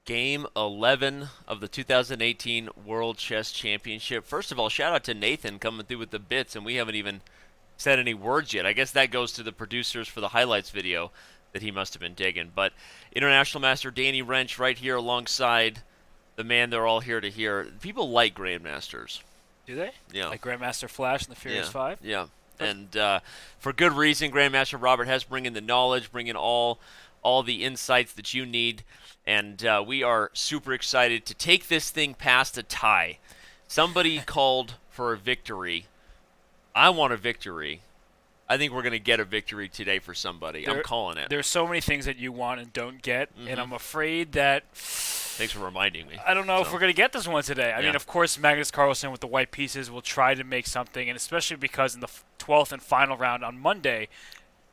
Game 11 of the 2018 World Chess Championship. First of all, shout out to Nathan coming through with the bits, and we haven't even said any words yet. I guess that goes to the producers for the highlights video that he must have been digging. But International Master Danny Wrench right here alongside the man they're all here to hear. People like Grandmasters. Do they? Yeah. Like Grandmaster Flash and the Furious Five? Yeah. And for good reason, Grandmaster Robert Hess bringing the knowledge, bringing all the insights that you need. And we are super excited to take this thing past a tie. Somebody called for a victory. I want a victory. I think we're going to get a victory today for somebody. I'm calling it. There's so many things that you want and don't get, and I'm afraid that... Thanks for reminding me. I don't know if we're going to get this one today. I mean, of course, Magnus Carlsen with the white pieces will try to make something, and especially because in the 12th and final round on Monday,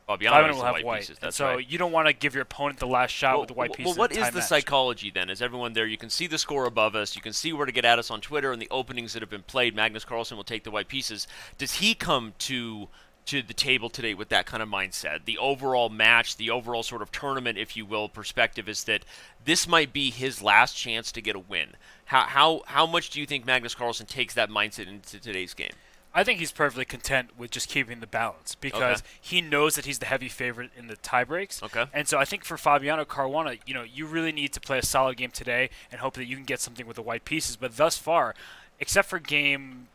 Fabiano will have white. Pieces. That's so right. You don't want to give your opponent the last shot with the white pieces. Well, what is the match. psychology then? Is everyone there? You can see the score above us. You can see where to get at us on Twitter and the openings that have been played. Magnus Carlsen will take the white pieces. Does he come to the table today with that kind of mindset? The overall match, the overall sort of tournament, if you will, perspective is that this might be his last chance to get a win. How much do you think Magnus Carlsen takes that mindset into today's game? I think he's perfectly content with just keeping the balance because he knows that he's the heavy favorite in the tie breaks. Okay. And so I think for Fabiano Caruana, you really need to play a solid game today and hope that you can get something with the white pieces. But thus far, except for game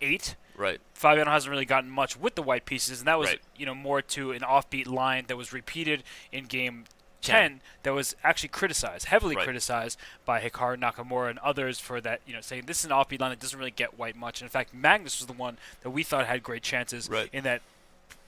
8, right, Fabiano hasn't really gotten much with the white pieces, and that was right. More to an offbeat line that was repeated in game 10 that was actually heavily criticized by Hikaru Nakamura and others for that, saying this is an offbeat line that doesn't really get white much. And in fact, Magnus was the one that we thought had great chances in that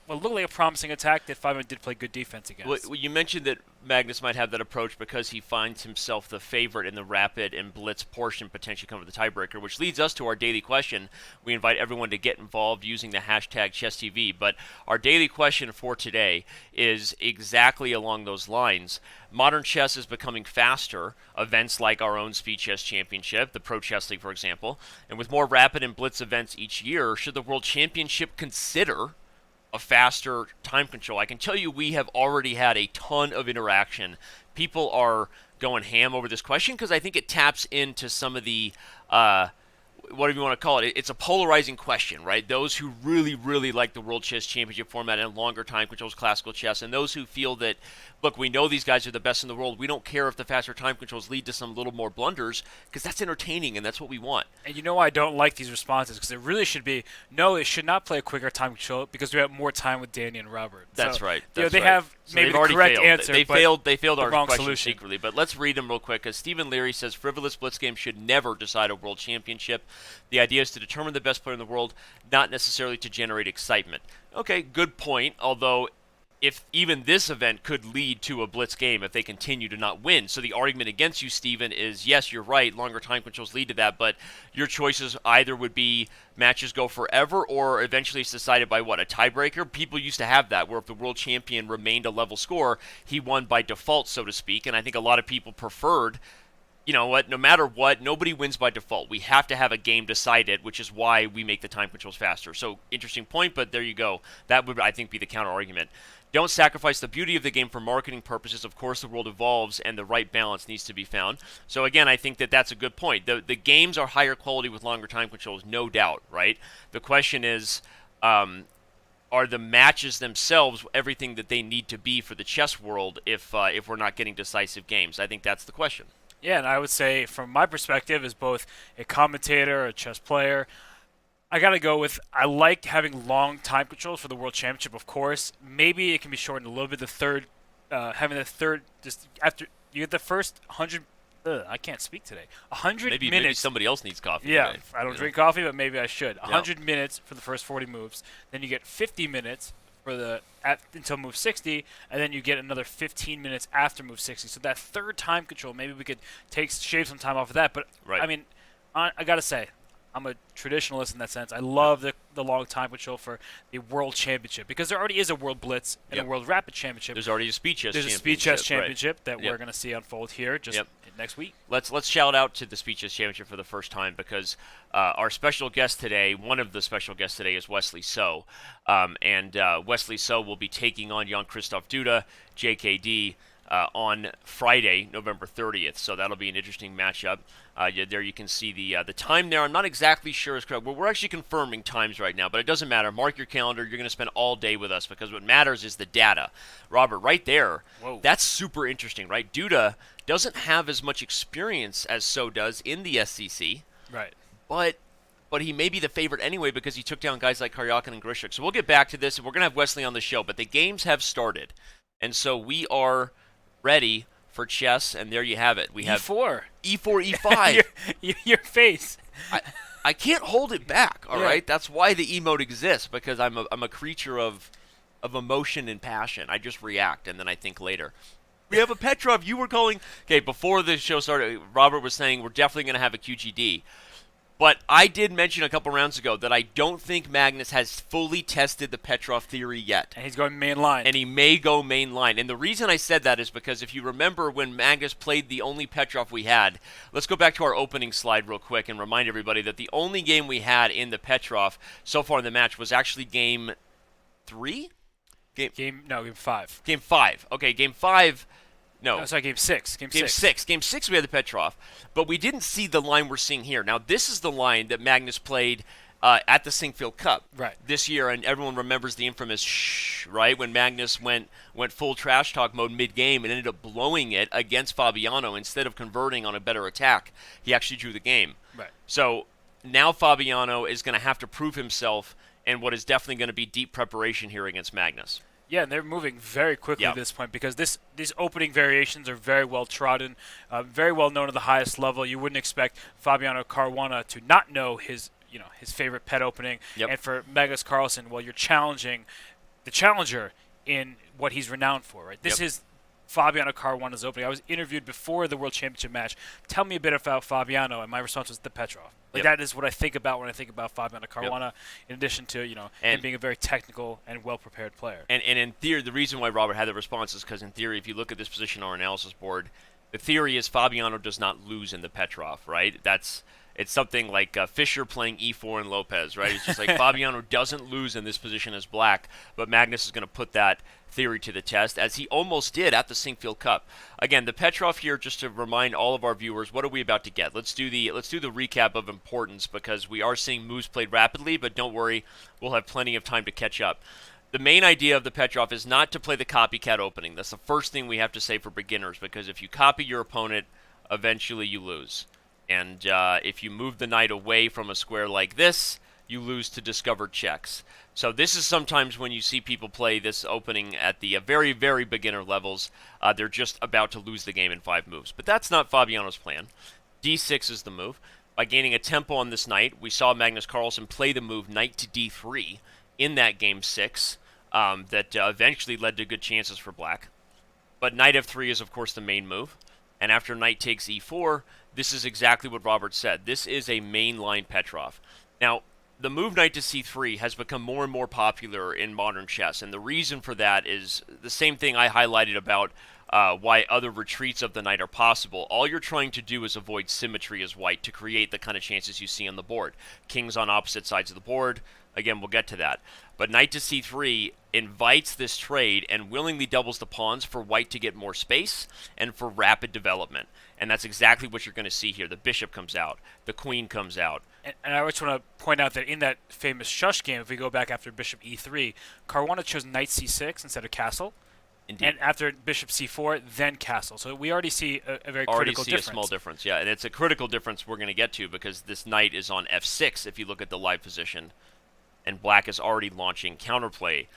what looked like a promising attack that Fabiano did play good defense against. Well, you mentioned that Magnus might have that approach because he finds himself the favorite in the rapid and blitz portion, potentially coming to the tiebreaker, which leads us to our daily question. We invite everyone to get involved using the hashtag ChessTV, but our daily question for today is exactly along those lines. Modern chess is becoming faster. Events like our own Speed Chess Championship, the Pro Chess League, for example, and with more rapid and blitz events each year, should the World Championship consider a faster time control? I can tell you we have already had a ton of interaction. People are going ham over this question because I think it taps into some of the, whatever you want to call it. It's a polarizing question, right? Those who really, really like the World Chess Championship format and longer time controls, classical chess, and those who feel that, look, we know these guys are the best in the world. We don't care if the faster time controls lead to some little more blunders because that's entertaining and that's what we want. And you know why I don't like these responses? Because it really should be, no, they should not play a quicker time control because we have more time with Danny and Robert. That's right. They right. have So maybe they've the correct failed. answer, They failed our wrong question solution. secretly. But let's read them real quick. Because Stephen Leary says frivolous blitz games should never decide a world championship. The idea is to determine the best player in the world, not necessarily to generate excitement. Okay, good point. Although, if even this event could lead to a blitz game if they continue to not win. So the argument against you, Steven, is yes, you're right, longer time controls lead to that, but your choices either would be matches go forever or eventually it's decided by what, a tiebreaker? People used to have that, where if the world champion remained a level score, he won by default, so to speak, and I think a lot of people preferred, you know what, no matter what, nobody wins by default. We have to have a game decided, which is why we make the time controls faster. So, interesting point, but there you go. That would, I think, be the counter-argument. Don't sacrifice the beauty of the game for marketing purposes. Of course, the world evolves, and the right balance needs to be found. So, again, I think that that's a good point. The games are higher quality with longer time controls, no doubt, right? The question is, are the matches themselves everything that they need to be for the chess world if we're not getting decisive games? I think that's the question. Yeah, and I would say, from my perspective, as both a commentator, a chess player, I got to go with, I like having long time controls for the World Championship, of course. Maybe it can be shortened a little bit. Having the third, just after you get the first 100, I can't speak today. 100 minutes. Maybe somebody else needs coffee. Yeah, today, I don't drink coffee, but maybe I should. Yeah. 100 minutes for the first 40 moves. Then you get 50 minutes for until move 60, and then you get another 15 minutes after move 60. So that third time control, maybe we could shave some time off of that. But, right. I mean, I got to say, I'm a traditionalist in that sense. I love the long time control for the World Championship because there already is a World Blitz and a World Rapid Championship. There's already a Speed Chess Championship. There's a Speed Chess Championship right. that we're going to see unfold here just next week. Let's shout out to the Speed Chess Championship for the first time because our special guest today, one of the special guests today, is Wesley So. And Wesley So will be taking on Jan Krzysztof Duda, JKD, on Friday, November 30th. So that'll be an interesting matchup. There you can see the time there. I'm not exactly sure is correct. Well, we're actually confirming times right now, but it doesn't matter. Mark your calendar. You're going to spend all day with us because what matters is the data. Robert, right there, Whoa. That's super interesting, right? Duda doesn't have as much experience as So does in the SEC. Right. But he may be the favorite anyway because he took down guys like Karyakin and Grishuk. So we'll get back to this, and we're going to have Wesley on the show. But the games have started, and so we are ready for chess, and there you have it. We have E4. E4, E5. your face. I can't hold it back, all Yeah. right? That's why the emote exists, because I'm a creature of emotion and passion. I just react, and then I think later. We have a Petrov. You were calling... Okay, before the show started, Robert was saying we're definitely going to have a QGD. But I did mention a couple rounds ago that I don't think Magnus has fully tested the Petrov theory yet. And he's going main line. And he may go main line. And the reason I said that is because if you remember when Magnus played the only Petrov we had, let's go back to our opening slide real quick and remind everybody that the only game we had in the Petrov so far in the match was actually game 3? Game 5. Game 5. Okay, game 5... No, sorry, game 6. Game 6. Game 6 we had the Petrov, but we didn't see the line we're seeing here. Now, this is the line that Magnus played at the Sinkfield Cup this year, and everyone remembers the infamous shh, right? When Magnus went full trash talk mode mid-game and ended up blowing it against Fabiano instead of converting on a better attack. He actually drew the game. Right. So now Fabiano is going to have to prove himself in what is definitely going to be deep preparation here against Magnus. Yeah, and they're moving very quickly at this point because these opening variations are very well trodden, very well known at the highest level. You wouldn't expect Fabiano Caruana to not know his favorite pet opening, and for Magnus Carlsen, well, you're challenging the challenger in what he's renowned for. Right? This is Fabiano Caruana's opening. I was interviewed before the World Championship match. Tell me a bit about Fabiano, and my response was the Petrov. That is what I think about when I think about Fabiano Caruana, in addition to him being a very technical and well-prepared player. And in theory, the reason why Robert had the response is because in theory, if you look at this position on our analysis board, the theory is Fabiano does not lose in the Petrov, right? It's something like Fischer playing E4 and Lopez, right? It's just like Fabiano doesn't lose in this position as black, but Magnus is going to put that theory to the test, as he almost did at the Sinkfield Cup. Again, the Petrov here, just to remind all of our viewers, what are we about to get? Let's do the recap of importance, because we are seeing moves played rapidly, but don't worry, we'll have plenty of time to catch up. The main idea of the Petrov is not to play the copycat opening. That's the first thing we have to say for beginners, because if you copy your opponent, eventually you lose. And if you move the knight away from a square like this, you lose to discovered checks. So this is sometimes when you see people play this opening at the very, very beginner levels, they're just about to lose the game in 5 moves. But that's not Fabiano's plan. D6 is the move. By gaining a tempo on this knight, we saw Magnus Carlsen play the move knight to D3 in that game 6 that eventually led to good chances for black. But knight F3 is, of course, the main move. And after knight takes E4, this is exactly what Robert said. This is a mainline Petrov. Now, the move knight to C3 has become more and more popular in modern chess, and the reason for that is the same thing I highlighted about why other retreats of the knight are possible. All you're trying to do is avoid symmetry as white to create the kind of chances you see on the board. Kings on opposite sides of the board. Again, we'll get to that. But knight to C3 invites this trade and willingly doubles the pawns for white to get more space and for rapid development. And that's exactly what you're going to see here. The bishop comes out. The queen comes out. And I just want to point out that in that famous Shush game, if we go back after bishop E3, Caruana chose knight C6 instead of castle. Indeed. And after bishop C4, then castle. So we already see a very critical difference. A small difference, yeah. And it's a critical difference we're going to get to because this knight is on F6 if you look at the live position. And black is already launching counterplay.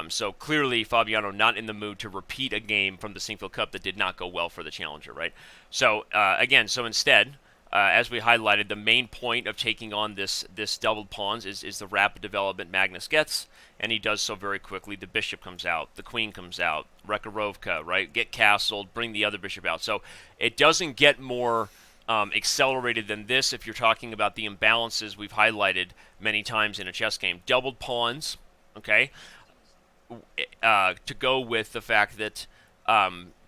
So clearly Fabiano not in the mood to repeat a game from the Sinkfield Cup that did not go well for the challenger, right? So again, instead, as we highlighted, the main point of taking on this doubled pawns is the rapid development Magnus gets, and he does so very quickly. The bishop comes out, the queen comes out, Rekharovka, right? Get castled, bring the other bishop out. So it doesn't get more accelerated than this if you're talking about the imbalances we've highlighted many times in a chess game. Doubled pawns, okay, to go with the fact that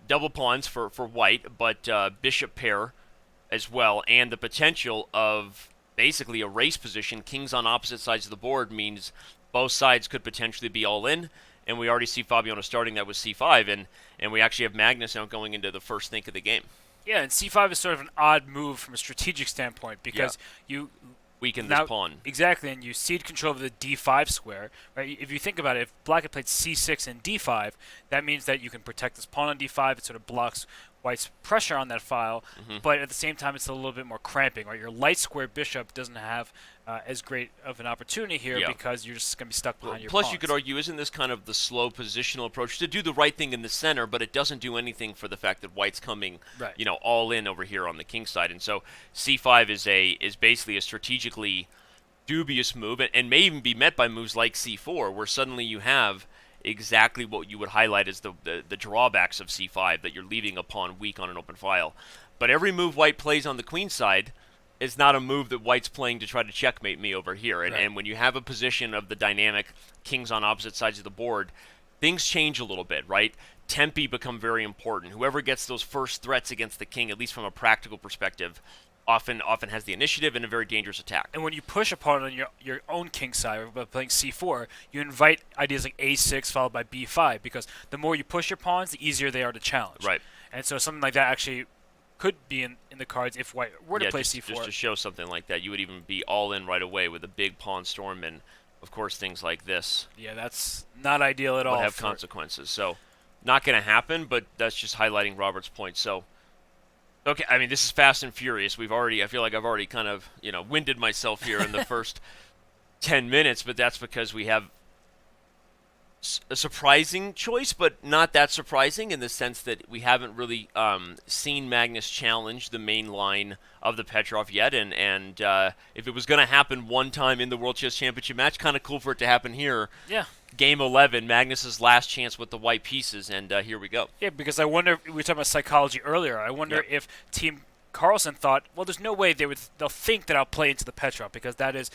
double pawns for white, but bishop pair as well, and the potential of basically a race position, kings on opposite sides of the board, means both sides could potentially be all in and we already see Fabiano starting that with c5, and we actually have Magnus now going into the first think of the game. Yeah, and c5 is sort of an odd move from a strategic standpoint because you weaken now, this pawn. Exactly, and you cede control of the d5 square. Right? If you think about it, if Black had played c6 and d5, that means that you can protect this pawn on d5. It sort of blocks White's pressure on that file, but at the same time, it's a little bit more cramping. Right? Your light square bishop doesn't have as great of an opportunity here because you're just going to be stuck behind your Plus, pawns. you could argue, isn't this kind of the slow positional approach to do the right thing in the center, but it doesn't do anything for the fact that White's coming, all in over here on the king side. And so c5 is basically a strategically dubious move, and may even be met by moves like c4, where suddenly you have exactly what you would highlight as the drawbacks of c5, that you're leaving a pawn weak on an open file. But every move White plays on the queen side is not a move that White's playing to try to checkmate me over here. And when you have a position of the dynamic kings on opposite sides of the board, things change a little bit, right? Tempi become very important. Whoever gets those first threats against the king, at least from a practical perspective, often has the initiative in a very dangerous attack. And when you push a pawn on your own king side by playing c4, you invite ideas like a6 followed by b5, because the more you push your pawns, the easier they are to challenge. Right. And so something like that actually could be in the cards if White were to play c4. Just to show something like that, you would even be all in right away with a big pawn storm, and of course things like this. Yeah, that's not ideal at all. Would have consequences. So, not going to happen, but that's just highlighting Robert's point. So, okay, I mean, this is fast and furious. I feel like I've already kind of, winded myself here in the first 10 minutes, but that's because we have a surprising choice, but not that surprising in the sense that we haven't really seen Magnus challenge the main line of the Petrov yet, and if it was going to happen one time in the World Chess Championship match, kind of cool for it to happen here. Yeah. Game 11, Magnus's last chance with the white pieces, and here we go. Yeah, because I wonder, we were talking about psychology earlier, I wonder if Team Carlsen thought, well, there's no way they'll think that I'll play into the Petrov, because that is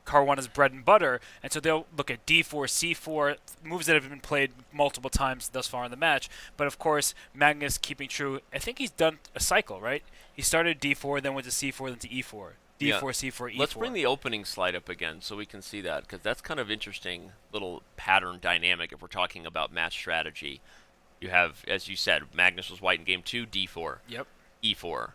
Caruana's bread and butter, and so they'll look at d4, c4, moves that have been played multiple times thus far in the match. But of course, Magnus keeping true. I think he's done a cycle, right? He started d4, then went to c4, then to e4. D4, c4, e4. Let's bring the opening slide up again so we can see that, because that's kind of interesting little pattern dynamic if we're talking about match strategy. You have, as you said, Magnus was white in game 2, d4. Yep. e4.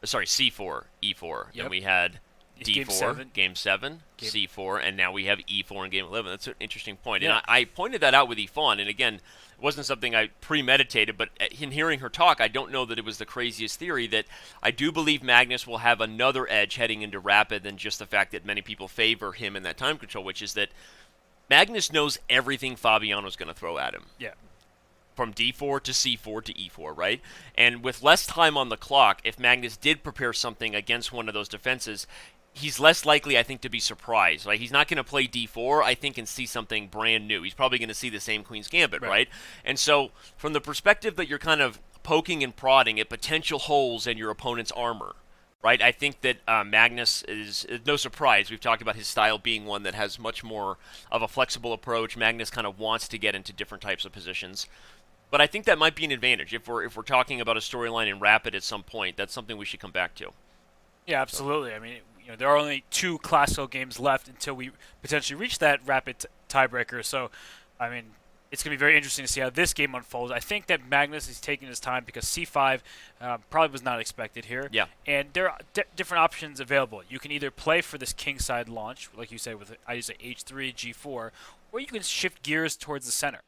Sorry, c4, e4. Yep. Then we had d4, game 7, Game c4, and now we have e4 in game 11. That's an interesting point. Yeah. And I pointed that out with Yvonne, and again, it wasn't something I premeditated, but in hearing her talk, I don't know that it was the craziest theory. That I do believe Magnus will have another edge heading into Rapid than just the fact that many people favor him in that time control, which is that Magnus knows everything Fabiano's going to throw at him. Yeah. From d4 to c4 to e4, right? And with less time on the clock, if Magnus did prepare something against one of those defenses, he's less likely, I think, to be surprised. Right? He's not going to play d4, I think, and see something brand new. He's probably going to see the same Queen's Gambit, right? And so, from the perspective that you're kind of poking and prodding at potential holes in your opponent's armor, right? I think that Magnus is no surprise. We've talked about his style being one that has much more of a flexible approach. Magnus kind of wants to get into different types of positions. But I think that might be an advantage. If we're talking about a storyline in Rapid at some point, that's something we should come back to. Yeah, absolutely. I mean, there are only 2 classical games left until we potentially reach that Rapid tiebreaker. So, I mean, it's going to be very interesting to see how this game unfolds. I think that Magnus is taking his time because c5 probably was not expected here. Yeah. And there are different options available. You can either play for this kingside launch, like you said, with ideas like h3, g4, or you can shift gears towards the center.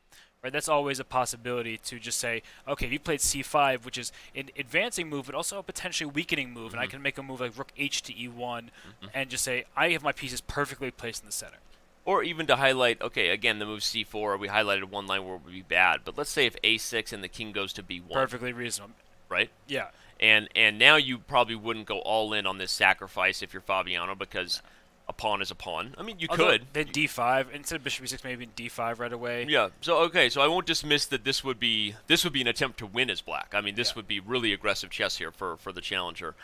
Right, that's always a possibility to just say, okay, you played c5, which is an advancing move, but also a potentially weakening move, and I can make a move like rook h to e1, and just say, I have my pieces perfectly placed in the center. Or even to highlight, okay, again, the move c4, we highlighted one line where it would be bad, but let's say if a6 and the king goes to b1. Perfectly reasonable. Right? Yeah. And now you probably wouldn't go all in on this sacrifice if you're Fabiano, because a pawn is a pawn. I mean, you could. Then d5 instead of bishop e6, maybe d5 right away. Yeah. So okay. So I won't dismiss that this would be an attempt to win as black. I mean, this would be really aggressive chess here for the challenger.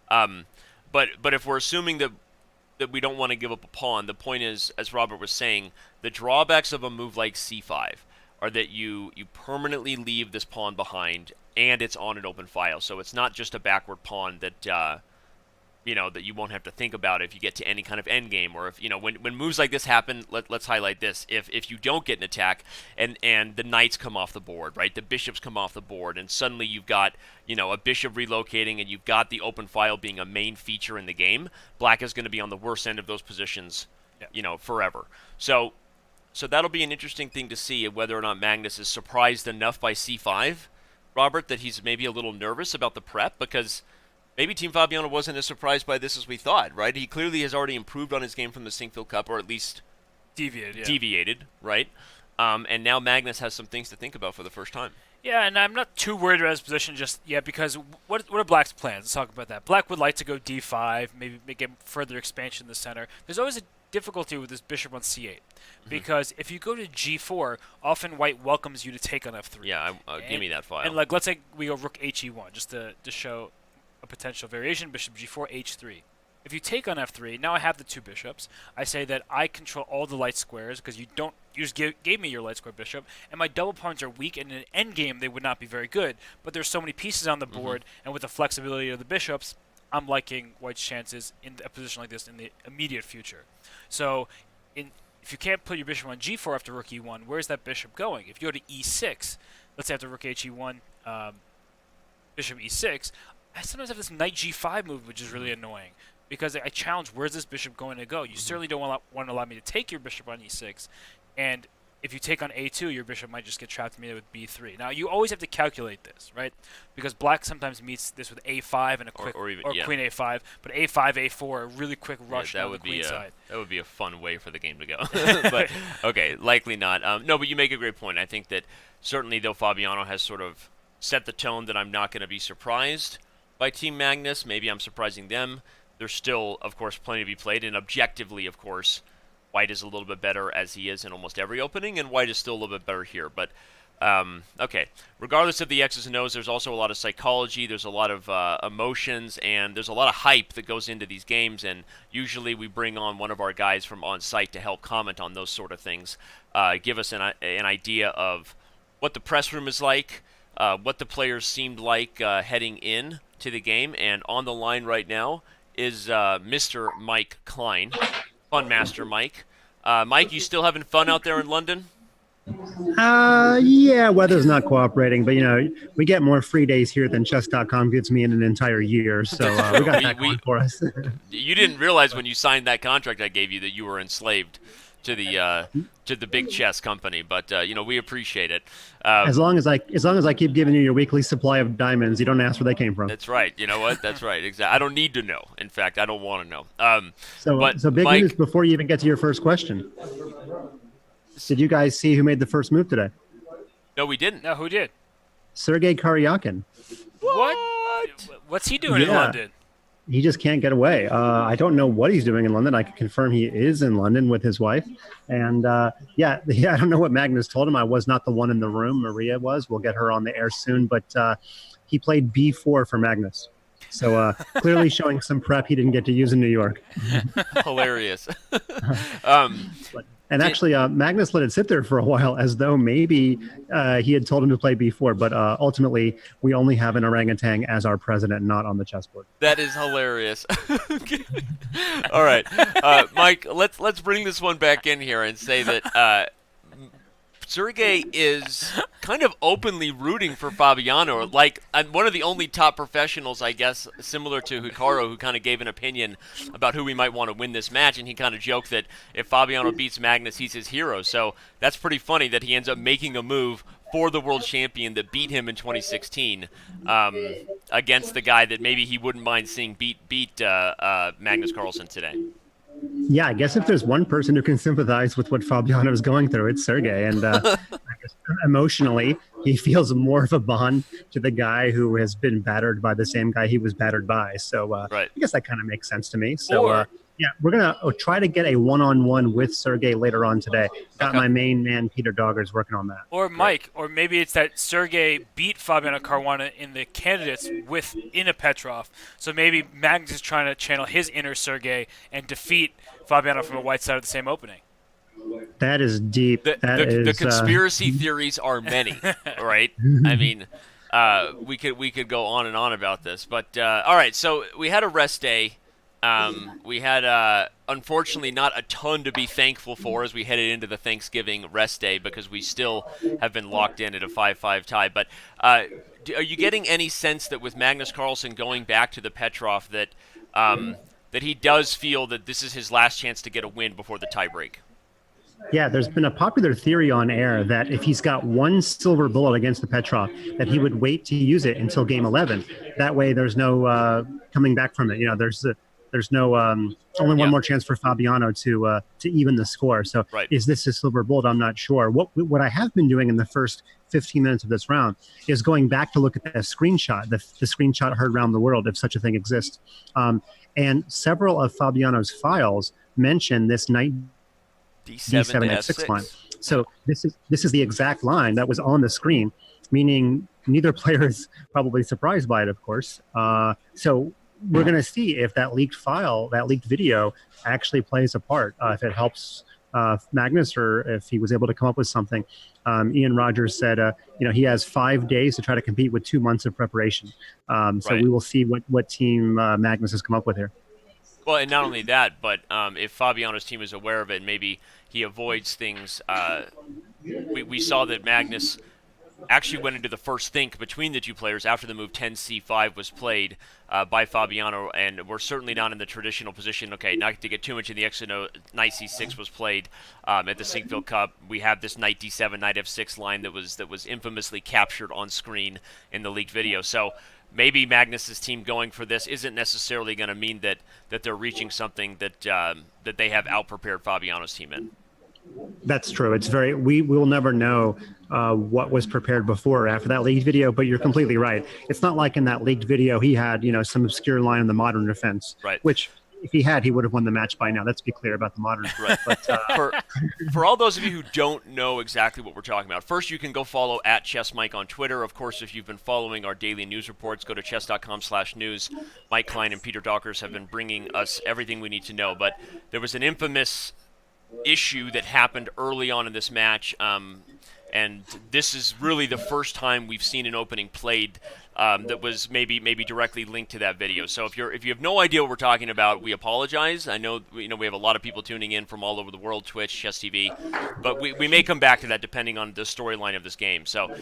But if we're assuming that we don't want to give up a pawn, the point is, as Robert was saying, the drawbacks of a move like c5 are that you permanently leave this pawn behind, and it's on an open file. So it's not just a backward pawn that that you won't have to think about if you get to any kind of endgame, or if when moves like this happen. Let's highlight this: if you don't get an attack and the knights come off the board, right? The bishops come off the board, and suddenly you've got a bishop relocating, and you've got the open file being a main feature in the game. Black is going to be on the worst end of those positions, forever. So that'll be an interesting thing to see whether or not Magnus is surprised enough by c5, Robert, that he's maybe a little nervous about the prep, because maybe Team Fabiano wasn't as surprised by this as we thought, right? He clearly has already improved on his game from the Sinkfield Cup, or at least deviated, right? And now Magnus has some things to think about for the first time. Yeah, and I'm not too worried about his position just yet, because what are Black's plans? Let's talk about that. Black would like to go d5, maybe get further expansion in the center. There's always a difficulty with this bishop on c8, because if you go to g4, often white welcomes you to take on f3. Yeah, give me that file. And let's say we go rook he1, just to show a potential variation, bishop g4, h3. If you take on f3, now I have the two bishops. I say that I control all the light squares, because you just gave me your light square bishop, and my double pawns are weak, and in an endgame they would not be very good, but there's so many pieces on the board, and with the flexibility of the bishops, I'm liking white's chances in a position like this in the immediate future. So if you can't put your bishop on g4 after rook e1, where's that bishop going? If you go to e6, let's say after rook he1, bishop e6, I sometimes have this knight g5 move, which is really annoying, because I challenge, where's this bishop going to go? You certainly don't want to allow me to take your bishop on e6, and if you take on a2, your bishop might just get trapped immediately with b3. Now, you always have to calculate this, right? Because black sometimes meets this with a5 and a quick, or queen a5, but a5, a4, a really quick rush on the queen side. That would be a fun way for the game to go. But, okay, likely not. No, but you make a great point. I think that certainly, though, Fabiano has sort of set the tone that I'm not going to be surprised by Team Magnus. Maybe I'm surprising them. There's still, of course, plenty to be played, and objectively, of course, white is a little bit better, as he is in almost every opening, and white is still a little bit better here. But, okay, regardless of the X's and O's, there's also a lot of psychology, there's a lot of emotions, and there's a lot of hype that goes into these games, and usually we bring on one of our guys from on-site to help comment on those sort of things, give us an idea of what the press room is like, what the players seemed like heading in to the game, and on the line right now is Mr. Mike Klein, Fun Master Mike. Mike, you still having fun out there in London? Yeah, weather's not cooperating, but we get more free days here than Chess.com gives me in an entire year, so we got that going for us. You didn't realize when you signed that contract I gave you that you were enslaved to the big chess company, but we appreciate it. As long as I keep giving you your weekly supply of diamonds, you don't ask where they came from. That's right. You know what? That's right. Exactly. I don't need to know. In fact, I don't want to know. So big Mike, news before you even get to your first question. Did you guys see who made the first move today? No, we didn't. No, who did? Sergei Karyakin. What? What's he doing in London? He just can't get away. I don't know what he's doing in London. I can confirm he is in London with his wife. And I don't know what Magnus told him. I was not the one in the room. Maria was. We'll get her on the air soon. But he played b4 for Magnus. So clearly showing some prep he didn't get to use in New York. Hilarious. And actually, Magnus let it sit there for a while as though maybe he had told him to play b4. But ultimately, we only have an orangutan as our president, not on the chessboard. That is hilarious. All right. Mike, let's bring this one back in here and say that Sergei is kind of openly rooting for Fabiano. Like, one of the only top professionals, I guess, similar to Hikaru, who kind of gave an opinion about who we might want to win this match, and he kind of joked that if Fabiano beats Magnus, he's his hero. So that's pretty funny that he ends up making a move for the world champion that beat him in 2016 against the guy that maybe he wouldn't mind seeing beat Magnus Carlsen today. Yeah, I guess if there's one person who can sympathize with what Fabiano is going through, it's Sergei. And I guess emotionally, he feels more of a bond to the guy who has been battered by the same guy he was battered by. So right. I guess that kind of makes sense to me. So yeah, we're going to try to get a one-on-one with Sergei later on today. Got my main man, Peter Doggers, working on that. Or Mike, or maybe it's that Sergei beat Fabiano Caruana in the candidates in a Petrov. So maybe Magnus is trying to channel his inner Sergei and defeat Fabiano from a white side of the same opening. That is deep. The conspiracy theories are many, right? I mean, we could go on and on about this. But, all right, so we had a rest day We had, unfortunately, not a ton to be thankful for as we headed into the Thanksgiving rest day because we still have been locked in at a 5-5 tie. But are you getting any sense that with Magnus Carlsen going back to the Petrov that he does feel that this is his last chance to get a win before the tiebreak? Yeah, there's been a popular theory on air that if he's got one silver bullet against the Petrov, that he would wait to use it until game 11. That way, there's no coming back from it. There's no only one more chance for Fabiano to even the score. So, Is this his silver bullet? I'm not sure. What I have been doing in the first 15 minutes of this round is going back to look at the screenshot, the screenshot heard around the world, if such a thing exists. And several of Fabiano's files mention this knight D7 F6 line. So this is the exact line that was on the screen, meaning neither player is probably surprised by it, of course. So we're going to see if that leaked file, that leaked video, actually plays a part, if it helps Magnus or if he was able to come up with something. Ian Rogers said, he has 5 days to try to compete with 2 months of preparation. So we will see what team Magnus has come up with here. Well, and not only that, but if Fabiano's team is aware of it, maybe he avoids things. We saw that Magnus actually went into the first think between the two players after the move 10c5 was played by Fabiano, and we're certainly not in the traditional position. Okay, not to get too much in the exit, knight c6 was played at the Sinkfield Cup. We have this knight d7, knight f6 line that was infamously captured on screen in the leaked video. So maybe Magnus's team going for this isn't necessarily going to mean that they're reaching something that they have out-prepared Fabiano's team in. That's true. It's we will never know what was prepared before or after that leaked video, but you're completely right. It's not like in that leaked video he had, some obscure line in the modern defense, which if he had, he would have won the match by now. Let's be clear about the modern. Right. But, for all those of you who don't know exactly what we're talking about, first you can go follow @ChessMike on Twitter. Of course, if you've been following our daily news reports, go to chess.com/news. Mike Klein and Peter Dawkers have been bringing us everything we need to know. But there was an infamous issue that happened early on in this match, and this is really the first time we've seen an opening played that was maybe directly linked to that video. So if you have no idea what we're talking about, we apologize. I know we have a lot of people tuning in from all over the world, Twitch, Chess TV, but we may come back to that depending on the storyline of this game. So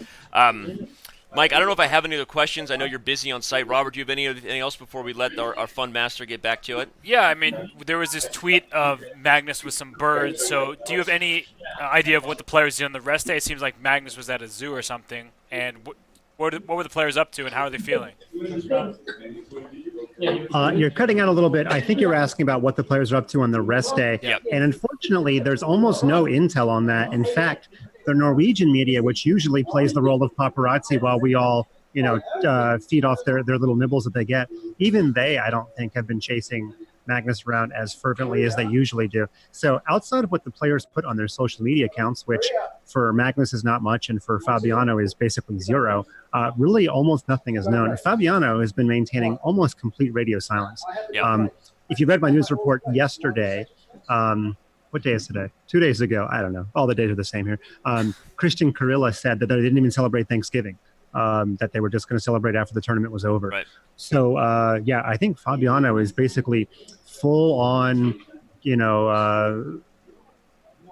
Mike, I don't know if I have any other questions. I know you're busy on site. Robert, do you have anything else before we let our fun master get back to it? Yeah, I mean, there was this tweet of Magnus with some birds. So do you have any idea of what the players did on the rest day? It seems like Magnus was at a zoo or something. And what were the players up to and how are they feeling? You're cutting out a little bit. I think you're asking about what the players are up to on the rest day. Yep. And unfortunately, there's almost no intel on that. In fact, the Norwegian media, which usually plays the role of paparazzi while we all, feed off their little nibbles that they get, even they, I don't think, have been chasing Magnus around as fervently as they usually do. So outside of what the players put on their social media accounts, which for Magnus is not much and for Fabiano is basically zero, really almost nothing is known. Fabiano has been maintaining almost complete radio silence. Yeah. If you read my news report yesterday, what day is today? 2 days ago, I don't know. All the days are the same here. Christian Carilla said that they didn't even celebrate Thanksgiving, that they were just going to celebrate after the tournament was over. Right. So, I think Fabiano is basically full on,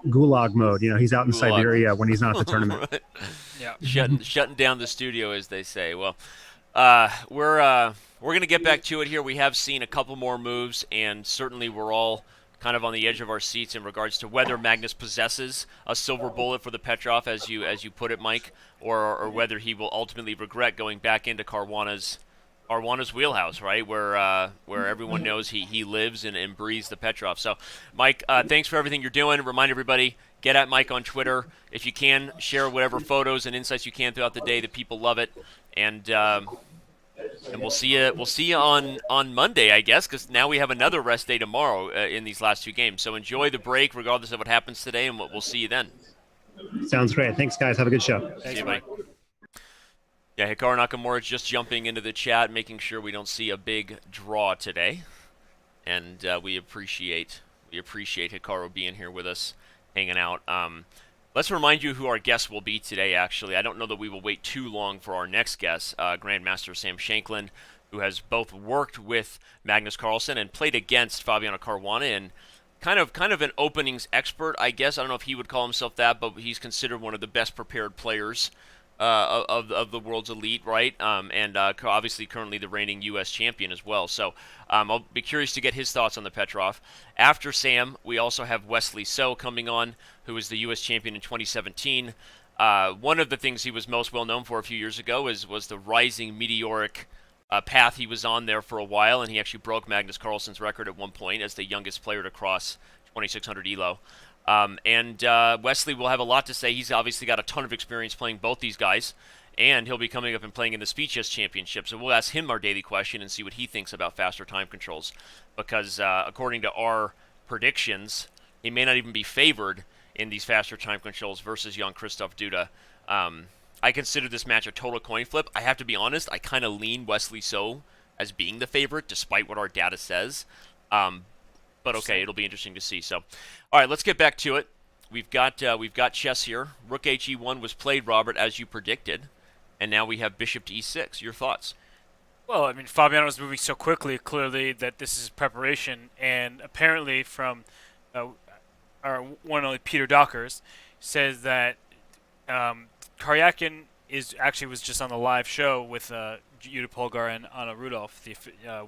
gulag mode. He's out in Siberia when he's not at the tournament. Right. Yeah. Shutting down the studio, as they say. Well, we're going to get back to it here. We have seen a couple more moves, and certainly we're all kind of on the edge of our seats in regards to whether Magnus possesses a silver bullet for the Petrov, as you put it, Mike, or whether he will ultimately regret going back into Caruana's wheelhouse, right, where everyone knows he lives and breathes the Petrov. So, Mike, thanks for everything you're doing. Remind everybody, get at Mike on Twitter. If you can, share whatever photos and insights you can throughout the day. The people love it. And we'll see you on Monday, I guess, because now we have another rest day tomorrow in these last two games. So enjoy the break, regardless of what happens today, and we'll see you then. Sounds great. Thanks, guys. Have a good show. See you, Mike. Yeah, Hikaru Nakamura is just jumping into the chat, making sure we don't see a big draw today, and we appreciate Hikaru being here with us, hanging out. Let's remind you who our guest will be today, actually. I don't know that we will wait too long for our next guest, Grandmaster Sam Shankland. who has both worked with Magnus Carlsen and played against Fabiano Caruana, and kind of an openings expert, I guess. I don't know if he would call himself that, but he's considered one of the best prepared players of the world's elite, right? And obviously currently the reigning U.S. champion as well. So I'll be curious to get his thoughts on the Petrov. After Sam, we also have Wesley So coming on, who was the U.S. champion in 2017. One of the things he was most well known for a few years ago was the rising meteoric path he was on there for a while, and he actually broke Magnus Carlsen's record at one point as the youngest player to cross 2,600 ELO. And Wesley will have a lot to say. He's obviously got a ton of experience playing both these guys, and he'll be coming up and playing in the Speed Chess Championship. So we'll ask him our daily question and see what he thinks about faster time controls, because according to our predictions, he may not even be favored in these faster time controls versus young Christoph Duda. I consider this match a total coin flip. I have to be honest, I kind of lean Wesley So as being the favorite, despite what our data says. But okay, it'll be interesting to see. So, all right, let's get back to it. We've got chess here. Rook HE1 was played, Robert, as you predicted, and now we have Bishop to E6. Your thoughts? Well, I mean, Fabiano was moving so quickly, clearly, that this is preparation, and apparently from our one and only Peter Dockers says that Karyakin was just on the live show with Yuta Polgar and Anna Rudolph, the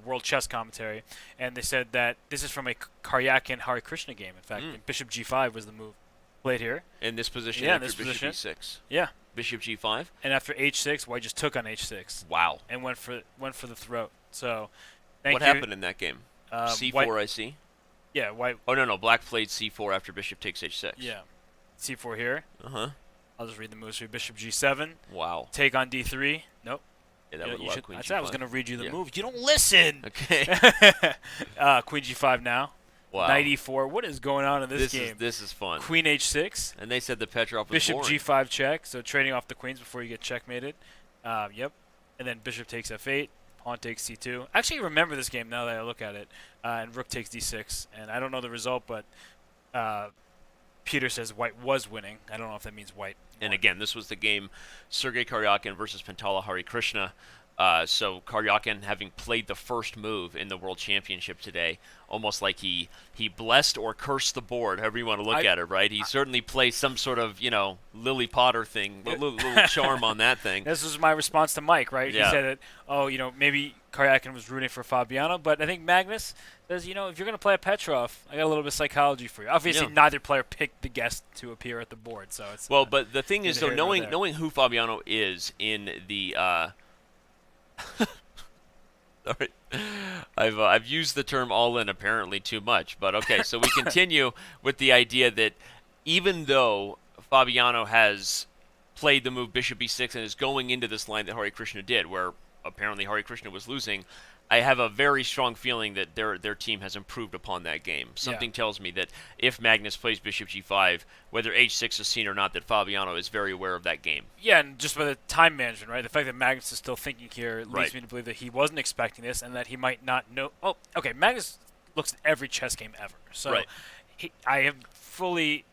World Chess Commentary, and they said that this is from a Karyakin Hare Krishna game. In fact, Bishop G5 was the move played here. In this position, yeah, after this Bishop position. E6. Yeah. Bishop G5. And after H6, White just took on H6. Wow. And went for the throat. So, what happened in that game? C4, White, I see. Yeah, White. Oh no, Black played C4 after Bishop takes H6. Yeah. C4 here. I'll just read the moves for you. Bishop G7. Wow. Take on D3. Nope. Yeah, that would Queen G5. I was going to read you the moves. You don't listen. Okay. Queen G5 now. Wow. Knight E4. What is going on in this game? This is fun. Queen H6. And they said the Petrov was Bishop boring. G5 check. So trading off the queens before you get checkmated. Yep. And then Bishop takes F8. Pawn takes C2. I actually remember this game now that I look at it. And Rook takes D6. And I don't know the result, but Peter says White was winning. I don't know if that means White won. And again, this was the game Sergei Karyakin versus Pantala Hare Krishna. So Karyakin, having played the first move in the World Championship today, almost like he blessed or cursed the board, however you want to look at it, right? He certainly plays some sort of, Lily Potter thing, little charm on that thing. This was my response to Mike, right? Yeah. He said that, maybe Karyakin was rooting for Fabiano, but I think Magnus says, if you're going to play a Petrov, I got a little bit of psychology for you. Obviously, neither player picked the guest to appear at the board, so it's but the thing is, though, knowing who Fabiano is in the all right. I've used the term all-in apparently too much, but okay. So we continue with the idea that even though Fabiano has played the move Bishop E6 and is going into this line that Hare Krishna did, where apparently Hare Krishna was losing, I have a very strong feeling that their team has improved upon that game. Something tells me that if Magnus plays Bishop G5, whether H6 is seen or not, that Fabiano is very aware of that game. Yeah, and just by the time management, right? The fact that Magnus is still thinking here leads me to believe that he wasn't expecting this and that he might not know. Oh, okay. Magnus looks at every chess game ever, so I have fully.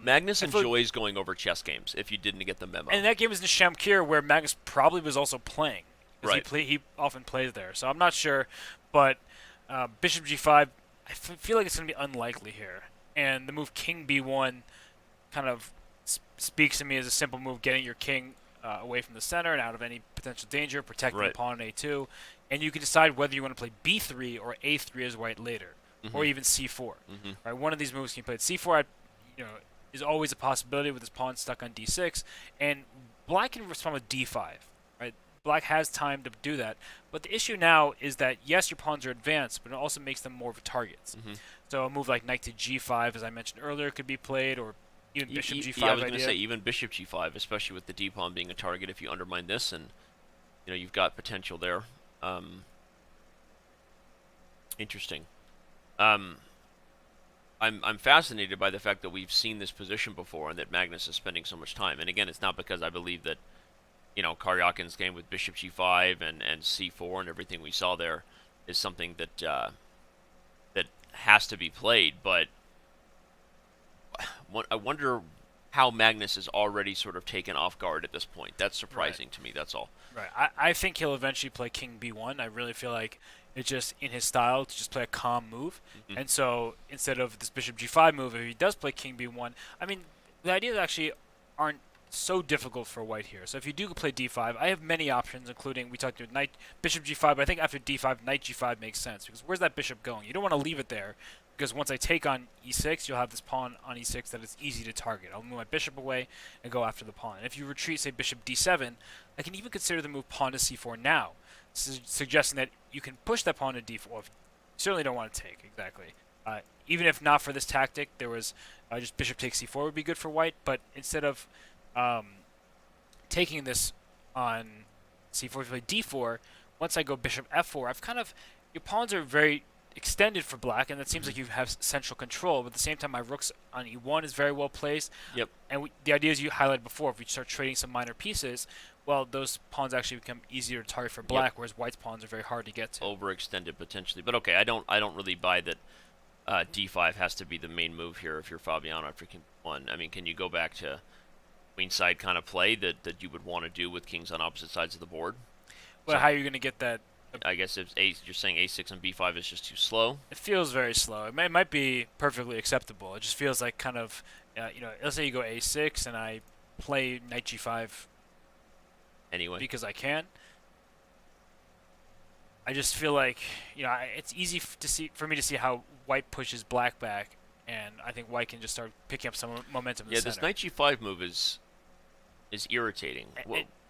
Magnus enjoys going over chess games. If you didn't get the memo, and that game was in Shamkir, where Magnus probably was also playing. Right. He often plays there, so I'm not sure. But Bishop G5, I feel like it's going to be unlikely here. And the move King B1 kind of speaks to me as a simple move, getting your king away from the center and out of any potential danger, protecting the pawn on A2. And you can decide whether you want to play B3 or A3 as White later, or even C4. Right? One of these moves can be played. C4, is always a possibility with his pawn stuck on D6, and Black can respond with D5. Right? Black has time to do that, but the issue now is that yes, your pawns are advanced, but it also makes them more of targets. So a move like Knight to G5, as I mentioned earlier, could be played, or even Bishop G5. I was going to say even Bishop G5, especially with the D pawn being a target. If you undermine this, and you've got potential there. Interesting. I'm fascinated by the fact that we've seen this position before, and that Magnus is spending so much time. And again, it's not because I believe that Karyakin's game with Bishop G5 and C4 and everything we saw there is something that that has to be played. But I wonder how Magnus is already sort of taken off guard at this point. That's surprising to me. That's all. Right. I think he'll eventually play King B1. I really feel like it's just in his style to just play a calm move. Mm-hmm. And so instead of this Bishop G5 move, if he does play King B1, I mean, the ideas actually aren't so difficult for white here. So if you do play D5, I have many options, including we talked about knight, Bishop G5. But I think after D5, Knight G5 makes sense because where's that bishop going? You don't want to leave it there because once I take on E6, you'll have this pawn on E6 that is easy to target. I'll move my bishop away and go after the pawn. And if you retreat, say Bishop D7, I can even consider the move pawn to C4 now, suggesting that you can push that pawn to D4. You certainly don't want to take, exactly. Even if not for this tactic, there was just Bishop takes C4 would be good for white, but instead of taking this on C4, if you play D4, once I go Bishop F4, I've kind of, your pawns are very extended for black, and it seems like you have central control, but at the same time my rooks on E1 is very well placed. Yep. And the ideas you highlighted before, if we start trading some minor pieces, well, those pawns actually become easier to target for black, whereas white's pawns are very hard to get to. Overextended potentially. But okay, I don't really buy that D5 has to be the main move here if you're Fabiano after King 1. I mean, can you go back to queenside kind of play that you would want to do with kings on opposite sides of the board? Well, So how are you going to get that? I guess if you're saying A6 and B5 is just too slow. It feels very slow. It might be perfectly acceptable. It just feels like kind of, let's say you go A6 and I play Knight G5 Anyway. because I can. I just feel like, it's easy for me to see how white pushes black back, and I think white can just start picking up some momentum in the center. This Knight G5 move is irritating.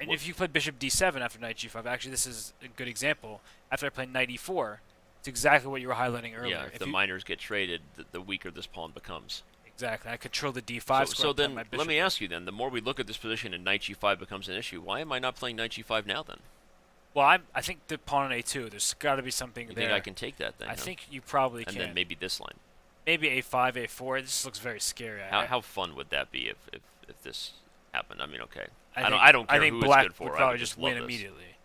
And if you play Bishop D7 after Knight G5, actually this is a good example. After I play Knight E4, it's exactly what you were highlighting earlier. Yeah, if the minors get traded, the weaker this pawn becomes. Exactly. I control the D5 square. So then, let me ask you then, the more we look at this position and Knight G5 becomes an issue, why am I not playing Knight G5 now then? Well, I think the pawn on A2, there's got to be something there. You think I can take that then? I think you probably can. can. And then maybe this line. Maybe A5, A4. This looks very scary. How fun would that be if this happened? I mean, okay. I don't care think who black it's good for. would probably just win immediately.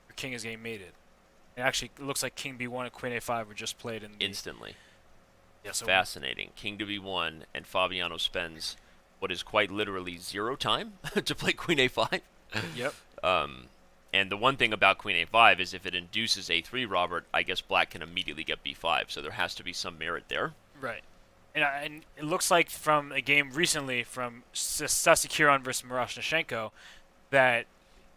Your king is getting mated. It actually looks like King B1 and Queen A5 were just played in instantly. Yeah, so fascinating. King to B1, and Fabiano spends what is quite literally 0 time to play Queen A5. Yep. And the one thing about Queen A5 is if it induces A3, Robert, I guess black can immediately get B5. So there has to be some merit there. Right. And it looks like from a game recently from Sasi Kiran versus Miroshnichenko that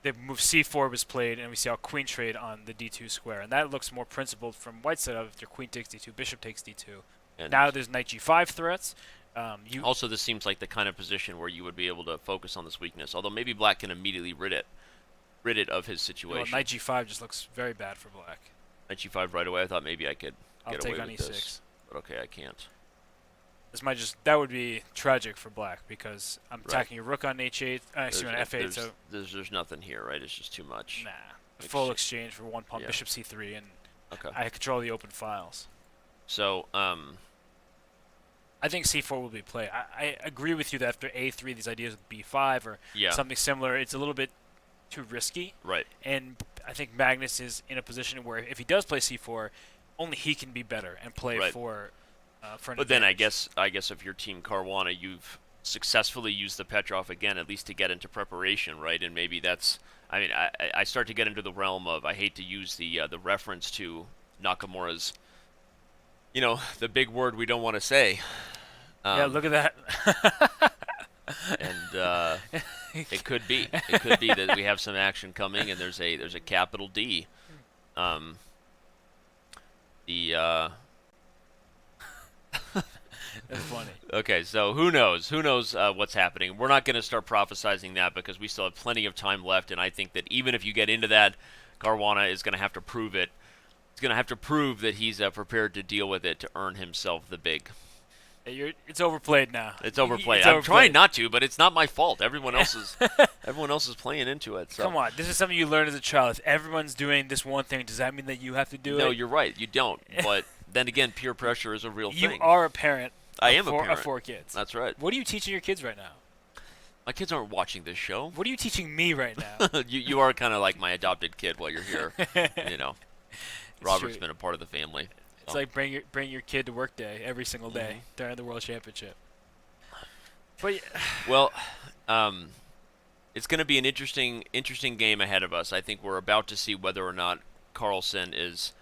the move C4 was played, and we see how queen trade on the D2 square. And that looks more principled from white's side after queen takes D2, bishop takes D2. And now there's Knight G5 threats. Also, this seems like the kind of position where you would be able to focus on this weakness, although maybe black can immediately rid it of his situation. Well, Knight G5 just looks very bad for black. Knight G5 right away. I thought maybe I could get away with E6. this. But okay, I can't. That would be tragic for black because I'm attacking your rook on H8, on F8. So there's nothing here, right? It's just too much. Nah, full exchange for one pawn, bishop C3, and I control the open files. So I think C4 will be played. I agree with you that after A3, these ideas with B5 or something similar, it's a little bit too risky. Right. And I think Magnus is in a position where if he does play C4, only he can be better and play for an But then I guess if you're Team Caruana, you've successfully used the Petrov again, at least to get into preparation, right? And maybe that's, I mean, I start to get into the realm of, I hate to use the reference to Nakamura's, the big word we don't want to say. Yeah, look at that. And it could be that we have some action coming, and there's a capital D. That's funny. Okay, so who knows? Who knows what's happening? We're not going to start prophesizing that because we still have plenty of time left, and I think that even if you get into that, Caruana is going to have to prove it. He's going to have to prove that he's prepared to deal with it to earn himself the big. It's overplayed now. It's overplayed. I'm trying not to, but it's not my fault. Everyone else is playing into it. So. Come on, this is something you learn as a child. If everyone's doing this one thing, does that mean that you have to do it? No, you're right. You don't. But then again, peer pressure is a real thing. You are a parent. I am a parent of 4 kids. That's right. What are you teaching your kids right now? My kids aren't watching this show. What are you teaching me right now? You are kind of like my adopted kid while you're here. Robert's true. been a part of the family. It's like bring your kid to work day every single day during the World Championship. But Well, it's going to be an interesting game ahead of us. I think we're about to see whether or not Carlsen is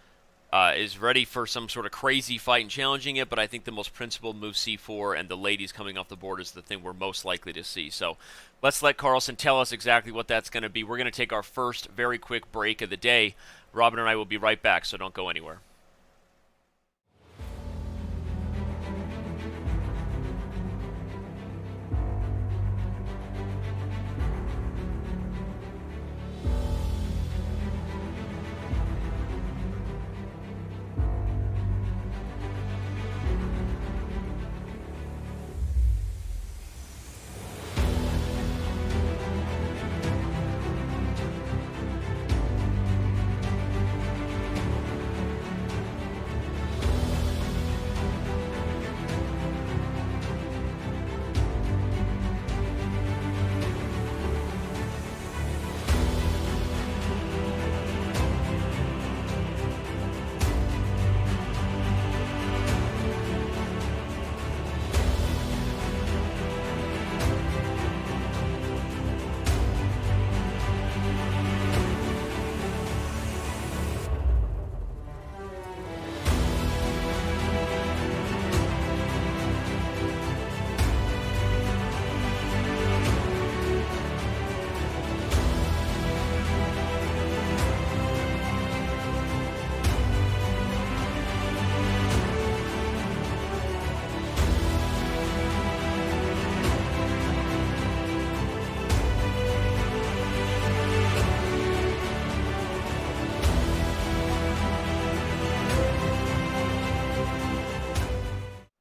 ready for some sort of crazy fight and challenging it, but I think the most principled move C4 and the ladies coming off the board is the thing we're most likely to see. So let's let Carlsen tell us exactly what that's going to be. We're going to take our first very quick break of the day. Robin and I will be right back, so don't go anywhere.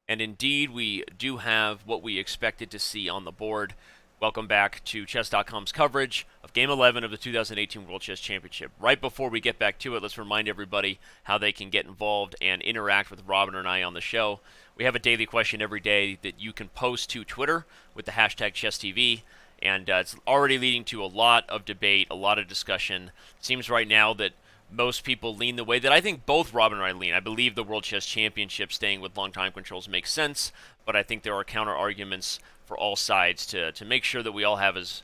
And indeed, we do have what we expected to see on the board. Welcome back to Chess.com's coverage of Game 11 of the 2018 World Chess Championship. Right before we get back to it, let's remind everybody how they can get involved and interact with Robin and I on the show. We have a daily question every day that you can post to Twitter with the hashtag ChessTV, and it's already leading to a lot of debate, a lot of discussion. It seems right now that most people lean the way that I think both Robin and I lean. I believe the World Chess Championship staying with long time controls makes sense, but I think there are counter arguments for all sides to make sure that we all have as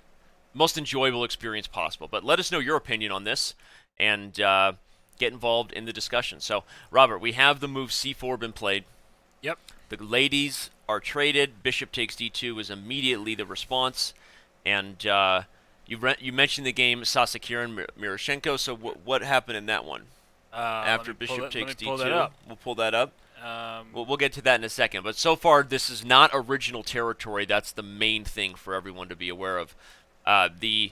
most enjoyable experience possible. But let us know your opinion on this and get involved in the discussion. So, Robert, we have the move C4 been played. Yep. The ladies are traded. Bishop takes D2 is immediately the response. And you mentioned the game Sasakira and Miroshenko, so what happened in that one? After Bishop takes D2? We'll pull that up. We'll get to that in a second. But so far, this is not original territory. That's the main thing for everyone to be aware of. The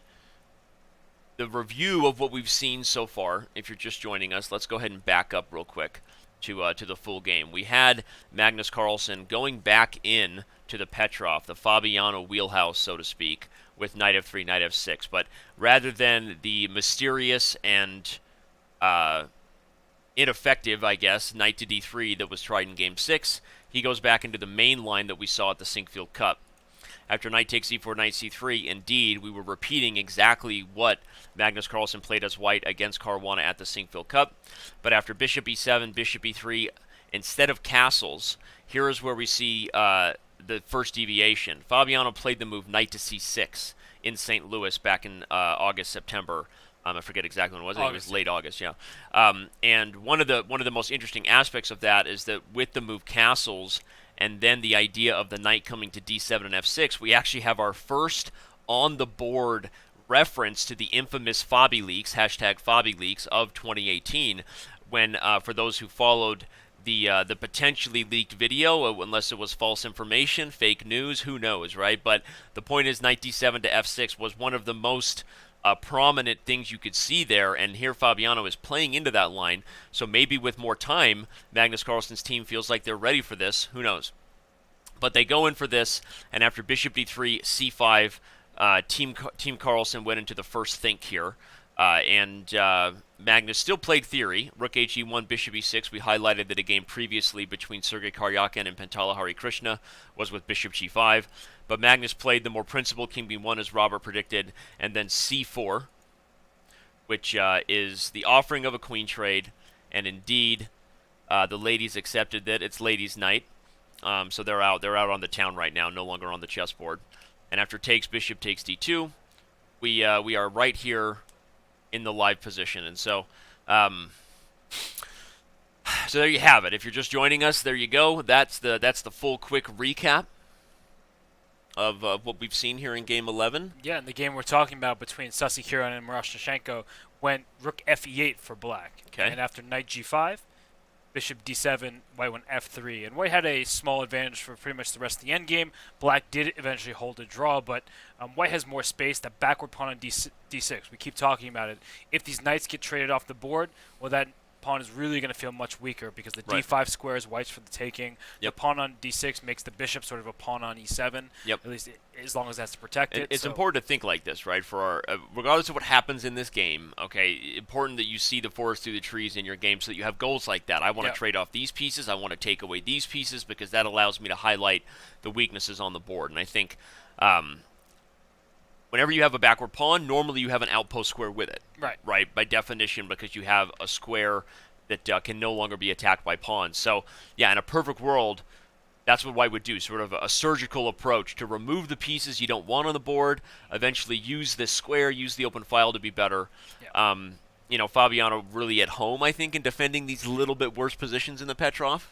review of what we've seen so far, if you're just joining us, let's go ahead and back up real quick to the full game. We had Magnus Carlsen going back in to the Petrov, the Fabiano wheelhouse, so to speak, with knight f3, knight f6. But rather than the mysterious and ineffective, I guess, knight to d3 that was tried in game 6, he goes back into the main line that we saw at the Sinkfield Cup. After knight takes e4, knight c3, indeed, we were repeating exactly what Magnus Carlsen played as white against Caruana at the Sinkfield Cup. But after bishop e7, bishop e3, instead of castles, here is where we see the first deviation. Fabiano played the move knight to c6 in St. Louis back in August, September. I forget exactly when it was. I think it was late August, yeah. And one of the most interesting aspects of that is that with the move castles and then the idea of the knight coming to d7 and f6, we actually have our first on the board reference to the infamous Fabi leaks, hashtag Fabi leaks of 2018, when for those who followed the potentially leaked video, unless it was false information, fake news, who knows, right? But the point is knight d7 to f6 was one of the most prominent things you could see there, and here Fabiano is playing into that line, so maybe with more time, Magnus Carlsen's team feels like they're ready for this, who knows. But they go in for this, and after bishop d3, c5, Team Carlsen went into the first think here, and Magnus still played theory, rook he1, bishop e6. We highlighted that a game previously between Sergei Karyakin and Pentala Harikrishna was with bishop g5. But Magnus played the more principled king b1 as Robert predicted, and then c4, which is the offering of a queen trade, and indeed the ladies accepted that. It's ladies' night, So they're out. They're out on the town right now, no longer on the chessboard. And after takes, bishop takes d2. We are right here in the live position, and so so there you have it. If you're just joining us, there you go. That's the full quick recap of what we've seen here in Game 11. Yeah, and the game we're talking about between Sasikiryan and Marashchenko went rook f8 for black. Okay. And after knight g5, bishop d7, white went f3. And white had a small advantage for pretty much the rest of the endgame. Black did eventually hold a draw, but white has more space. That backward pawn on d6, we keep talking about it. If these knights get traded off the board, well, that pawn is really going to feel much weaker because the d5 square is white's for the taking. Yep. The pawn on d6 makes the bishop sort of a pawn on e7. Yep. At least as long as that's to protect it. It's important to think like this, right? For our, regardless of what happens in this game, okay, important that you see the forest through the trees in your game so that you have goals like that. I want to trade off these pieces. I want to take away these pieces because that allows me to highlight the weaknesses on the board. And I think whenever you have a backward pawn, normally you have an outpost square with it. Right, by definition, because you have a square that can no longer be attacked by pawns. So, yeah, in a perfect world, that's what white would do, sort of a surgical approach to remove the pieces you don't want on the board, eventually use this square, use the open file to be better. Yeah. Fabiano really at home, I think, in defending these little bit worse positions in the Petrov.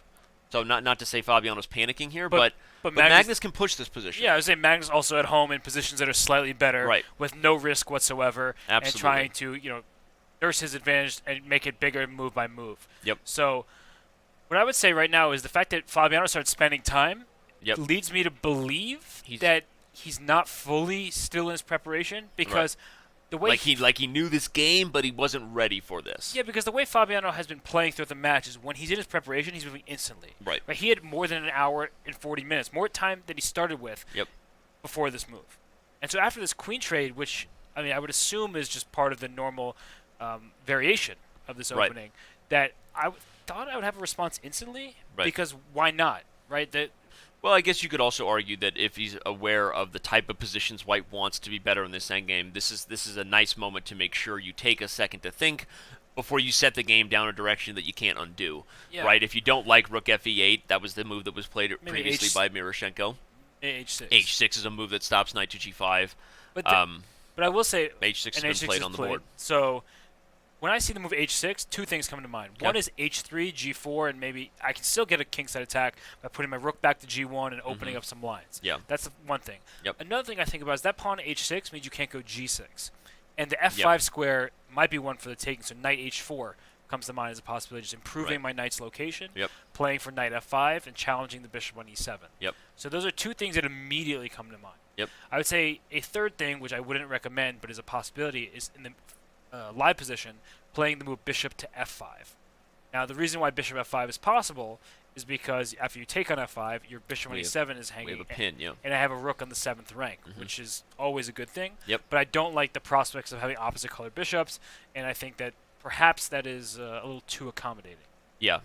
So not to say Fabiano's panicking here, but Magnus can push this position. Yeah, I would say Magnus also at home in positions that are slightly better, with no risk whatsoever, Absolutely. and trying to nurse his advantage and make it bigger move by move. Yep. So what I would say right now is the fact that Fabiano started spending time leads me to believe that he's not fully still in his preparation because the way he knew this game, but he wasn't ready for this. Yeah, because the way Fabiano has been playing throughout the match is when he's in his preparation, he's moving instantly. Right. He had more than an hour and 40 minutes, more time than he started with before this move. And so after this queen trade, which I would assume is just part of the normal variation of this opening, that I thought I would have a response instantly because why not, right? Well, I guess you could also argue that if he's aware of the type of positions white wants to be better in this endgame, this is a nice moment to make sure you take a second to think before you set the game down a direction that you can't undo, right? If you don't like rook fe8, that was the move that was played previously by Marashchenko. h6. h6 is a move that stops knight to g5. But I will say h6 has been played on the board. So when I see the move h6, two things come to mind. One is h3, g4, and maybe I can still get a kingside attack by putting my rook back to g1 and opening up some lines. Yeah. That's one thing. Yep. Another thing I think about is that pawn h6 means you can't go g6. And the f5 square might be one for the taking, so knight h4 comes to mind as a possibility, just improving my knight's location, playing for knight f5, and challenging the bishop on e7. So those are two things that immediately come to mind. I would say a third thing, which I wouldn't recommend but is a possibility, is in the live position, playing the move bishop to f5. Now, the reason why bishop f5 is possible is because after you take on f5, your bishop on e7 is hanging. We have a pin, and I have a rook on the 7th rank, which is always a good thing. Yep. But I don't like the prospects of having opposite colored bishops, and I think that perhaps that is a little too accommodating. Yeah,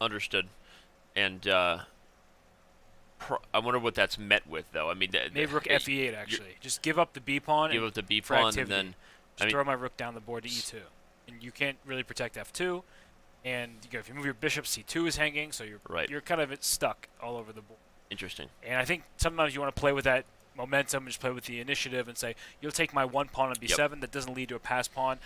understood. And I wonder what that's met with, though. I mean, maybe rook f8 actually. Just give up the b pawn. Give up the b pawn, and then just throw my rook down the board to e2, and you can't really protect f2. And if you move your bishop, c2 is hanging, so you're kind of stuck all over the board. Interesting. And I think sometimes you want to play with that momentum and just play with the initiative and say, you'll take my one pawn on b7 that doesn't lead to a pass pawn.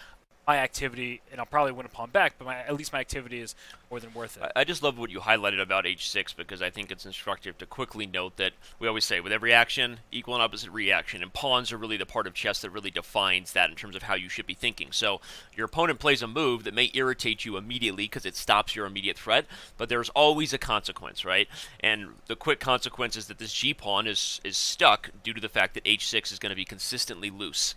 My activity, and I'll probably win a pawn back, but at least my activity is more than worth it. I just love what you highlighted about h6 because I think it's instructive to quickly note that we always say with every action, equal and opposite reaction, and pawns are really the part of chess that really defines that in terms of how you should be thinking. So your opponent plays a move that may irritate you immediately because it stops your immediate threat, but there's always a consequence, right? And the quick consequence is that this g-pawn is stuck due to the fact that h6 is going to be consistently loose.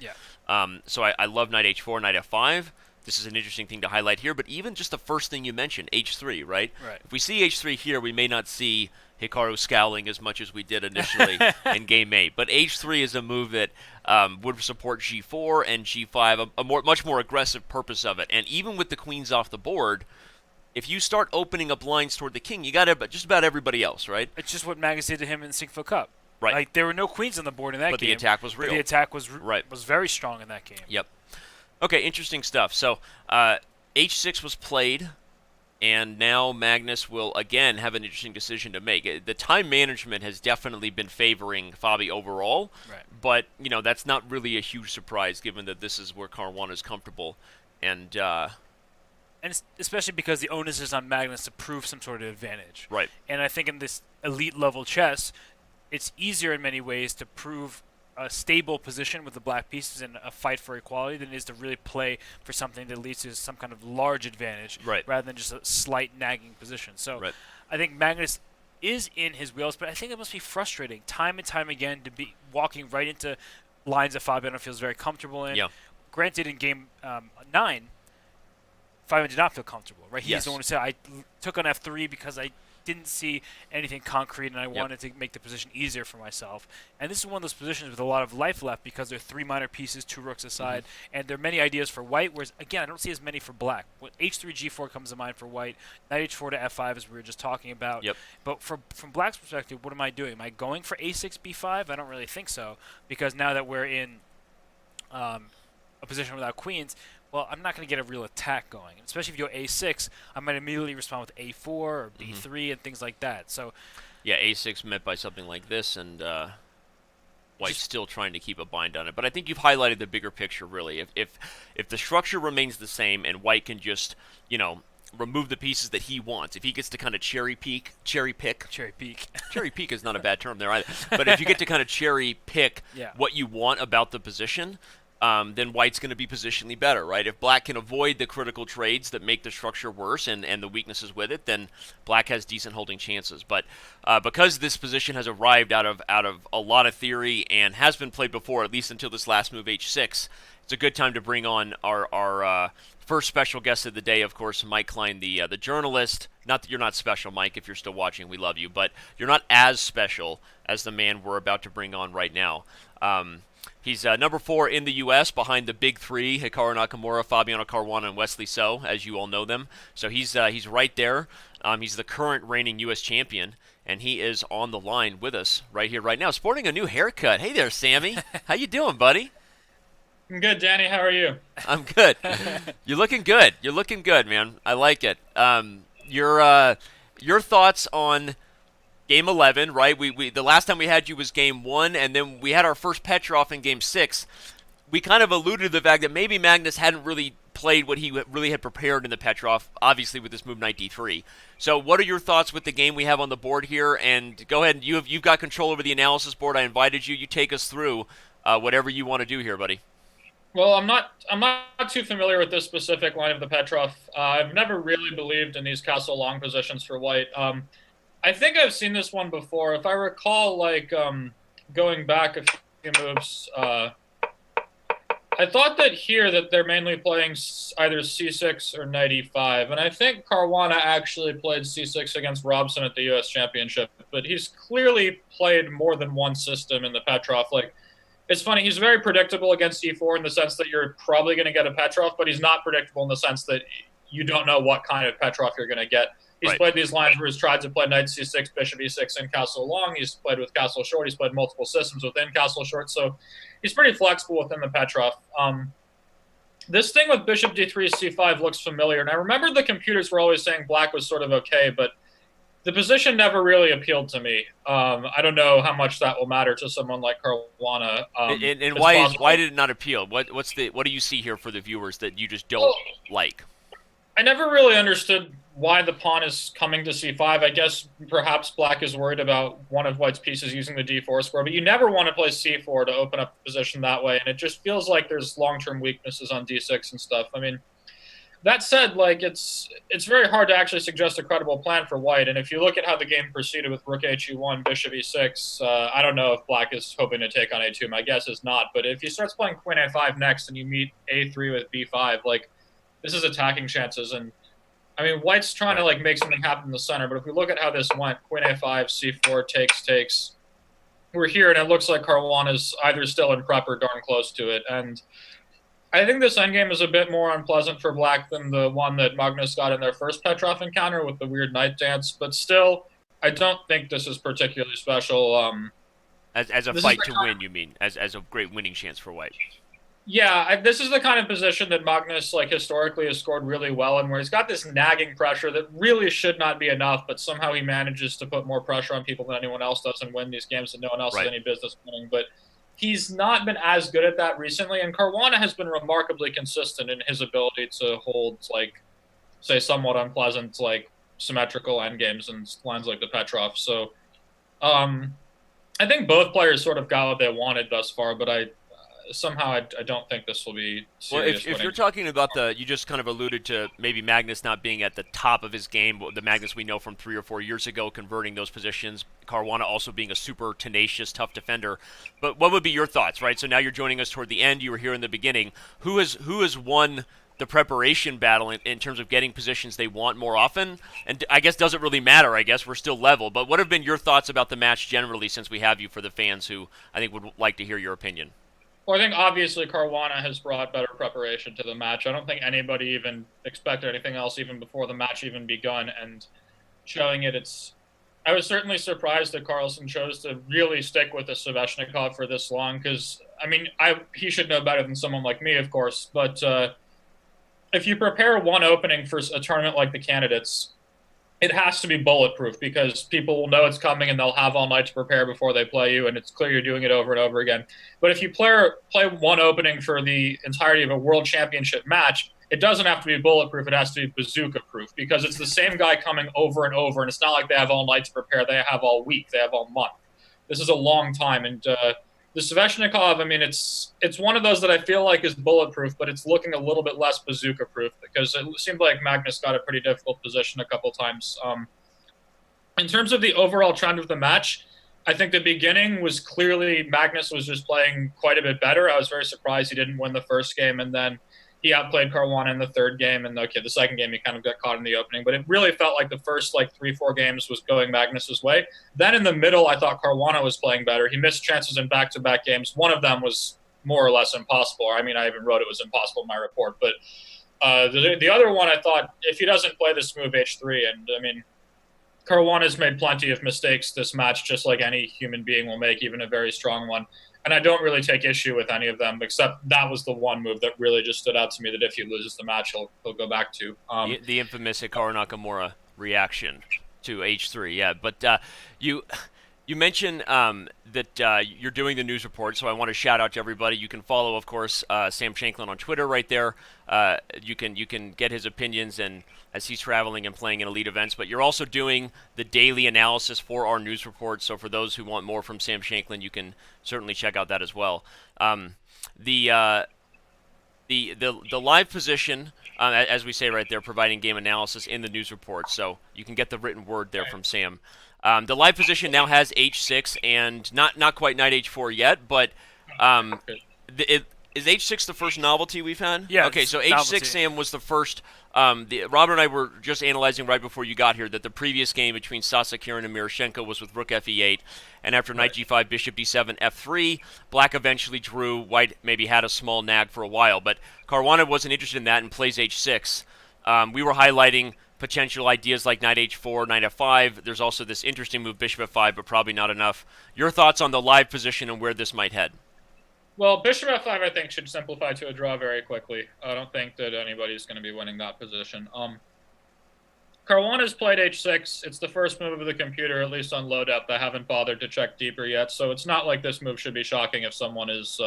So I love knight h4, knight f5. This is an interesting thing to highlight here, but even just the first thing you mentioned, h3, right? If we see h3 here, we may not see Hikaru scowling as much as we did initially in Game 8. But h3 is a move that would support g4 and g5, a much more aggressive purpose of it. And even with the queens off the board, if you start opening up lines toward the king, you got just about everybody else, right? It's just what Magnus did to him in the Singapore Cup. Right. Like, there were no queens on the board in that game. But the attack was real. But the attack was very strong in that game. Yep. Okay, interesting stuff. So h6 was played, And now Magnus will again have an interesting decision to make. The time management has definitely been favoring Fabi overall, Right. but that's not really a huge surprise given that this is where Caruana is comfortable, and especially because the onus is on Magnus to prove some sort of advantage. Right. And I think in this elite level chess, it's easier in many ways to prove a stable position with the black pieces in a fight for equality than it is to really play for something that leads to some kind of large advantage, right, rather than just a slight nagging position. So right. I think Magnus is in his wheels, but I think it must be frustrating time and time again to be walking right into lines that Fabiano feels very comfortable in. Yeah. Granted, in game 9, Fabiano did not feel comfortable, right? He's Yes. the one who said, I took on f3 because I didn't see anything concrete, and I wanted to make the position easier for myself. And this is one of those positions with a lot of life left because there are 3 minor pieces, 2 rooks aside, and there are many ideas for white, whereas, again, I don't see as many for black. H3, G4 comes to mind for white, knight H4 to F5, as we were just talking about. Yep. But from black's perspective, what am I doing? Am I going for A6, B5? I don't really think so, because now that we're in a position without queens, well, I'm not going to get a real attack going. Especially if you go A6, I might immediately respond with A4 or B3 and things like that. So, yeah, A6 met by something like this, and White's still trying to keep a bind on it. But I think you've highlighted the bigger picture, really. If the structure remains the same and White can just, remove the pieces that he wants, if he gets to kind of cherry pick. Cherry peak is not a bad term there either. But if you get to kind of cherry pick what you want about the position, then White's going to be positionally better, right? If Black can avoid the critical trades that make the structure worse and the weaknesses with it, then Black has decent holding chances. But because this position has arrived out of a lot of theory and has been played before, at least until this last move, H6, it's a good time to bring on our first special guest of the day, of course, Mike Klein, the journalist. Not that you're not special, Mike, if you're still watching, we love you, but you're not as special as the man we're about to bring on right now. He's number 4 in the U.S. behind the big 3, Hikaru Nakamura, Fabiano Caruana, and Wesley So, as you all know them. So he's right there. He's the current reigning U.S. champion, and he is on the line with us right here, right now, sporting a new haircut. Hey there, Sammy. How you doing, buddy? I'm good, Danny. How are you? I'm good. You're looking good. You're looking good, man. I like it. Your thoughts on Game 11, right? We the last time we had you was Game 1, and then we had our first Petrov in Game 6. We kind of alluded to the fact that maybe Magnus hadn't really played what he really had prepared in the Petrov, obviously with this move knight d3. So what are your thoughts with the game we have on the board here? And go ahead, you've got control over the analysis board. I invited you. You take us through whatever you want to do here, buddy. Well, I'm not too familiar with this specific line of the Petrov. I've never really believed in these castle long positions for white. I think I've seen this one before. If I recall, going back a few moves, I thought that here that they're mainly playing either c6 or knight e5, and I think Caruana actually played c6 against Robson at the U.S. Championship, but he's clearly played more than one system in the Petrov. It's funny, he's very predictable against e4 in the sense that you're probably going to get a Petrov, but he's not predictable in the sense that you don't know what kind of Petrov you're going to get. He's played these lines where he's tried to play knight c6, bishop e6, and castle long. He's played with castle short. He's played multiple systems within castle short. So he's pretty flexible within the Petrov. This thing with bishop d3, c5 looks familiar. And I remember the computers were always saying black was sort of okay, but the position never really appealed to me. I don't know how much that will matter to someone like Caruana. And why did it not appeal? What do you see here for the viewers that you just don't like? I never really understood why the pawn is coming to c5. I guess perhaps black is worried about one of white's pieces using the d4 square, but you never want to play c4 to open up the position that way, and it just feels like there's long-term weaknesses on d6 and stuff. I mean, that said, it's very hard to actually suggest a credible plan for white, and if you look at how the game proceeded with rook h1, bishop e6, I don't know if black is hoping to take on a2. My guess is not, but if he starts playing queen a5 next and you meet a3 with b5, this is attacking chances, and I mean, white's trying to make something happen in the center, but if we look at how this went, queen a5, c4, takes, we're here, and it looks like Caruana is either still in prep or darn close to it, and I think this endgame is a bit more unpleasant for black than the one that Magnus got in their first Petrov encounter with the weird knight dance, but still, I don't think this is particularly special. As a fight to win, you mean? As a great winning chance for white? Yeah, this is the kind of position that Magnus, like, historically has scored really well in, where he's got this nagging pressure that really should not be enough, but somehow he manages to put more pressure on people than anyone else does and win these games that no one else has any business winning. But he's not been as good at that recently, and Caruana has been remarkably consistent in his ability to hold, like, say, somewhat unpleasant, like, symmetrical endgames and lines like the Petrov. So I think both players sort of got what they wanted thus far, but I don't think this will be serious. Well, if you're talking about you just kind of alluded to maybe Magnus not being at the top of his game, the Magnus we know from 3 or 4 years ago, converting those positions, Caruana also being a super tenacious, tough defender. But what would be your thoughts, right? So now you're joining us toward the end. You were here in the beginning. Who has won the preparation battle in terms of getting positions they want more often? And I guess doesn't really matter. I guess we're still level. But what have been your thoughts about the match generally, since we have you for the fans who I think would like to hear your opinion? Well, I think obviously Caruana has brought better preparation to the match. I don't think anybody even expected anything else even before the match even begun, and showing it, I was certainly surprised that Carlsen chose to really stick with the Sveshnikov for this long, because, I mean, he should know better than someone like me, of course, but if you prepare one opening for a tournament like the Candidates, it has to be bulletproof, because people will know it's coming and they'll have all night to prepare before they play you, and it's clear you're doing it over and over again. But if you play one opening for the entirety of a world championship match, it doesn't have to be bulletproof. It has to be bazooka-proof, because it's the same guy coming over and over, and it's not like they have all night to prepare. They have all week. They have all month. This is a long time, and the Sveshnikov, I mean, it's one of those that I feel like is bulletproof, but it's looking a little bit less bazooka-proof, because it seemed like Magnus got a pretty difficult position a couple times. In terms of the overall trend of the match, I think the beginning was clearly Magnus was just playing quite a bit better. I was very surprised he didn't win the first game, and then he outplayed Caruana in the third game, and the second game he kind of got caught in the opening. But it really felt like the first 3-4 games was going Magnus's way. Then in the middle, I thought Caruana was playing better. He missed chances in back-to-back games. One of them was more or less impossible. I mean, I even wrote it was impossible in my report. But the other one, I thought, if he doesn't play this move H3, and I mean, Caruana's made plenty of mistakes this match, just like any human being will make, even a very strong one. And I don't really take issue with any of them, except that was the one move that really just stood out to me, that if he loses the match, he'll go back to. The infamous Hikaru Nakamura reaction to H3, yeah. But you mentioned that you're doing the news report, so I want to shout out to everybody. You can follow, of course, Sam Shankland on Twitter right there. You can get his opinions and as he's traveling and playing in elite events. But you're also doing the daily analysis for our news report. So for those who want more from Sam Shankland, you can certainly check out that as well. The live position, as we say right there, providing game analysis in the news report. So you can get the written word there from Sam. The live position now has H6 and not quite Knight H4 yet, but is H6 the first novelty we've had? Yeah. Okay, so H6, novelty. Sam, was the first. Robert and I were just analyzing right before you got here that the previous game between Sasakirin and Miroshenko was with Rook Fe8, and after Knight G5, Bishop D7, F3, Black eventually drew. White maybe had a small nag for a while, but Caruana wasn't interested in that and plays H6. We were highlighting potential ideas like Knight H4, Knight F5. There's also this interesting move, Bishop F5, but probably not enough. Your thoughts on the live position and where this might head? Well, Bishop F5, I think, should simplify to a draw very quickly. I don't think that anybody's going to be winning that position. Caruana's played H6. It's the first move of the computer, at least on low depth. I haven't bothered to check deeper yet, so it's not like this move should be shocking if someone is...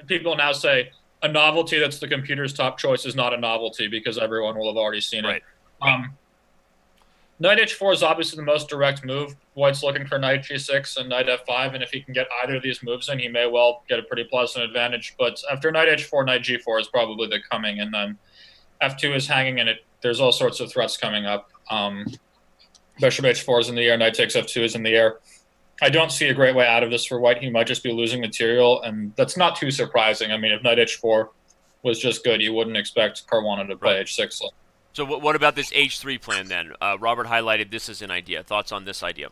people now say a novelty that's the computer's top choice is not a novelty, because everyone will have already seen it. Knight H4 is obviously the most direct move. White's looking for Knight G6 and Knight F5, and if he can get either of these moves in, he may well get a pretty pleasant advantage. But after Knight H4, Knight G4 is probably the coming, and then F2 is hanging, and there's all sorts of threats coming up. Bishop H4 is in the air, Knight takes F2 is in the air. I don't see a great way out of this for White. He might just be losing material, and that's not too surprising. I mean, if Knight H4 was just good, you wouldn't expect Caruana to play H6. So what about this H3 plan then? Robert highlighted this as an idea. Thoughts on this idea?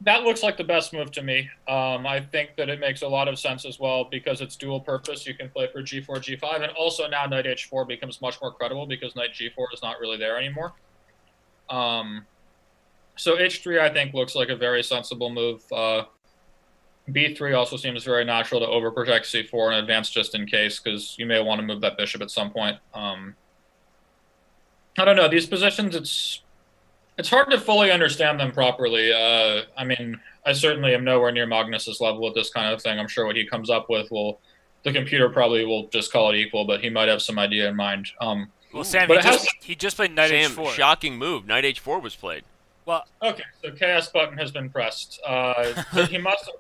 That looks like the best move to me. I think that it makes a lot of sense as well, because it's dual purpose. You can play for G4, G5, and also now Knight H4 becomes much more credible because Knight G4 is not really there anymore. So H3, I think, looks like a very sensible move. b3 also seems very natural to overprotect c4 and advance just in case, because you may want to move that bishop at some point. I don't know. These positions, it's hard to fully understand them properly. I mean, I certainly am nowhere near Magnus's level with this kind of thing. I'm sure what he comes up with the computer probably will just call it equal, but he might have some idea in mind. Well, Sam, he just played knight h4. Shocking move. Knight h4 was played. Well, okay, so KS button has been pressed. He must.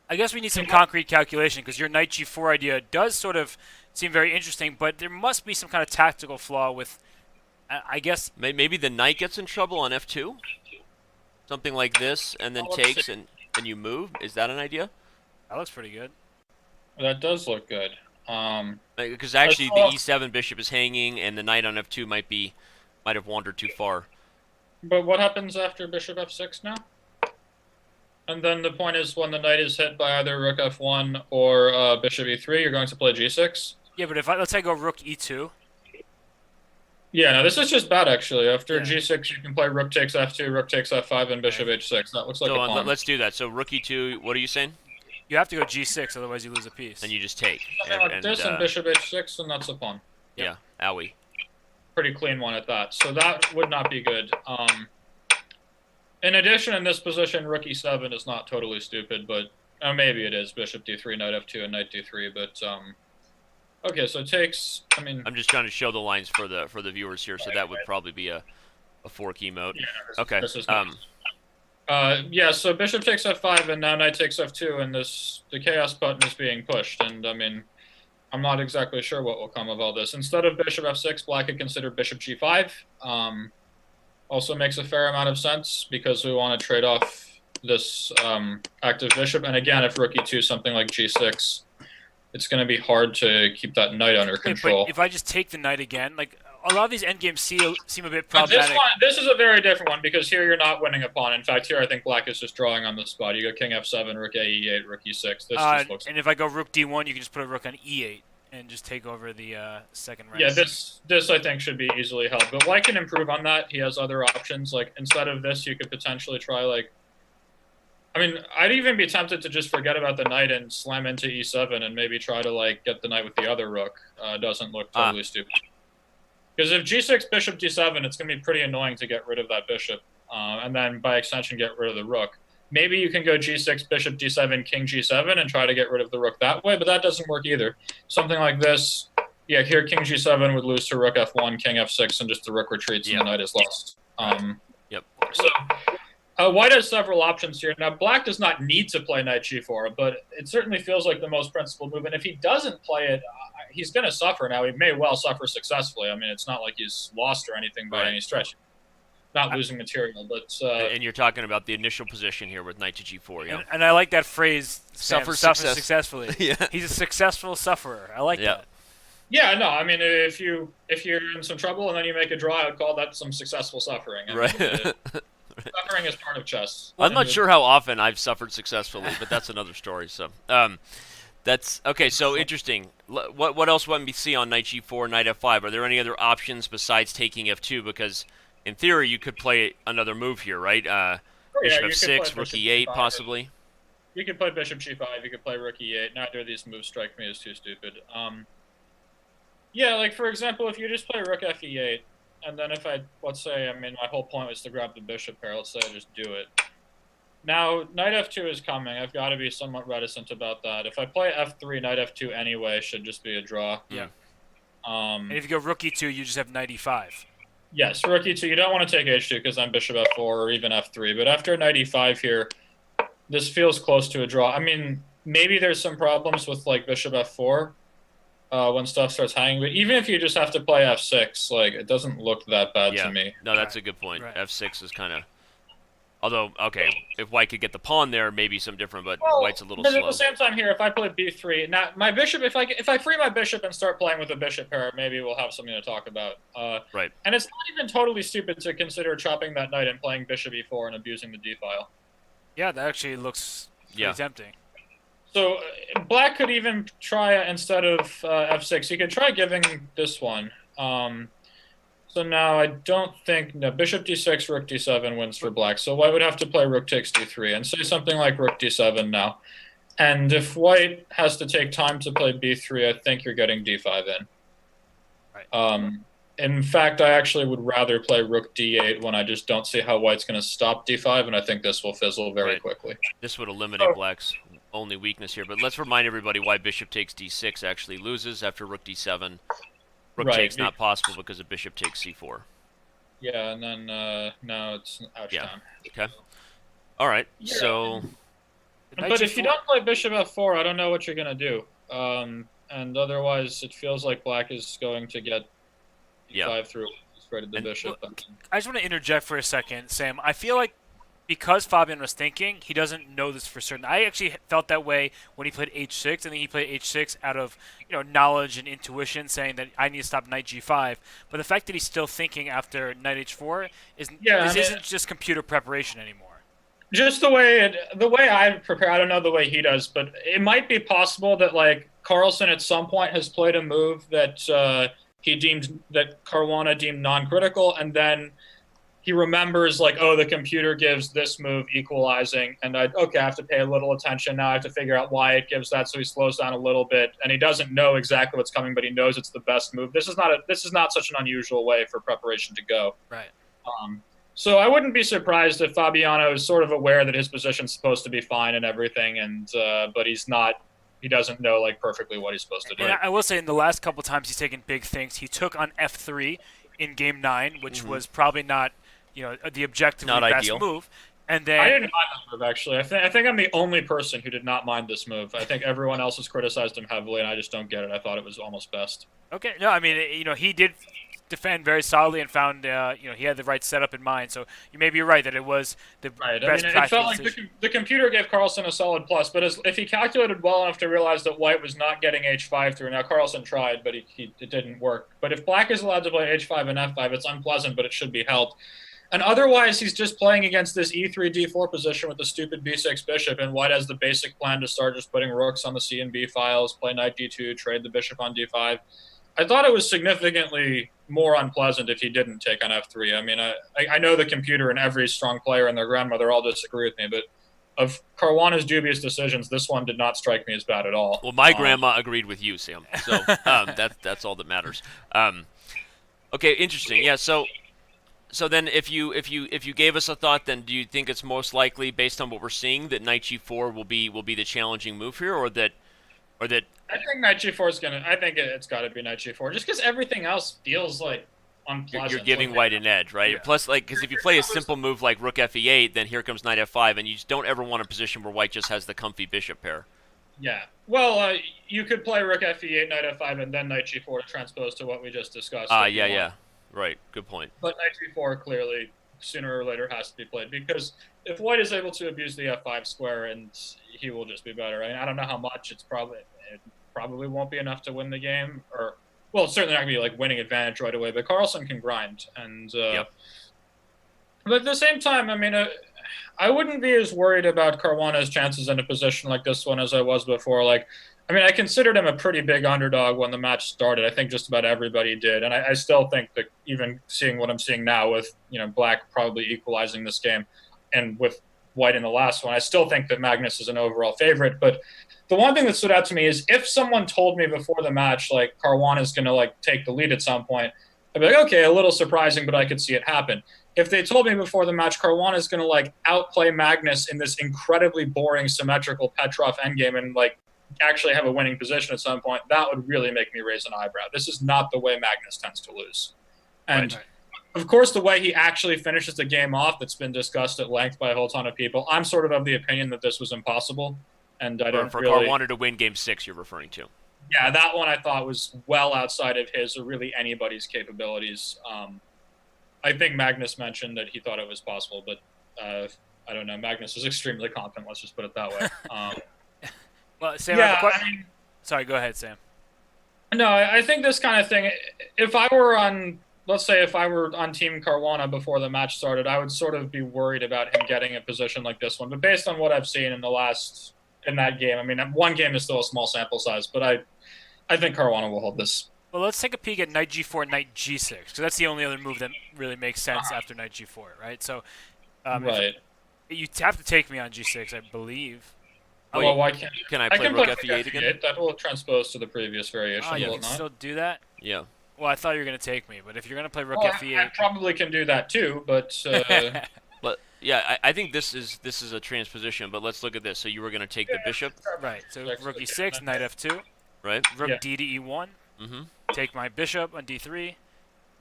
I guess we need some concrete calculation, because your knight g4 idea does sort of seem very interesting, but there must be some kind of tactical flaw with, I guess. Maybe the knight gets in trouble on f2? Something like this, and then takes, and you move? Is that an idea? That looks pretty good. That does look good. Because actually the e7 bishop is hanging, and the knight on f2 might have wandered too far. But what happens after bishop f6 now? And then the point is, when the knight is hit by either rook f1 or bishop e3, you're going to play g6? Yeah, but let's say I go rook e2. Yeah, no, this is just bad, actually. After g6, you can play rook takes f2, rook takes f5, and bishop h6. That looks like a pawn. Let's do that. So rook e2, what are you saying? You have to go g6, otherwise you lose a piece. And you just take. Something like this and bishop h6, and that's a pawn. Yeah, owie. Pretty clean one at that. So that would not be good. In addition, in this position, rook e7 is not totally stupid, but maybe it is. Bishop d3, knight f2, and knight d3. But okay, so it takes. I mean, I'm just trying to show the lines for the viewers here, so that would probably be a 4-key mode. Yeah, okay. This is yeah, so bishop takes f5, and now knight takes f2, and the chaos button is being pushed. And I mean, I'm not exactly sure what will come of all this. Instead of bishop f6, black could consider bishop g5. Also makes a fair amount of sense, because we want to trade off this active bishop. And again, if rook e2, something like g6, it's going to be hard to keep that knight under control. But if I just take the knight again, like, a lot of these endgames seem a bit problematic. This is a very different one, because here you're not winning a pawn. In fact, here I think black is just drawing on the spot. You go king f7, rook a e8, rook e6. This just looks. And if I go rook d1, you can just put a rook on e8 and just take over the second rank. Yeah, this I think should be easily held. But white can improve on that. He has other options. Like, instead of this, you could potentially try, like, I mean, I'd even be tempted to just forget about the knight and slam into e7 and maybe try to, like, get the knight with the other rook. Doesn't look totally stupid. Because if g6, bishop d7, it's going to be pretty annoying to get rid of that bishop. And then, by extension, get rid of the rook. Maybe you can go g6, bishop d7, king g7, and try to get rid of the rook that way, but that doesn't work either. Something like this, yeah, here king g7 would lose to rook f1, king f6, and just the rook retreats and the knight is lost. Yep. So white has several options here. Now, black does not need to play knight g4, but it certainly feels like the most principled move. And if he doesn't play it, he's going to suffer. Now, he may well suffer successfully. I mean, it's not like he's lost or anything by any stretch. Not losing material, but... and you're talking about the initial position here with knight to g4, yeah? And I like that phrase, suffer successfully. Yeah. He's a successful sufferer. I like that. Yeah, no, I mean, if you're in some trouble and then you make a draw, I would call that some successful suffering. I mean, right. Suffering is part of chess. I'm not sure how often I've suffered successfully, but that's another story. So, that's okay. So interesting. What else would we see on knight g4, knight f5? Are there any other options besides taking f2? Because in theory, you could play another move here, right? Bishop f6, rook e8, possibly. You could play bishop g5. You could play rook e8. Neither of these moves strike me as too stupid. Yeah, like for example, if you just play rook fe8. And then if let's say, I mean, my whole point was to grab the bishop pair. Let's say I just do it. Now, knight f2 is coming. I've got to be somewhat reticent about that. If I play f3, knight f2 anyway should just be a draw. Yeah. And if you go rook e2, you just have knight e5. Yes, rook e2. You don't want to take h2 because then bishop f4 or even f3. But after knight e5 here, this feels close to a draw. I mean, maybe there's some problems with, like, bishop f4. When stuff starts hanging, but even if you just have to play f6, like, it doesn't look that bad to me. No, that's a good point. Right. F6 is kind of, although okay, if white could get the pawn there, maybe some different, but white's a little slow. But at the same time here, if I play b3, now my bishop, if I free my bishop and start playing with a bishop pair, maybe we'll have something to talk about. Right. And it's not even totally stupid to consider chopping that knight and playing bishop e4 and abusing the d file. Yeah, that actually looks pretty tempting. So black could even try, instead of f6, he could try giving this one. So So now I don't think no, bishop d6, rook d7 wins for black. So white would have to play rook takes d3 and say something like rook d7 now. And if white has to take time to play b3, I think you're getting d5 in. Right. In fact, I actually would rather play rook d8 when I just don't see how white's going to stop d5, and I think this will fizzle very quickly. This would eliminate black's only weakness here. But let's remind everybody why bishop takes d6 actually loses after rook d7. Rook takes not possible because of bishop takes c4. Yeah, and then now it's ouch time. Okay. All right. Yeah. So. But if you don't play bishop f4, I don't know what you're going to do. And otherwise, it feels like black is going to get e5 through straight at the bishop. I just want to interject for a second, Sam. I feel like because Fabian was thinking, he doesn't know this for certain. I actually felt that way when he played h6. I think he played h6 out of knowledge and intuition, saying that I need to stop knight g5. But the fact that he's still thinking after knight h4 isn't just computer preparation anymore. Just the way I prepare, I don't know the way he does, but it might be possible that like Carlsen at some point has played a move that Caruana deemed non-critical, and then he remembers like, oh, the computer gives this move equalizing, and I have to pay a little attention now. I have to figure out why it gives that, so he slows down a little bit, and he doesn't know exactly what's coming, but he knows it's the best move. This is not such an unusual way for preparation to go. Right. So I wouldn't be surprised if Fabiano is sort of aware that his position's supposed to be fine and everything, and but he's not. He doesn't know like perfectly what he's supposed to do. And I will say, in the last couple times he's taken big things. He took on f3 in game 9, which was probably not the objectively best move. And then I didn't mind this move actually. I think I'm the only person who did not mind this move. I think everyone else has criticized him heavily, and I just don't get it. I thought it was almost best. Okay, no, I mean he did defend very solidly and found he had the right setup in mind. So you may be right that it was the best practice. It felt like the computer gave Carlsen a solid plus, but if he calculated well enough to realize that white was not getting h5 through, now Carlsen tried, but it didn't work. But if black is allowed to play h5 and f5, it's unpleasant, but it should be helped. And otherwise, he's just playing against this e3, d4 position with the stupid b6 bishop, and white has the basic plan to start just putting rooks on the c and b files, play knight d2, trade the bishop on d5. I thought it was significantly more unpleasant if he didn't take on f3. I mean, I know the computer and every strong player and their grandmother all disagree with me, but of Caruana's dubious decisions, this one did not strike me as bad at all. Well, my grandma agreed with you, Sam. So that's all that matters. Okay, interesting. Yeah. So then, if you gave us a thought, then do you think it's most likely, based on what we're seeing, that knight g4 will be the challenging move here, or that? I think knight g4 is gonna. I think it's got to be knight g4, just because everything else feels like unpleasant. You're giving white an edge, right? Yeah. Plus, like, because if you play a simple move like rook f8, then here comes knight f5, and you just don't ever want a position where white just has the comfy bishop pair. Yeah. Well, you could play rook f8, knight f5, and then knight g4 to transpose to what we just discussed. Yeah. Right. Good point. But knight g4 clearly sooner or later has to be played, because if white is able to abuse the f5 square, and he will just be better. I mean, I don't know how much. It probably won't be enough to win the game, or well, it's certainly not gonna be like winning advantage right away. But Carlsen can grind, and but at the same time, I mean, I wouldn't be as worried about Caruana's chances in a position like this one as I was before. Like, I mean, I considered him a pretty big underdog when the match started. I think just about everybody did, and I still think that even seeing what I'm seeing now with black probably equalizing this game, and with white in the last one, I still think that Magnus is an overall favorite. But the one thing that stood out to me is if someone told me before the match, like, Caruana is going to like take the lead at some point, I'd be like, okay, a little surprising, but I could see it happen. If they told me before the match Caruana is going to like outplay Magnus in this incredibly boring symmetrical Petrov endgame and like actually have a winning position at some point, that would really make me raise an eyebrow. This is not the way Magnus tends to lose. And right. Of course, the way he actually finishes the game off, that's been discussed at length by a whole ton of people, I'm sort of the opinion that this was impossible. And I don't really... Caruana to win Game 6, you're referring to. Yeah, that one I thought was well outside of his or really anybody's capabilities. I think Magnus mentioned that he thought it was possible, but I don't know. Magnus is extremely competent, let's just put it that way. Well, Sam, sorry, go ahead, Sam. No, I think this kind of thing, if I were on Team Caruana before the match started, I would sort of be worried about him getting a position like this one. But based on what I've seen in that game, I mean, one game is still a small sample size, but I think Caruana will hold this. Well, let's take a peek at knight g4, knight g6, because that's the only other move that really makes sense after knight g4, right? So, Right. You have to take me on g6, I believe. Well, why can't Can I I play can rook play f8 again? That will transpose to the previous variation, Oh, you will can it not? still do that? Yeah. Well, I thought you were going to take me, but if you're going to play rook Well, f8... I probably can do that too, but But yeah, I think this is a transposition. But let's look at this. So you were going to take the bishop, Right, so rook e6, knight f2, right? rook d to e1, Mm-hmm. take my bishop on d3,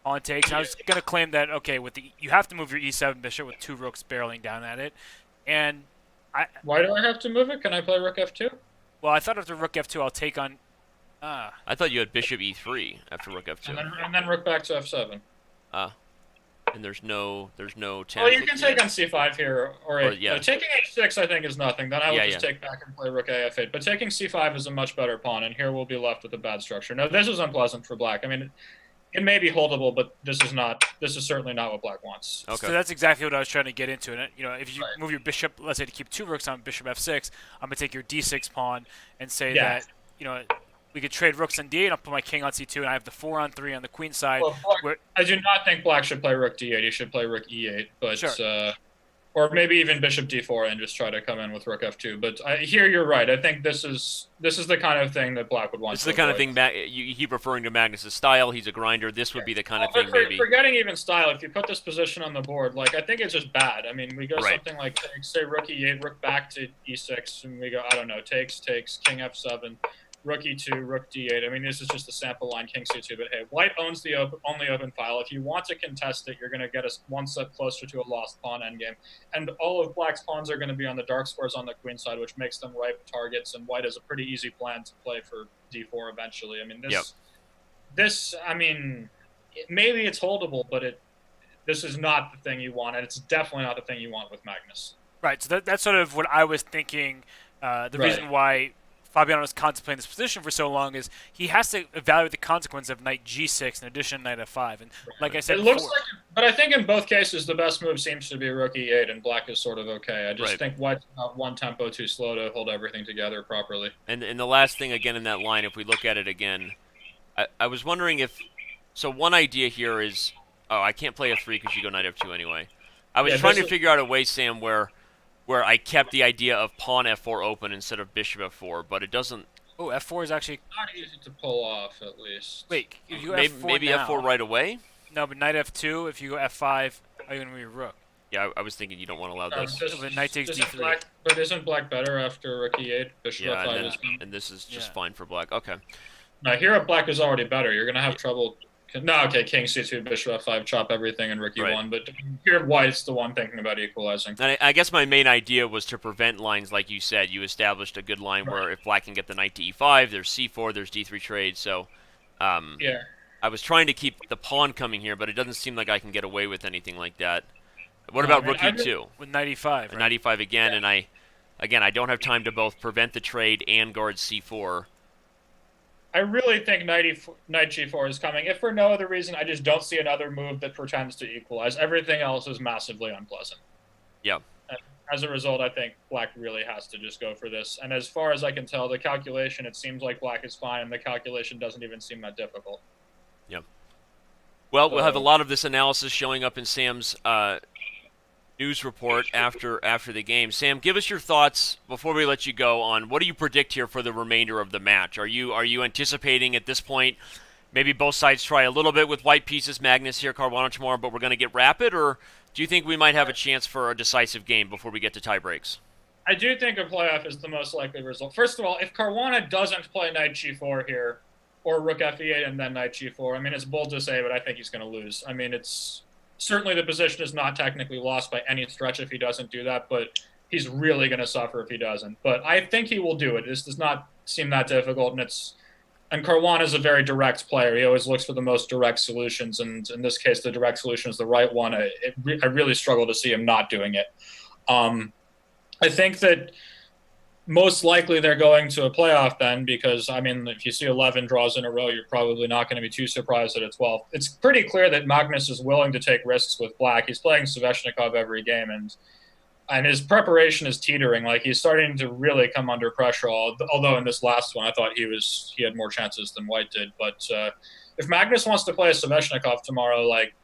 pawn takes. And I was going to claim that, okay, you have to move your e7 bishop with 2 rooks barreling down at it. And why do I have to move it? Can I play rook f2? well, I thought after rook f2 I'll take on... I thought you had bishop e3 after rook f2. And then rook back to f7. And there's no Well, tactic you can take on c5 here, or yeah. taking h6 I think is nothing. Then I would just yeah. take back and play rook af8. But taking c5 is a much better pawn, and here we'll be left with a bad structure. Now, this is unpleasant for black. I mean, it may be holdable, but this is certainly not what black wants. Okay. So that's exactly what I was trying to get into. And if you move your bishop, let's say to keep 2 rooks on bishop f6, I'm gonna take your d6 pawn and say that we could trade rooks on d8. I'll put my king on c2, and I have the 4 on 3 on the queen side. Well, I do not think black should play rook d8. He should play rook e8, but sure. Or maybe even bishop d4 and just try to come in with rook f2. But here you're right. I think this is the kind of thing that black would want. This is the kind of thing you keep referring to Magnus's style. He's a grinder. This would be the kind of thing maybe. Forgetting even style, if you put this position on the board, I think it's just bad. I mean, we go Right. something like, say, rook e8, rook back to e6, and we go, I don't know, takes, king f7, rook e2, rook d8. I mean, this is just a sample line, king c2. But hey, white owns the only open file. If you want to contest it, you're going to get us one step closer to a lost pawn endgame. And all of black's pawns are going to be on the dark squares on the queen side, which makes them ripe targets. And white has a pretty easy plan to play for d4 eventually. I mean, I mean, maybe it's holdable, but this is not the thing you want, and it's definitely not the thing you want with Magnus. Right. So that's sort of what I was thinking. The reason why Fabiano was contemplating this position for so long is he has to evaluate the consequence of knight g6 in addition to knight f5. And like I said before, but I think in both cases the best move seems to be rook e8, and black is sort of okay. I just think white's not one tempo too slow to hold everything together properly. And the last thing again in that line, if we look at it again, I was wondering if one idea here is I can't play f3 because you go knight f2 anyway. I was trying to figure out a way, Sam, where I kept the idea of pawn f4 open instead of bishop f4, but it doesn't. Oh, f4 is actually not easy to pull off, at least. Wait, if you go maybe now, f4 right away? No, but knight f2, if you go f5, are you going to move rook? Yeah, I was thinking you don't want to allow this. But knight takes d3. But isn't black better after rook e8? Bishop f5 and this is just fine for black. Okay. Now, here black is already better. You're going to have trouble. No, okay, king c2, bishop f5, chop everything, and rook e1. But here white's the one thinking about equalizing. And I guess my main idea was to prevent lines like you said. You established a good line where if black can get the knight to e5, there's c4, there's d3 trade. So I was trying to keep the pawn coming here, but it doesn't seem like I can get away with anything like that. What about rook e2? With knight e5, right? Knight e5 again, and I don't have time to both prevent the trade and guard c4. I really think knight g4 is coming. If for no other reason, I just don't see another move that pretends to equalize. Everything else is massively unpleasant. Yeah. And as a result, I think black really has to just go for this. And as far as I can tell, the calculation, it seems like black is fine, and the calculation doesn't even seem that difficult. Yeah. Well, we'll have a lot of this analysis showing up in Sam's news report after the game. Sam, give us your thoughts before we let you go on what do you predict here for the remainder of the match? Are you anticipating at this point maybe both sides try a little bit with white pieces, Magnus here, Caruana tomorrow, but we're going to get rapid, or do you think we might have a chance for a decisive game before we get to tie breaks? I do think a playoff is the most likely result. First of all, if Caruana doesn't play knight g4 here, or rook f8 and then knight g4, I mean, it's bold to say, but I think he's going to lose. I mean, it's certainly the position is not technically lost by any stretch if he doesn't do that, but he's really going to suffer if he doesn't. But I think he will do it. This does not seem that difficult, and Caruana is a very direct player. He always looks for the most direct solutions, and in this case, the direct solution is the right one. I really struggle to see him not doing it. I think that most likely they're going to a playoff then because, I mean, if you see 11 draws in a row, you're probably not going to be too surprised at a 12th. It's pretty clear that Magnus is willing to take risks with black. He's playing Sveshnikov every game, and his preparation is teetering. Like, he's starting to really come under pressure, although in this last one I thought he had more chances than white did. But if Magnus wants to play Sveshnikov tomorrow, like,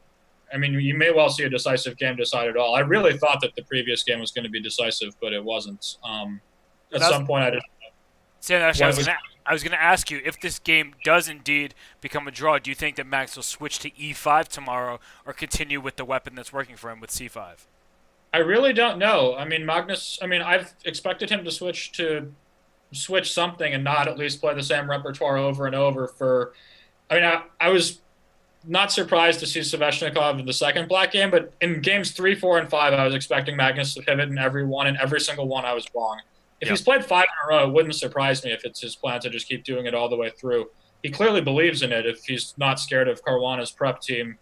I mean, you may well see a decisive game decided all. I really thought that the previous game was going to be decisive, but it wasn't. At some point, I didn't. Sam, actually, I was going to ask you, if this game does indeed become a draw, do you think that Max will switch to E5 tomorrow or continue with the weapon that's working for him with C5? I really don't know. I mean, I've expected him to switch something and not at least play the same repertoire over and over for. I mean, I was not surprised to see Sveshnikov in the second black game, but in games 3, 4, and 5, I was expecting Magnus to pivot in every one, and every single one I was wrong. If he's played 5 in a row, it wouldn't surprise me if it's his plan to just keep doing it all the way through. He clearly believes in it if he's not scared of Caruana's prep team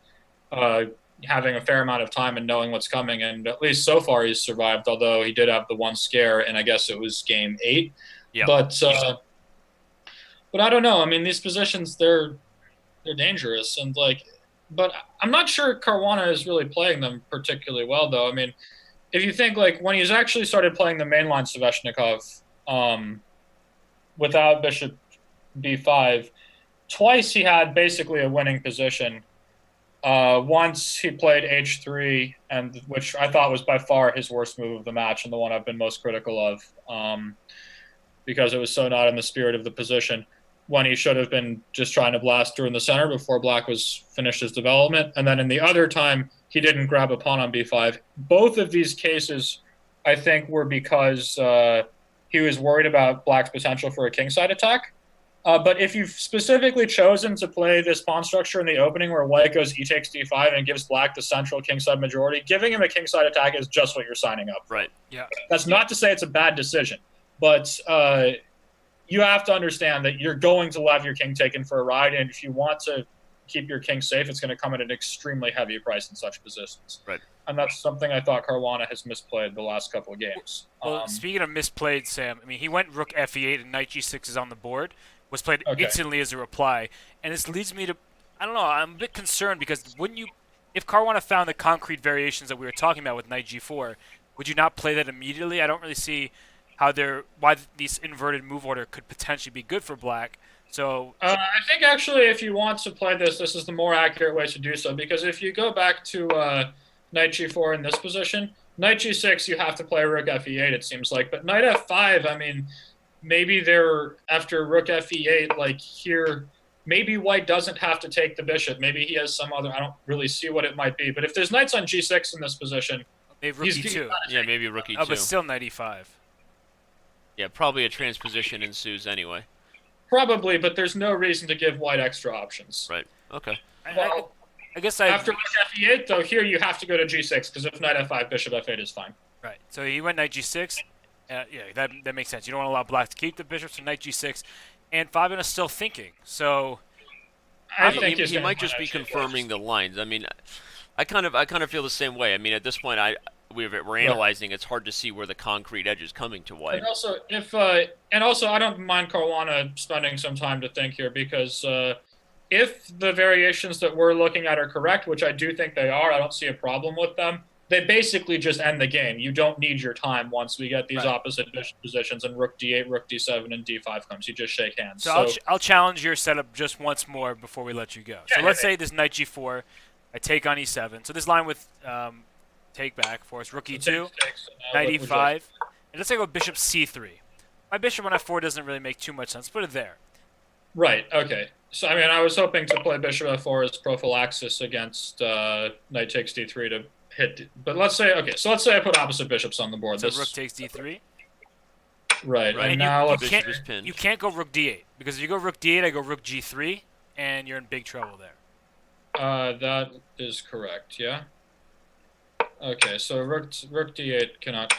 having a fair amount of time and knowing what's coming, and at least so far he's survived, although he did have the one scare, and I guess it was game 8. Yeah. But I don't know. I mean, these positions, they're dangerous, and but I'm not sure Caruana is really playing them particularly well, though. I mean, if you think when he's actually started playing the mainline Sveshnikov without Bishop B5, twice he had basically a winning position. Once he played H3, and which I thought was by far his worst move of the match and the one I've been most critical of, because it was so not in the spirit of the position, when he should have been just trying to blast through in the center before Black was finished his development. And then in the other time, he didn't grab a pawn on B5. Both of these cases, I think, were because he was worried about Black's potential for a kingside attack. But if you've specifically chosen to play this pawn structure in the opening where White goes E takes D5 and gives Black the central kingside majority, giving him a kingside attack is just what you're signing up for. Right. Yeah. That's not to say it's a bad decision, but you have to understand that you're going to have your king taken for a ride, and if you want to keep your king safe, it's going to come at an extremely heavy price in such positions. Right. And that's something I thought Caruana has misplayed the last couple of games. Well, speaking of misplayed, Sam, I mean, he went rook F8 and knight G6 is on the board, was played instantly as a reply, and this leads me to, I don't know, I'm a bit concerned because if Caruana found the concrete variations that we were talking about with knight G4, would you not play that immediately? I don't really see why this inverted move order could potentially be good for Black. So I think actually if you want to play this is the more accurate way to do so, because if you go back to knight G4 in this position, knight G6 you have to play rook Fe8 it seems like, but knight F5, I mean, maybe they're after rook Fe8 here, maybe White doesn't have to take the bishop, maybe he has some other, I don't really see what it might be, but if there's knights on G6 in this position, maybe rook E2. Yeah, maybe rook E2. Oh, but still knight E5. Yeah, probably a transposition ensues anyway. Probably, but there's no reason to give White extra options. Right. Okay. Well, I guess after rook Fe8, though, here you have to go to G6, because if knight F5, bishop F8 is fine. Right. So he went knight G6. Yeah, that makes sense. You don't want to allow Black to keep the bishop, so knight G6. And Fabiano's still thinking. So I think he might just be confirming the lines. I mean, I kind of feel the same way. I mean, at this point, we're analyzing. It's hard to see where the concrete edge is coming to White. And also, I don't mind Caruana spending some time to think here, because if the variations that we're looking at are correct, which I do think they are, I don't see a problem with them. They basically just end the game. You don't need your time once we get these opposite positions and rook D8, rook D7, and D5 comes. You just shake hands. So I'll challenge your setup just once more before we let you go. So let's say this knight G4, I take on E7. So this line with take back for us, rook E2, knight E5, and let's say I go bishop C3. My bishop on F4 doesn't really make too much sense. Put it there. Right, okay. So, I mean, I was hoping to play bishop F4 as prophylaxis against knight takes D3 to hit, but let's say I put opposite bishops on the board. So rook takes D3. Right, and now you can't go rook D8, because if you go rook D8, I go rook G3, and you're in big trouble there. That is correct, yeah. Okay, so rook D8 cannot.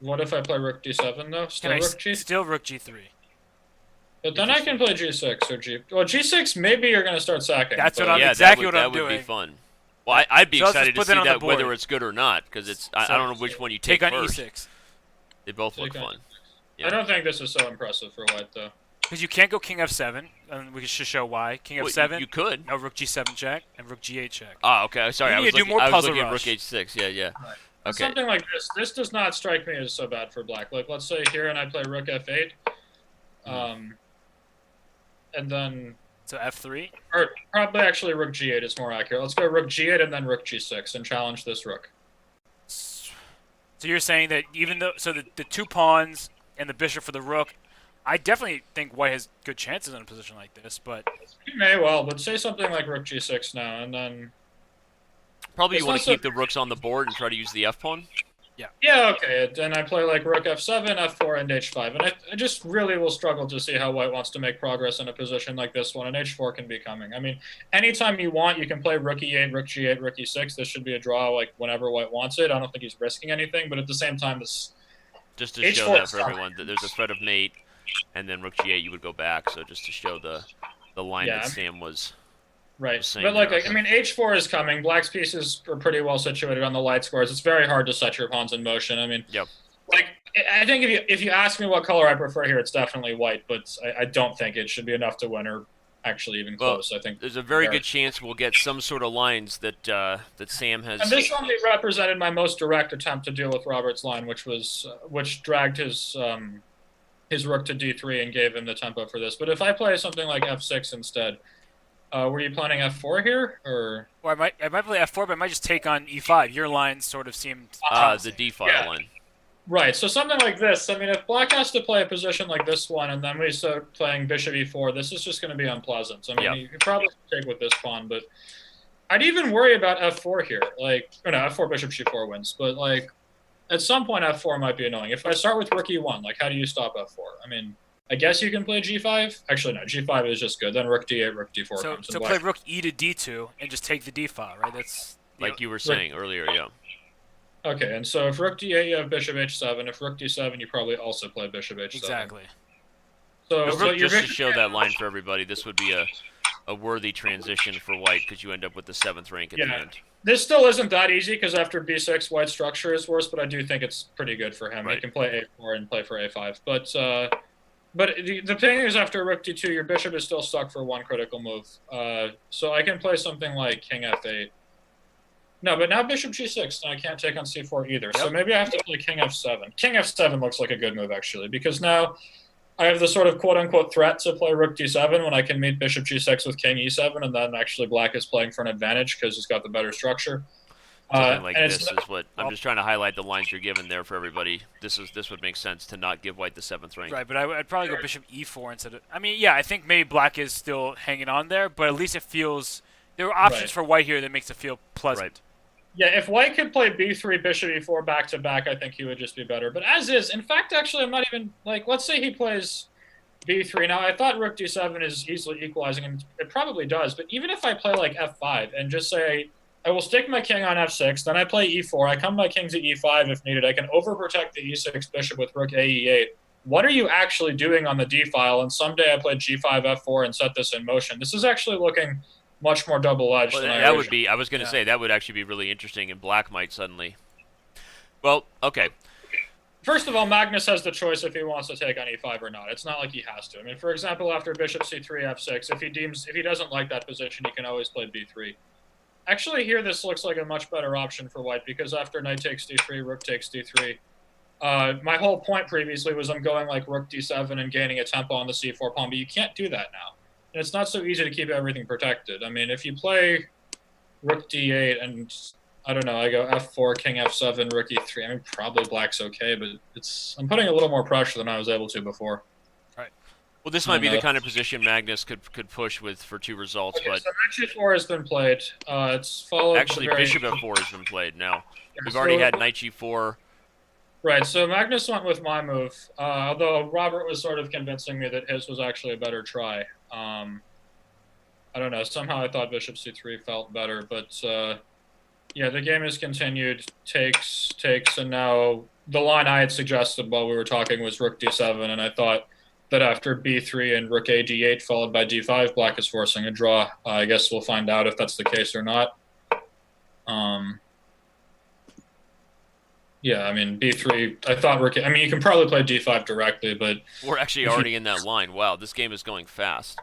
What if I play rook D7 though? Still rook G3. But then I can play G6 or G6. Maybe you're going to start sacking. That's what I'm exactly what I'm doing. That would be fun. Well, I'd be excited to see that whether it's good or not, because I don't know which one you take on first. E6. They both look fun. Yeah. I don't think this is so impressive for White though. Because you can't go king F7, and we should show why. King F7. You could. No, rook G7 check and rook G8 check. Oh, okay. Sorry, I was looking at rook H6. Yeah. Right. Okay. Something like this does not strike me as so bad for Black. Like, let's say here and I play rook F8, and then So F3? Or probably actually rook g8 is more accurate. Let's go rook g8 and then rook g6 and challenge this rook. So you're saying that even though the 2 pawns and the bishop for the rook, I definitely think white has good chances in a position like this, but You may well, but say something like rook g6 now, and then Probably you It's want not to keep the rooks on the board and try to use the f pawn. yeah, okay. Then I play like rook f7, f4, and h5, and I just really will struggle to see how white wants to make progress in a position like this one, and h4 can be coming. I mean, anytime you want, you can play rook e8, rook g8, rook e6. This should be a draw like whenever white wants it. I don't think he's risking anything, but at the same time, this Just to H4 show that is for fine. everyone that there's a threat of mate, and then rook g8 you would go back. So just to show the line Yeah. that Sam was. right. Same But like, there, I mean, h4 is coming. Black's pieces are pretty well situated on the light squares. It's very hard to set your pawns in motion. I mean, Yep. like I think if you ask me what color I prefer here, it's definitely white. But I don't think it should be enough to win or actually even Well, close. I think There's a very good chance we'll get some sort of lines that that Sam has. And this only represented my most direct attempt to deal with Robert's line, which dragged his rook to d3 and gave him the tempo for this. But if I play something like f6 instead, were you planning f4 here, or? or I might play F4, but I might just take on E5. Your lines sort of seemed The d file Yeah. line. Right, so something like this. I mean, if Black has to play a position like this one, and then we start playing bishop e4, this is just going to be unpleasant. I mean, Yep. you could probably take with this pawn, but I'd even worry about f4 here. Like, or no, f4 bishop g4 wins, but like, at some point f4 might be annoying. If I start with rook e1, like, how do you stop f4? I mean, I guess you can play g5. Actually, no, g5 is just good. Then rook d8, rook d4 so comes. so play rook e to d2 and just take the d file, right? That's Like you were saying earlier, yeah. Okay, and so if rook d8, you have bishop h7. If rook d7, you probably also play bishop h7. exactly. So, But so your just to bishop- show that line for everybody, this would be a worthy transition for white because you end up with the 7th rank at the Yeah. end. This still isn't that easy because after b6, white's structure is worse, but I do think it's pretty good for him. He Right. can play a4 and play for a5. But the thing is, after rook d2, your bishop is still stuck for one critical move. So I can play something like king f8. No, but now bishop g6, and I can't take on c4 either. So Yep. maybe I have to play king f7. King f7 looks like a good move, actually, because now I have the sort of quote-unquote threat to play rook d7 when I can meet bishop g6 with king e7, and then actually black is playing for an advantage because he's got the better structure. Something like and this it's is what I'm just trying to highlight the lines you're given there for everybody. This would make sense to not give white the 7th rank. Right, but I'd probably go bishop e4 instead of. I mean, yeah, I think maybe black is still hanging on there, but at least it feels there are options Right. for white here that makes it feel pleasant. Right. Yeah, if white could play b3, bishop e4 back-to-back, I think he would just be better. But as is, in fact, actually, I'm not even, like, let's say he plays b3. Now, I thought rook d7 is easily equalizing, and it probably does. But even if I play, like, f5 and just say, I will stick my king on f6, then I play e4, I come my king to e5 if needed, I can overprotect the e6 bishop with rook a e8. What are you actually doing on the d file? And someday I play g5, f4, and set this in motion. This is actually looking much more double-edged Well, than that would be. I was going to Yeah. say that would actually be really interesting, and black might suddenly. Well, okay. First of all, Magnus has the choice if he wants to take on e5 or not. It's not like he has to. I mean, for example, after bishop c3, f6, if he doesn't like that position, he can always play b3. Actually, here this looks like a much better option for white because after knight takes d3, rook takes d3. My whole point previously was I'm going like rook d7 and gaining a tempo on the c4 pawn, but you can't do that now. And it's not so easy to keep everything protected. I mean, if you play rook d8 and, I don't know, I go f4, king f7, rook e3, I mean, probably black's okay, but I'm putting a little more pressure than I was able to before. Well, this might be the kind of position Magnus could push for 2 results, Okay, but so knight g4 has been played. It's followed actually the very- bishop f4 has been played now. We've so- already had knight g4. Right, so Magnus went with my move, although Robert was sort of convincing me that his was actually a better try. I don't know, somehow I thought bishop c3 felt better, but yeah, the game has continued, takes, and now the line I had suggested while we were talking was rook d7, and I thought that after b3 and rook a d8 followed by d5, black is forcing a draw. I guess we'll find out if that's the case or not. Yeah, I mean, b3, I thought rook, I mean, you can probably play d5 directly, but We're actually already in that line. Wow, this game is going fast.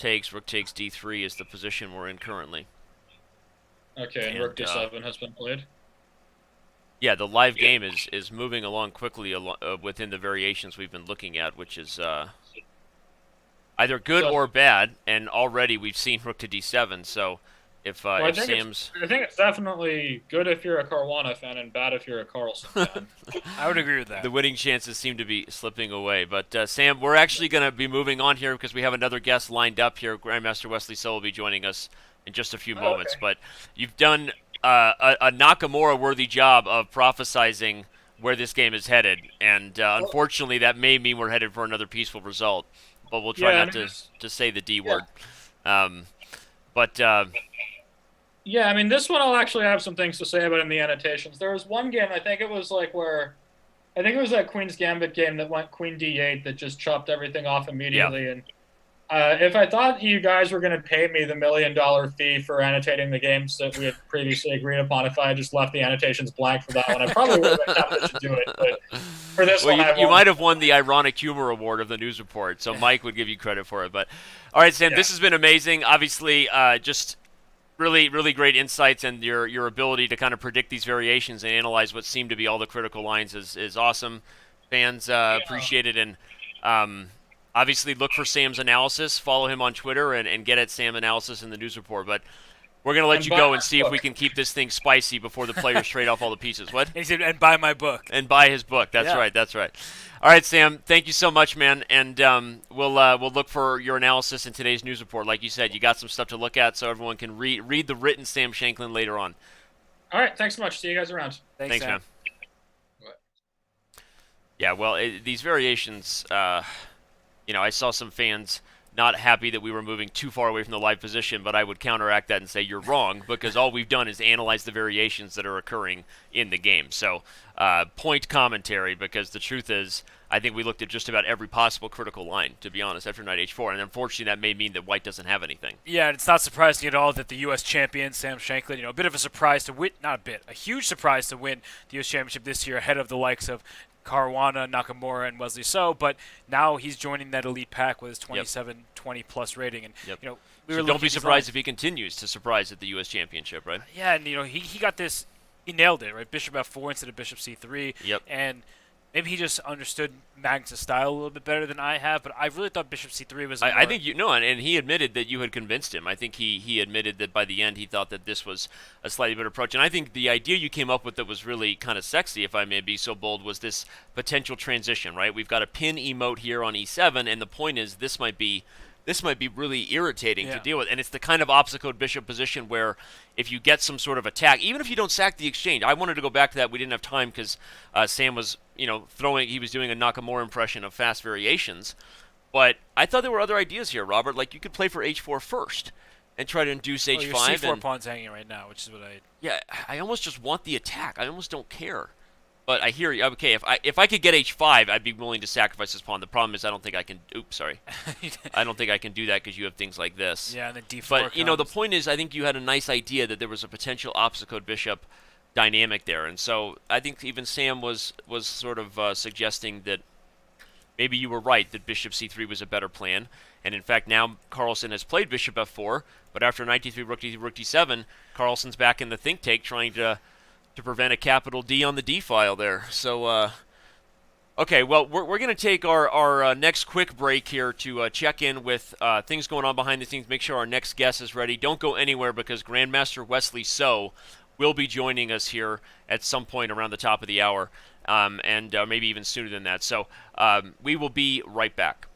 Rook takes d3 is the position we're in currently. okay, and rook d7 has been played. Yeah, the live game is moving along quickly within the variations we've been looking at, which is I either good So, or bad, and already we've seen rook to d7. So if Sam's, I think it's definitely good if you're a Caruana fan and bad if you're a Carlsen fan. I would agree with that. the winning chances seem to be slipping away. But Sam, we're actually going to be moving on here because we have another guest lined up here. Grandmaster Wesley So will be joining us in just a few moments. Okay. But you've done a Nakamura-worthy job of prophesizing where this game is headed, and unfortunately, that may mean we're headed for another peaceful result. But we'll try not to say the D word. But Yeah, I mean, this one I'll actually have some things to say about in the annotations. There was one game, I think it was that Queen's Gambit game that went Queen D8 that just chopped everything off immediately. Yeah. And if I thought you guys were going to pay me the $1 million fee for annotating the games that we had previously agreed upon, if I had just left the annotations blank for that one, I probably would have been tempted to do it. But for this one, you might have won the ironic humor award of the news report, so Mike would give you credit for it. But all right, Sam, this has been amazing. Obviously, just really, really great insights, and your ability to kind of predict these variations and analyze what seem to be all the critical lines is awesome. Fans appreciate it, and obviously look for Sam's analysis. Follow him on Twitter and get at Sam Analysis in the news report. But we're going to let you go and see if we can keep this thing spicy before the players trade off all the pieces. What? He said, and buy my book. And buy his book. That's right. That's right. All right, Sam. Thank you so much, man. And we'll look for your analysis in today's news report. Like you said, you got some stuff to look at, so everyone can read the written Sam Shankland later on. All right. Thanks so much. See you guys around. Thanks, man. Yeah. Well, these variations. I saw some fans not happy that we were moving too far away from the live position, but I would counteract that and say you're wrong because all we've done is analyze the variations that are occurring in the game. So point commentary, because the truth is I think we looked at just about every possible critical line, to be honest, after knight h4, and unfortunately that may mean that white doesn't have anything. Yeah, and it's not surprising at all that the U.S. champion, Sam Shankland, a bit of a surprise to win, not a bit, a huge surprise to win the U.S. championship this year ahead of the likes of Caruana, Nakamura, and Wesley So, but now he's joining that elite pack with his 27, 20-plus rating. And, so don't be surprised if he continues to surprise at the U.S. championship, right? Yeah, and, he got this, he nailed it, right? Bishop f4 instead of bishop c3. Yep. And maybe he just understood Magnus' style a little bit better than I have, but I really thought bishop c3 was I think and he admitted that you had convinced him. I think he admitted that by the end he thought that this was a slightly better approach. And I think the idea you came up with that was really kind of sexy, if I may be so bold, was this potential transition, right? We've got a pin emote here on e7, and the point is this might be really irritating to deal with. And it's the kind of obstacle bishop position where if you get some sort of attack, even if you don't sack the exchange, I wanted to go back to that. We didn't have time because Sam was, he was doing a Nakamura impression of fast variations. But I thought there were other ideas here, Robert. Like you could play for h4 first and try to induce h5. Your c4 pawn's hanging right now, which is what I... Yeah, I almost just want the attack. I almost don't care. But I hear you. Okay, if I could get h5, I'd be willing to sacrifice this pawn. The problem is I don't think I can. Oops, sorry. I don't think I can do that because you have things like this. Yeah, and then d4. But the point is, I think you had a nice idea that there was a potential obstacle bishop dynamic there, and so I think even Sam was sort of suggesting that maybe you were right that bishop c3 was a better plan. And in fact, now Carlsen has played bishop f4, but after knight d3, rook d7, Carlsen's back in the think tank trying to prevent a capital D on the D file there. So, okay, well, we're going to take our next quick break here to check in with things going on behind the scenes, make sure our next guest is ready. Don't go anywhere because Grandmaster Wesley So will be joining us here at some point around the top of the hour, and maybe even sooner than that. So we will be right back.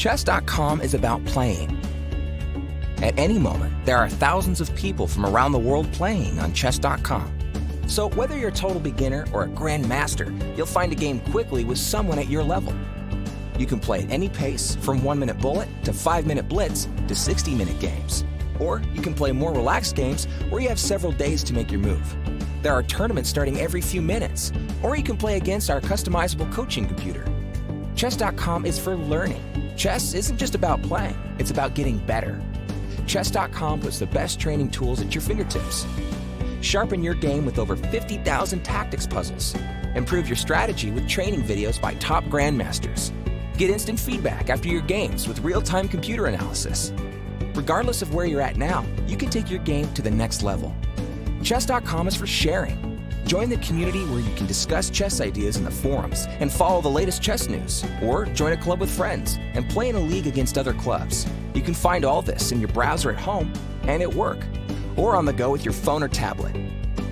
Chess.com is about playing. At any moment, there are thousands of people from around the world playing on Chess.com. So whether you're a total beginner or a grandmaster, you'll find a game quickly with someone at your level. You can play at any pace, from 1-minute bullet to 5-minute blitz to 60-minute games. Or you can play more relaxed games where you have several days to make your move. There are tournaments starting every few minutes. Or you can play against our customizable coaching computer. Chess.com is for learning. Chess isn't just about playing, it's about getting better. Chess.com puts the best training tools at your fingertips. Sharpen your game with over 50,000 tactics puzzles. Improve your strategy with training videos by top grandmasters. Get instant feedback after your games with real-time computer analysis. Regardless of where you're at now, you can take your game to the next level. Chess.com is for sharing. Join the community where you can discuss chess ideas in the forums and follow the latest chess news. Or join a club with friends and play in a league against other clubs. You can find all this in your browser at home and at work, or on the go with your phone or tablet.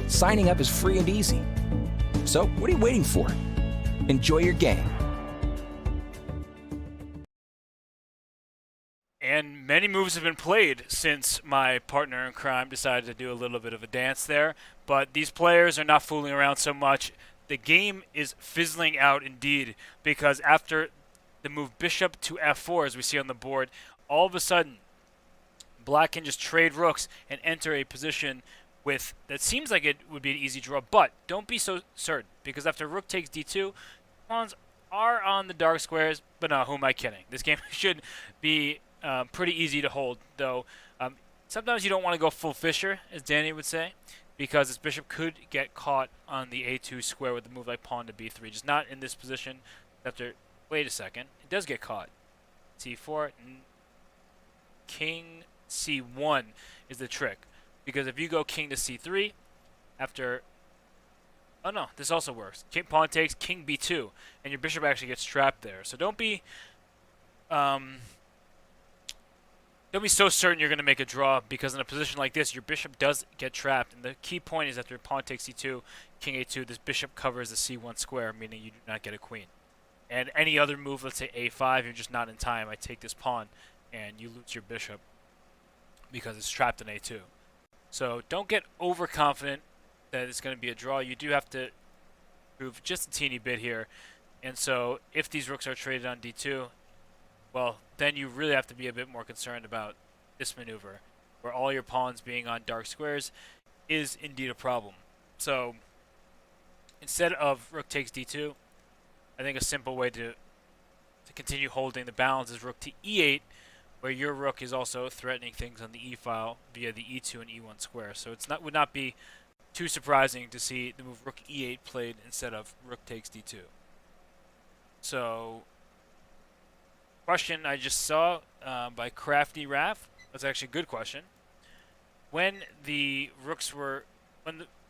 Signing up is free and easy. So what are you waiting for? Enjoy your game. And many moves have been played since my partner in crime decided to do a little bit of a dance there. But these players are not fooling around so much. The game is fizzling out indeed, because after the move bishop to f4, as we see on the board, all of a sudden, black can just trade rooks and enter a position with that seems like it would be an easy draw. But don't be so certain, because after rook takes d2, pawns are on the dark squares. But no, who am I kidding? This game should be pretty easy to hold, though. Sometimes you don't want to go full Fisher, as Danny would say, because this bishop could get caught on the a2 square with a move like pawn to b3. Just not in this position. After, wait a second, it does get caught. c4, king c1 is the trick, because if you go king to c3 after, oh no, this also works. King pawn takes king b2, and your bishop actually gets trapped there. So don't be so certain you're going to make a draw, because in a position like this, your bishop does get trapped. And the key point is after pawn takes c2, king a2, this bishop covers the c1 square, meaning you do not get a queen. And any other move, let's say a5, you're just not in time. I take this pawn, and you lose your bishop because it's trapped in a2. So don't get overconfident that it's going to be a draw. You do have to prove just a teeny bit here. And so if these rooks are traded on d2, well, then you really have to be a bit more concerned about this maneuver, where all your pawns being on dark squares is indeed a problem. So instead of rook takes d2, I think a simple way to continue holding the balance is rook to e8, where your rook is also threatening things on the e file via the e2 and e1 square. So it's would not be too surprising to see the move rook e8 played instead of rook takes d2. So, question I just saw by Crafty Raff. That's actually a good question. When the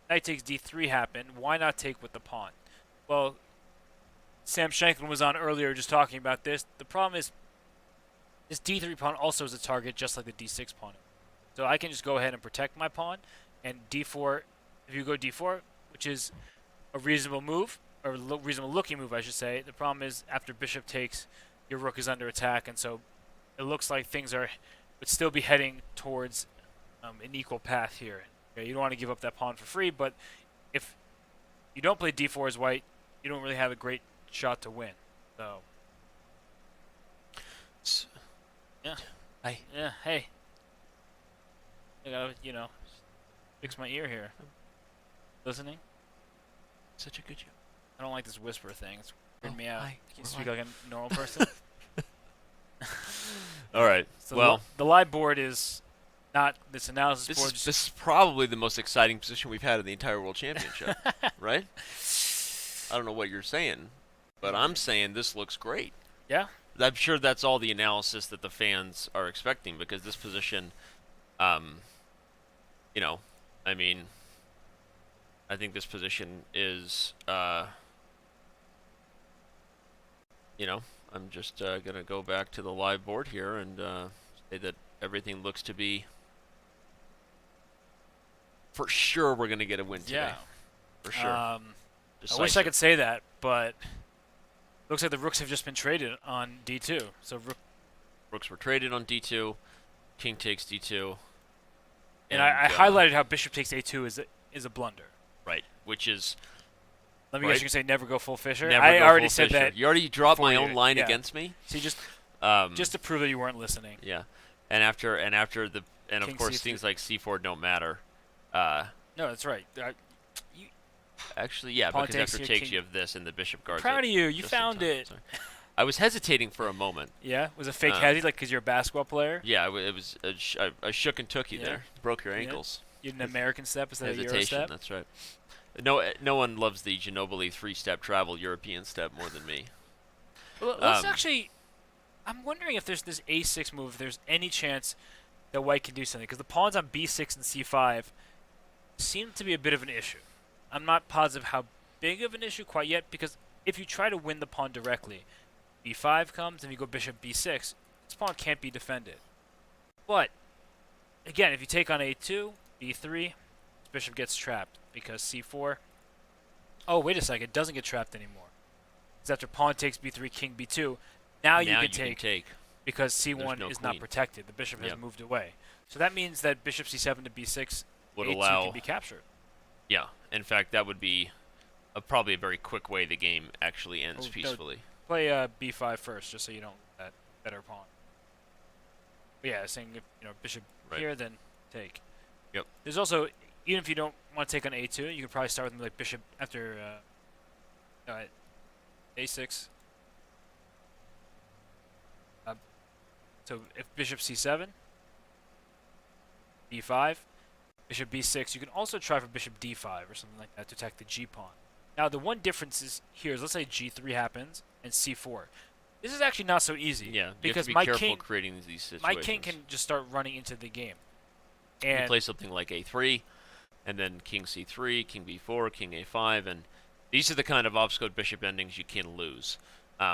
knight takes d3 happened, why not take with the pawn? Well, Sam Shankland was on earlier just talking about this. The problem is this d3 pawn also is a target, just like the d6 pawn. So I can just go ahead and protect my pawn, and d4, if you go d4, which is a reasonable move, or reasonable looking move, I should say. The problem is after bishop takes, your rook is under attack, and so it looks like things would still be heading towards an equal path here. Okay, you don't want to give up that pawn for free, but if you don't play d4 as white, you don't really have a great shot to win. So, yeah, hey, I gotta, fix my ear here. Listening. Such a good job. I don't like this whisper thing. It's weirding me out. Can you speak like a normal person? All right. So well, the live board is not this analysis board. This is probably the most exciting position we've had in the entire World Championship, right? I don't know what you're saying, but I'm saying this looks great. Yeah. I'm sure that's all the analysis that the fans are expecting, because this position, I think this position is, I'm just going to go back to the live board here and say that everything looks to be, for sure we're going to get a win today. Yeah. For sure. I wish I could say that, but looks like the rooks have just been traded on d2. So rook Rooks were traded on d2. King takes d2. And I highlighted how bishop takes a2 is a blunder. Right, which is... Let me guess, you can say never go full Fisher. Never I go already full said Fisher. that. You already dropped my you. own line Yeah. against me. See, just to prove that you weren't listening. Yeah, and of King course C3. things like c4 don't matter. No, that's right. Actually, yeah, Pawn because takes after your takes king. you have this and the bishop guards. Proud it of you. You just in found time. it. Sorry. I was hesitating for a moment. Yeah, was it fake heady, like because you're a basketball player? Yeah, it was. I shook and took you Yeah. there. Broke your Yeah. ankles. You did an American step instead of a Euro Hesitation. step. That's right. No one loves the Ginobili 3-step travel European step more than me. Well, let's actually. I'm wondering if there's this a6 move. If there's any chance that White can do something, because the pawns on b6 and c5 seem to be a bit of an issue. I'm not positive how big of an issue quite yet, because if you try to win the pawn directly, b5 comes and you go bishop b6, this pawn can't be defended. But again, if you take on a2, b3, this bishop gets trapped because c4. Oh, wait a second, it doesn't get trapped anymore. Because after pawn takes b3, king b2, now you can take because c1 is not protected. The bishop has moved away. So that means that bishop c7 to b6 would a2 allow can be captured. Yeah, in fact, that would be probably a very quick way the game actually ends peacefully. Play b5 first, just so you don't lose that better pawn. But yeah, saying if bishop here, then take. Yep. There's also, even if you don't want to take on a2, you can probably start with like bishop after a6. So if bishop c7, b5, bishop b6, you can also try for bishop d5 or something like that to attack the g pawn. Now the one difference is here is, let's say g3 happens and c4. This is actually not so easy. Yeah, because you my have to be careful king, creating these situations. my king can just start running into the game. And you play something like a3, and then king c3, king b4, king a5, and these are the kind of obfuscate bishop endings you can lose.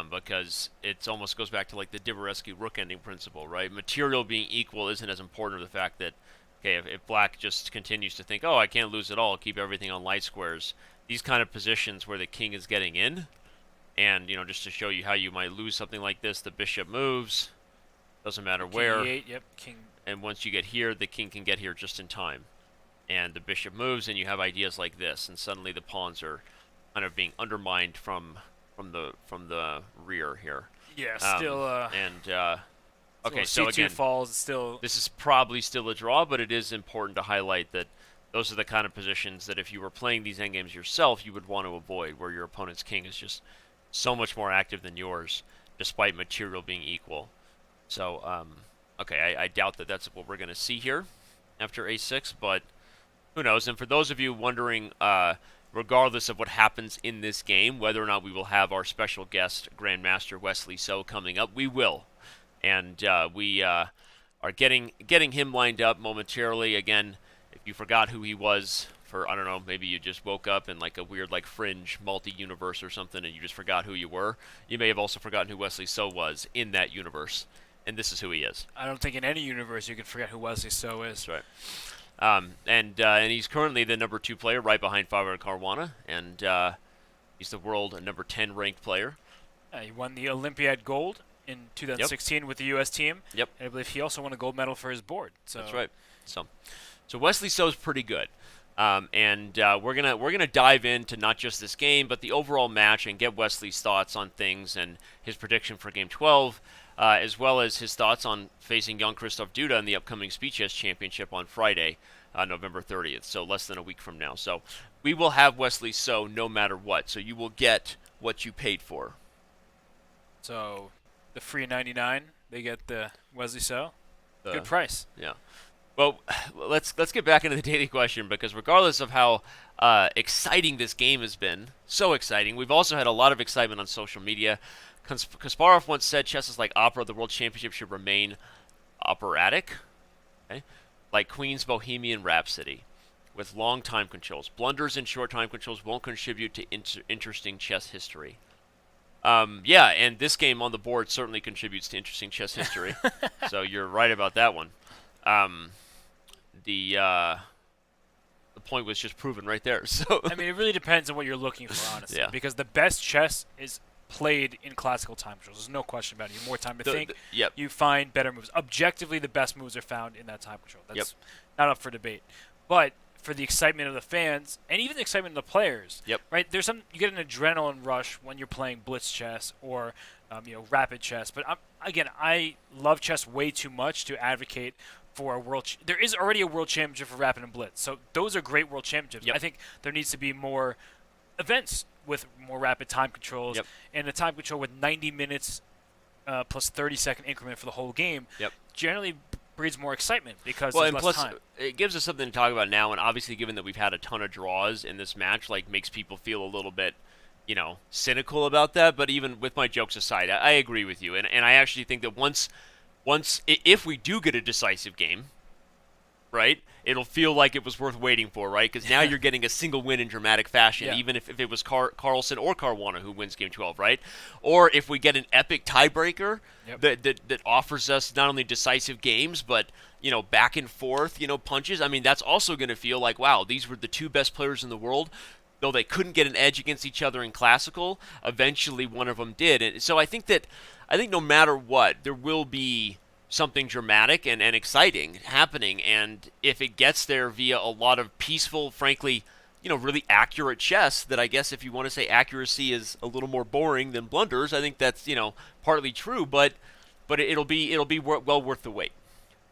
Because it almost goes back to like the Dvoretzky rook ending principle, right? Material being equal isn't as important as the fact that, okay, if black just continues to think, oh, I can't lose at all, keep everything on light squares, these kind of positions where the king is getting in, and, just to show you how you might lose something like this, the bishop moves, doesn't matter where, e8, yep, king. And once you get here, the king can get here just in time. And the bishop moves, and you have ideas like this, and suddenly the pawns are kind of being undermined from the rear here. Yeah, still. Okay, so so again, falls still. This is probably still a draw, but it is important to highlight that those are the kind of positions that if you were playing these endgames yourself, you would want to avoid, where your opponent's king is just so much more active than yours, despite material being equal. So, okay, I doubt that that's what we're going to see here after a6, but who knows? And for those of you wondering, regardless of what happens in this game, whether or not we will have our special guest, Grandmaster Wesley So, coming up, we will. And we are getting him lined up momentarily. Again, if you forgot who he was for, I don't know, maybe you just woke up in like a weird like fringe multi-universe or something and you just forgot who you were, you may have also forgotten who Wesley So was in that universe. And this is who he is. I don't think in any universe you can forget who Wesley So is. That's right. And he's currently the number 2 player right behind Fabiano Caruana, and he's the world number 10 ranked player. He won the Olympiad gold in 2016 with the U.S. team. Yep. And I believe he also won a gold medal for his board. So. That's right. So Wesley So's pretty good. And we're gonna dive into not just this game, but the overall match and get Wesley's thoughts on things and his prediction for Game 12, as well as his thoughts on facing young Christoph Duda in the upcoming Speed Chess Championship on Friday, November 30th, so less than a week from now. So we will have Wesley So no matter what, so you will get what you paid for. So the free 99, they get the Wesley So. Good price. Yeah. Well, let's get back into the daily question, because regardless of how exciting this game has been, so exciting, we've also had a lot of excitement on social media. Kasparov once said chess is like opera. The World Championship should remain operatic, okay? Like Queen's Bohemian Rhapsody, with long time controls. Blunders and short time controls won't contribute to interesting chess history. Yeah, and this game on the board certainly contributes to interesting chess history. So you're right about that one. The point was just proven right there. So I mean, it really depends on what you're looking for, honestly. Yeah. Because the best chess is played in classical time controls. There's no question about it. You have more time to think. Yep. You find better moves. Objectively, the best moves are found in that time control. That's not up for debate. But for the excitement of the fans and even the excitement of the players, right? There's you get an adrenaline rush when you're playing blitz chess or rapid chess. But I love chess way too much to advocate for a world. There is already a world championship for rapid and blitz, so those are great world championships. I think there needs to be more events with more rapid time controls and a time control with 90 minutes plus 30-second increment for the whole game. Generally breeds more excitement because there's less time. It gives us something to talk about now, and obviously given that we've had a ton of draws in this match, makes people feel a little bit, cynical about that. But even with my jokes aside, I agree with you, and I actually think that once if we do get a decisive game, right, it'll feel like it was worth waiting for, right? Because now you're getting a single win in dramatic fashion, even if it was Carlsen or Caruana who wins Game 12, right? Or if we get an epic tiebreaker that offers us not only decisive games, but, back and forth, punches. I mean, that's also going to feel like, wow, these were the two best players in the world. Though they couldn't get an edge against each other in classical, eventually one of them did. And so I think no matter what, there will be something dramatic and exciting happening, and if it gets there via a lot of peaceful, frankly, really accurate chess, that I guess if you want to say accuracy is a little more boring than blunders, I think that's partly true, but it'll be well worth the wait.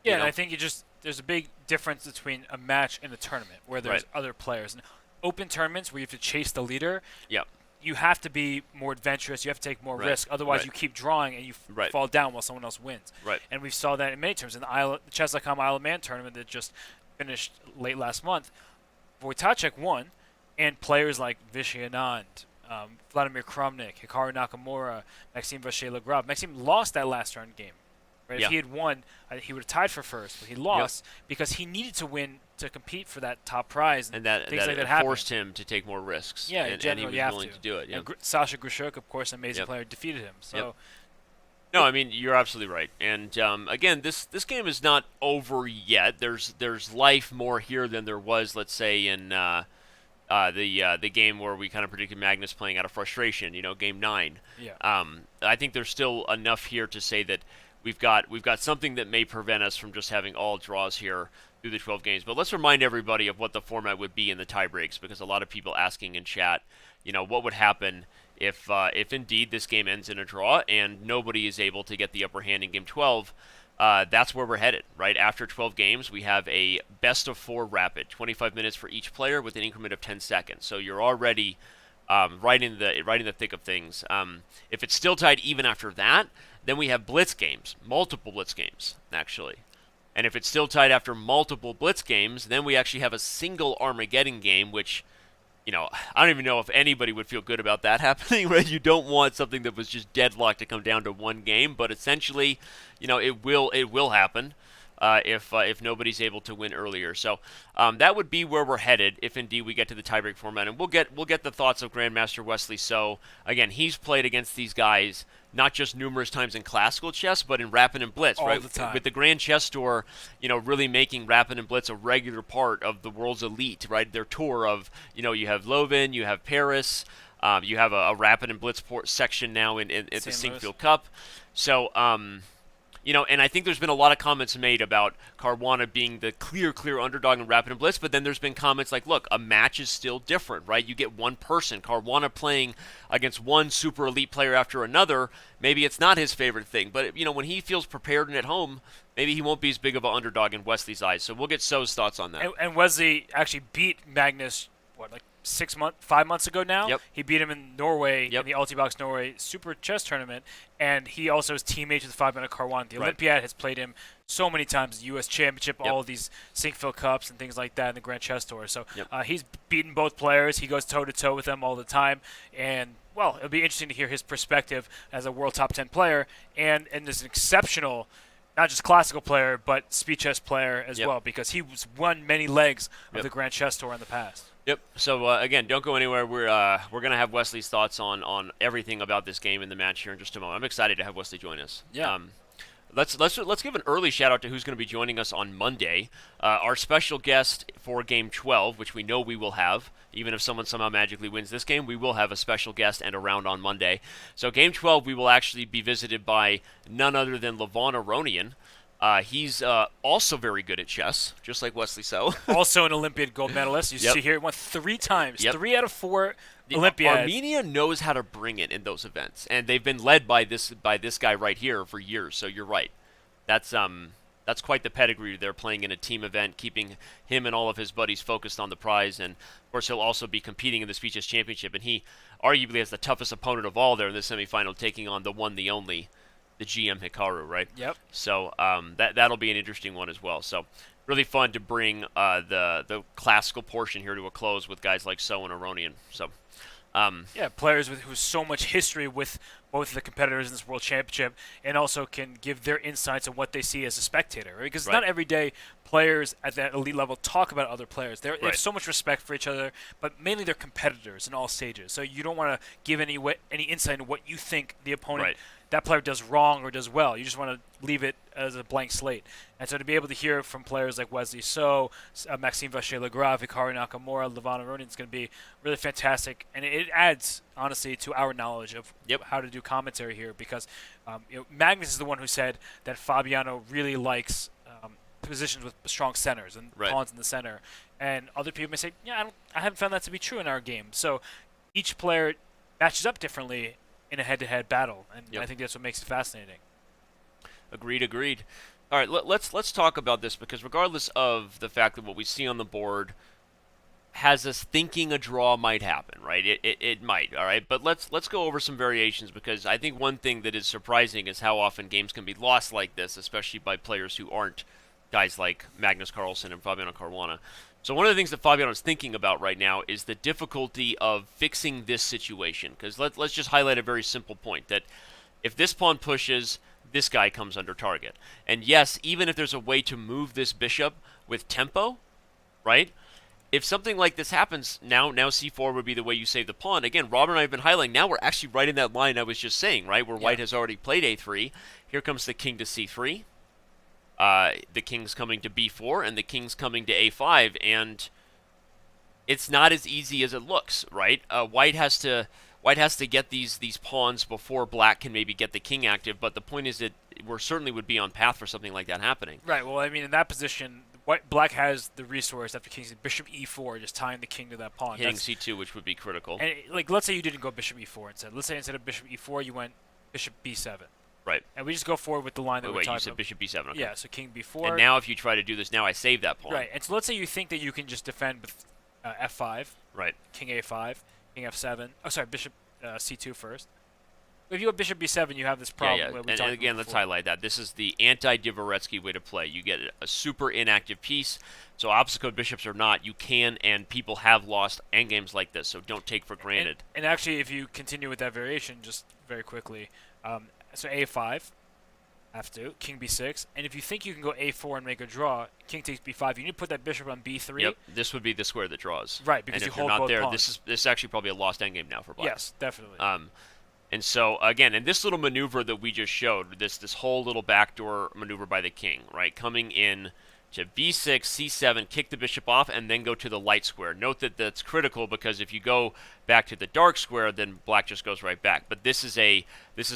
Yeah, and I think there's a big difference between a match and a tournament where there's other players. And open tournaments where you have to chase the leader. You have to be more adventurous. You have to take more risk. Otherwise, you keep drawing and you fall down while someone else wins. And we saw that in many tournaments. In the Chess.com Isle of Man tournament that just finished late last month, Wojtaszek won, and players like Vishy Anand, Vladimir Kramnik, Hikaru Nakamura, Maxime Vachier-Lagrave. Maxime lost that last turn game. Right? If he had won, he would have tied for first, but he lost because he needed to win to compete for that top prize, and that forced him to take more risks. And he was willing to do it. And Sasha Grishuk, of course, an amazing player, defeated him. So, no, I mean, you're absolutely right. And again, this game is not over yet. There's life more here than there was, let's say, in the game where we kind of predicted Magnus playing out of frustration. Game 9. I think there's still enough here to say that we've got something that may prevent us from just having all draws here through the 12 games. But let's remind everybody of what the format would be in the tie breaks, because a lot of people asking in chat, what would happen if indeed this game ends in a draw and nobody is able to get the upper hand in Game 12. That's where we're headed, right? After 12 games, we have a best of 4 rapid, 25 minutes for each player with an increment of 10 seconds. So you're already right in the thick of things. If it's still tied even after that, then we have blitz games, multiple blitz games, actually. And if it's still tied after multiple blitz games, then we actually have a single Armageddon game, which, I don't even know if anybody would feel good about that happening, right? You don't want something that was just deadlocked to come down to one game, but essentially, it will happen if nobody's able to win earlier. So that would be where we're headed if indeed we get to the tiebreak format, and we'll get the thoughts of Grandmaster Wesley So. Again, he's played against these guys not just numerous times in classical chess, but in rapid and blitz, all right? The time. With the Grand Chess Tour, really making rapid and blitz a regular part of the world's elite, right? Their tour of, you have Lovin, you have Paris, you have a rapid and blitz section now at the Sinkfield Cup. So, and I think there's been a lot of comments made about Caruana being the clear underdog in Rapid and Blitz, but then there's been comments like, look, a match is still different, right? You get one person. Caruana playing against one super elite player after another, maybe it's not his favorite thing. But, when he feels prepared and at home, maybe he won't be as big of an underdog in Wesley's eyes. So we'll get So's thoughts on that. And Wesley actually beat Magnus, 5 months ago now. He beat him in Norway, in the Altibox Norway Super Chess Tournament, and he also is teammates with Fabiano Caruana. The Olympiad has played him so many times, the U.S. Championship, all of these Sinkfield Cups and things like that in the Grand Chess Tour. So he's beaten both players. He goes toe-to-toe with them all the time, and, well, it'll be interesting to hear his perspective as a world top 10 player and as an exceptional, not just classical player, but speed chess player as well, because he's won many legs of the Grand Chess Tour in the past. So, again, don't go anywhere. We're going to have Wesley's thoughts on everything about this game and the match here in just a moment. I'm excited to have Wesley join us. Let's give an early shout out to who's going to be joining us on Monday. Our special guest for Game 12, which we know we will have, even if someone somehow magically wins this game, we will have a special guest and a round on Monday. So Game 12, we will actually be visited by none other than Levon Aronian. He's also very good at chess, just like Wesley So. Also an Olympiad gold medalist. You see here, he won 3 times. 3 out of 4 Olympiads. Armenia knows how to bring it in those events, and they've been led by this guy right here for years. So you're right. That's quite the pedigree. They're playing in a team event, keeping him and all of his buddies focused on the prize, and of course he'll also be competing in the Speeches Championship. And he arguably has the toughest opponent of all there in the semifinal, taking on the one, the only, the GM Hikaru, right? Yep. So that'll be an interesting one as well. So really fun to bring the classical portion here to a close with guys like So and Aronian. So. Players who so much history with both of the competitors in this World Championship, and also can give their insights on what they see as a spectator, right? Because not every day players at that elite level talk about other players. They have so much respect for each other, but mainly they're competitors in all stages. So you don't want to give any insight into what you think the opponent, that player does wrong or does well. You just want to leave it as a blank slate. And so to be able to hear from players like Wesley So, Maxime Vacher-Legrave, Hikaru Nakamura, Levon Aronian is going to be really fantastic. And it adds, honestly, to our knowledge of how to do commentary here, because Magnus is the one who said that Fabiano really likes positions with strong centers and pawns in the center. And other people may say, I haven't found that to be true in our game. So each player matches up differently in a head-to-head battle, and I think that's what makes it fascinating. Agreed. All right, let's talk about this, because regardless of the fact that what we see on the board has us thinking a draw might happen, right? It might, all right? But let's go over some variations, because I think one thing that is surprising is how often games can be lost like this, especially by players who aren't guys like Magnus Carlsen and Fabiano Caruana. So one of the things that Fabiano is thinking about right now is the difficulty of fixing this situation, because let's just highlight a very simple point, that if this pawn pushes, this guy comes under target. And yes, even if there's a way to move this bishop with tempo, right? If something like this happens, now c4 would be the way you save the pawn. Again, Robert and I have been highlighting, now we're actually right in that line I was just saying, right? Where white has already played a3. Here comes the king to c3. The king's coming to b4, and the king's coming to a5, and it's not as easy as it looks, right? White has to get these pawns before black can maybe get the king active, but the point is that we certainly would be on path for something like that happening. Right, well, I mean, in that position, black has the resource after king bishop e4, just tying the king to that pawn. Hitting c2, which would be critical. And let's say you didn't go bishop e4 instead. Let's say instead of bishop e4, you went bishop b7. Right. And we just go forward with the line that we're talking about. You said bishop b7. Okay. Yeah, so king b4. And now if you try to do this, now I save that pawn. Right, and so let's say you think that you can just defend with f5. Right. King a5, king f7. Oh, sorry, bishop c2 first. If you go bishop b7, you have this problem. And again, let's highlight that. This is the anti-Dvoretsky way to play. You get a super inactive piece. So opposite code bishops or not, you can, and people have lost endgames like this, so don't take for granted. And actually, if you continue with that variation, just very quickly, so a5, f2, king b6, and if you think you can go a4 and make a draw, king takes b5, you need to put that bishop on b3. Yep, this would be the square that draws. Right, because and you hold both there, pawns. this is actually probably a lost endgame now for black. Yes, definitely. And so, again, in this little maneuver that we just showed, this whole little backdoor maneuver by the king, right, coming in to b6, c7, kick the bishop off, and then go to the light square. Note that that's critical, because if you go back to the dark square, then black just goes right back. But this is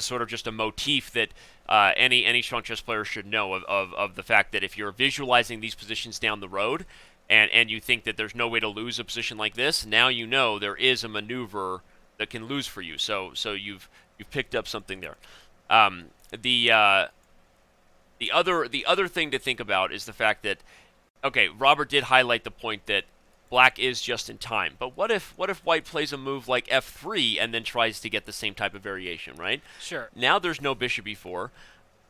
sort of just a motif that any strong chess player should know of the fact that if you're visualizing these positions down the road, and you think that there's no way to lose a position like this, now you know there is a maneuver that can lose for you. So you've picked up something there. The other thing to think about is the fact that, okay, Robert did highlight the point that black is just in time. But what if white plays a move like f3 and then tries to get the same type of variation, right? Sure. Now there's no bishop e4.